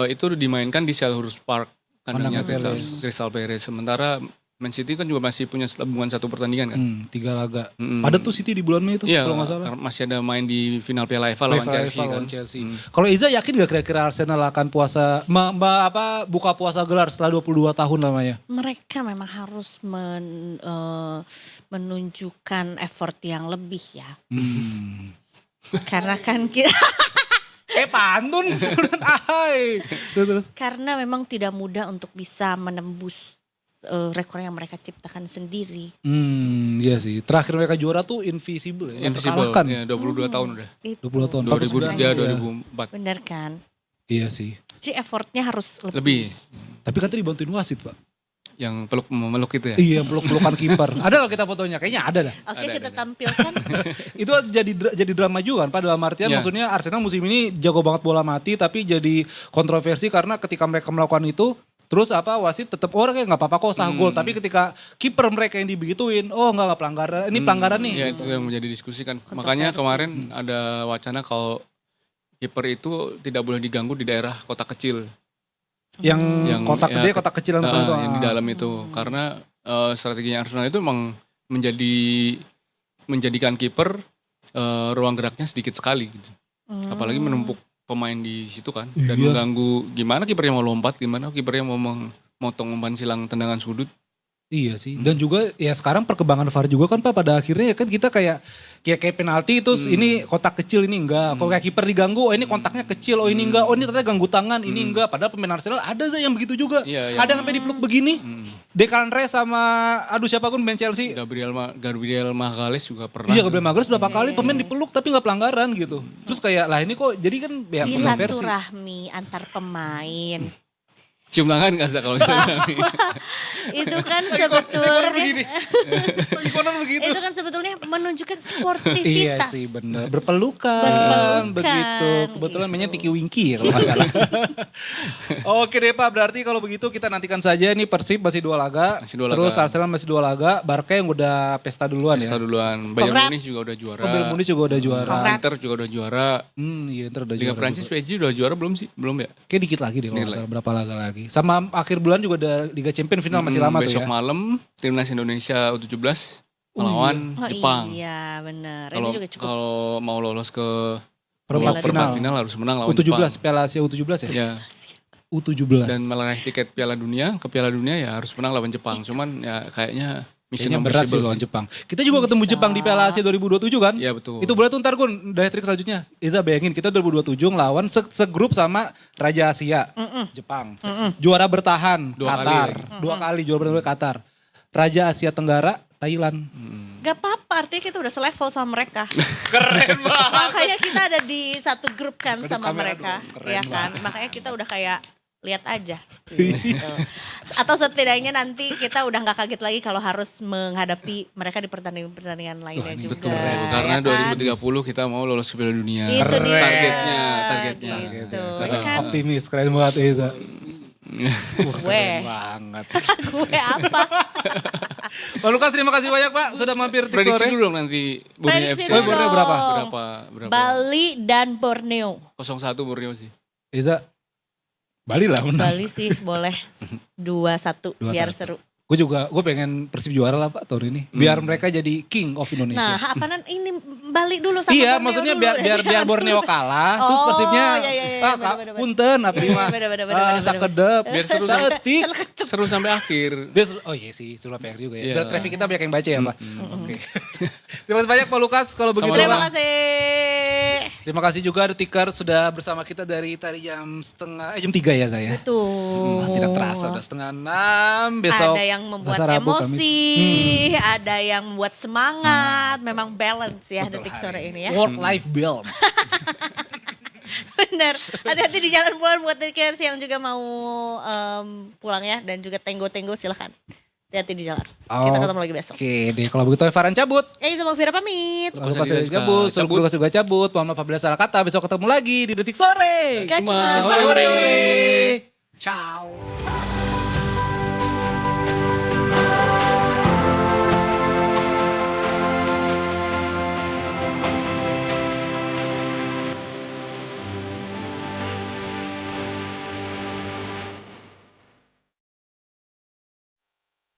itu dimainkan di Selhurst Park kandangnya Kandangnya Crystal Palace. Sementara Man City kan juga masih punya tabungan 1 pertandingan kan. 3 laga. Padat tuh City di bulan Mei itu Iya, kalau nggak salah. karena masih ada main di final Piala FA lawan Chelsea kan. lawan Chelsea. Kalau Iza yakin gak kira-kira Arsenal akan buka puasa gelar setelah 22 tahun namanya? Mereka memang harus menunjukkan effort yang lebih ya. Karena kan kita Pantun. Ahai. Terus. karena memang tidak mudah untuk bisa menembus rekor yang mereka ciptakan sendiri. Iya sih. Terakhir mereka juara tuh Invisible ya. Invisible, Terkalahkan. ya 22 tahun udah. Itu 20 tahun. 2003, 2004. benar kan? Iya sih. Jadi effortnya harus lebih. Lebih. Tapi kan tadi dibantuin wasit Pak. Yang memeluk itu ya. Iya, peluk-pelukan kiper. Ada loh kita fotonya, kayaknya ada dah. Oke, Ada. kita tampilkan. Itu jadi drama juga kan Pak, dalam artian Iya. maksudnya Arsenal musim ini jago banget bola mati tapi jadi kontroversi karena ketika mereka melakukan itu terus wasit tetap orang kayak nggak apa-apa kok sah gol, tapi ketika kiper mereka yang dibegituin, nggak pelanggaran, ini pelanggaran nih. Ya itu yang menjadi diskusi kan. Makanya kemarin ada wacana kalau kiper itu tidak boleh diganggu di daerah kota kecil. Yang kotak ya, gede, kotak kecil yang depan itu. yang di dalam itu. Karena strateginya Arsenal itu memang menjadikan kiper ruang geraknya sedikit sekali gitu. Apalagi menumpuk pemain di situ kan dan Iya. mengganggu gimana kipernya mau lompat, gimana kipernya mau memotong umpan silang tendangan sudut. Iya sih. Dan juga ya sekarang perkembangan VAR juga kan Pak, pada akhirnya ya kan kita kayak penalti terus ini kotak kecil ini enggak. Kalau kayak kiper diganggu, ini kontaknya kecil, ini enggak. Ini ternyata ganggu tangan, ini enggak. Padahal pemain Arsenal ada yang begitu juga. Iya, Ada yang sampai dipeluk begini. Declan Rice sama siapa pun main Chelsea. Gabriel Magalhaes juga pernah. Iya, Gabriel Magalhaes berapa kali pemain dipeluk tapi nggak pelanggaran gitu. Terus kayak lah ini kok jadi kan ya kontroversi. Silaturahmi antar pemain. Cium tangan gak sih kalau misalnya Itu kan sebetulnya Lagi konon begitu. itu kan sebetulnya menunjukkan Iya sportivitas. sih bener. Berpelukan. Berpelukan, Begitu. Kebetulan mainnya gitu. Tiki Winky ya kalau nggak salah. Oke deh Pak, berarti kalau begitu kita nantikan saja ini Persib masih 2 laga. Masih 2 laga. Terus Arsenal masih 2 laga. Barca yang udah pesta duluan Pesta ya. duluan. Bayern Congrats. Munich juga udah juara. Bayern Munich juga udah juara. Congrats. Inter juga udah juara. Iya, Inter udah Liga juara. Prancis juga. PSG udah juara belum sih? Belum ya? Kayak dikit lagi deh kalau Dikit nggak salah, berapa laga lagi. Sama akhir bulan juga ada Liga Champions final masih lama tuh Besok ya. malam timnas Indonesia U17 melawan Oh Jepang. iya benar. Ini Kalau juga cukup kalau mau lolos ke Perempat perempat final. final harus menang lawan U17, Jepang. Piala Asia U17 ya? Ya, U17. dan meraih tiket Piala Dunia ya harus menang lawan Jepang. Cuman ya kayaknya mission Kayaknya berat sih impossible lawan Jepang. Kita juga ketemu Jepang di Piala Asia 2027 kan? Iya betul. Itu boleh tuh ntar Gun, dari trik selanjutnya. Iza bayangin kita 2027 ngelawan segrup sama Raja Asia, Jepang. Juara bertahan, 2 kali Qatar. lagi. 2 kali juara bertahan Qatar. Raja Asia Tenggara, Thailand. gak apa-apa, artinya kita udah selevel sama mereka. Keren banget. Makanya kita ada di satu grup kan Aduh, sama kamera mereka, dong, keren ya kan? Makanya kita udah kayak lihat aja. Gitu. Atau setidaknya nanti kita udah nggak kaget lagi kalau harus menghadapi mereka di pertandingan-pertandingan lainnya juga. Betul, karena ya kan? 2030 kita mau lolos ke Piala Dunia. Itu dia. Targetnya. Gitu. Ya kan? Optimis, keren banget Iza. Gue, Keren banget. gue apa? Pak Lukas terima kasih banyak Pak sudah mampir Tik Prediksi Sore. dulu dong nanti Borneo Prediksi FC. dulu Borneo berapa? dong. Berapa? Bali dan Borneo. 0-1 Borneo sih. Iza, Bali lah menang. Bali sih boleh 2-1 biar 2-1. seru. Gue pengen Persib juara lah Pak tahun ini. Biar mereka jadi king of Indonesia. Nah, apaan ini balik dulu sama Iya, Borneo maksudnya dulu. biar Borneo kalah, terus Oh, Persibnya iya, bener-bener. punten abdi mah. Sakedep, Biar seru saeutik. seru sampai akhir. Oh iya sih, seru PR juga ya. Iya. Biar traffic kita banyak yang baca ya, Pak. Oke. Terima kasih banyak Pak Lukas kalau begitu. Terima Pak. kasih. Terima kasih juga The Ticker sudah bersama kita dari tadi jam 3 ya saya. Tuh. Tidak terasa udah 5:30 besok. Ada yang membuat Selasa, Rabu, Kamis. emosi, ada yang membuat semangat. Memang balance ya Betul, detik hari sore ini ya. Work life balance. Bener. Hati-hati di jalan pulang buat Detikers yang juga mau pulang ya. Dan juga tenggo-tenggo silahkan. Hati-hati di jalan. Kita ketemu lagi besok. Oke deh, kalau begitu Farhan cabut. Sama Vira pamit. Kalau Lukas cabut, Lukas juga cabut. Mohon maaf apabila salah kata. Besok ketemu lagi di Detik Sore. Gacor. Ciao.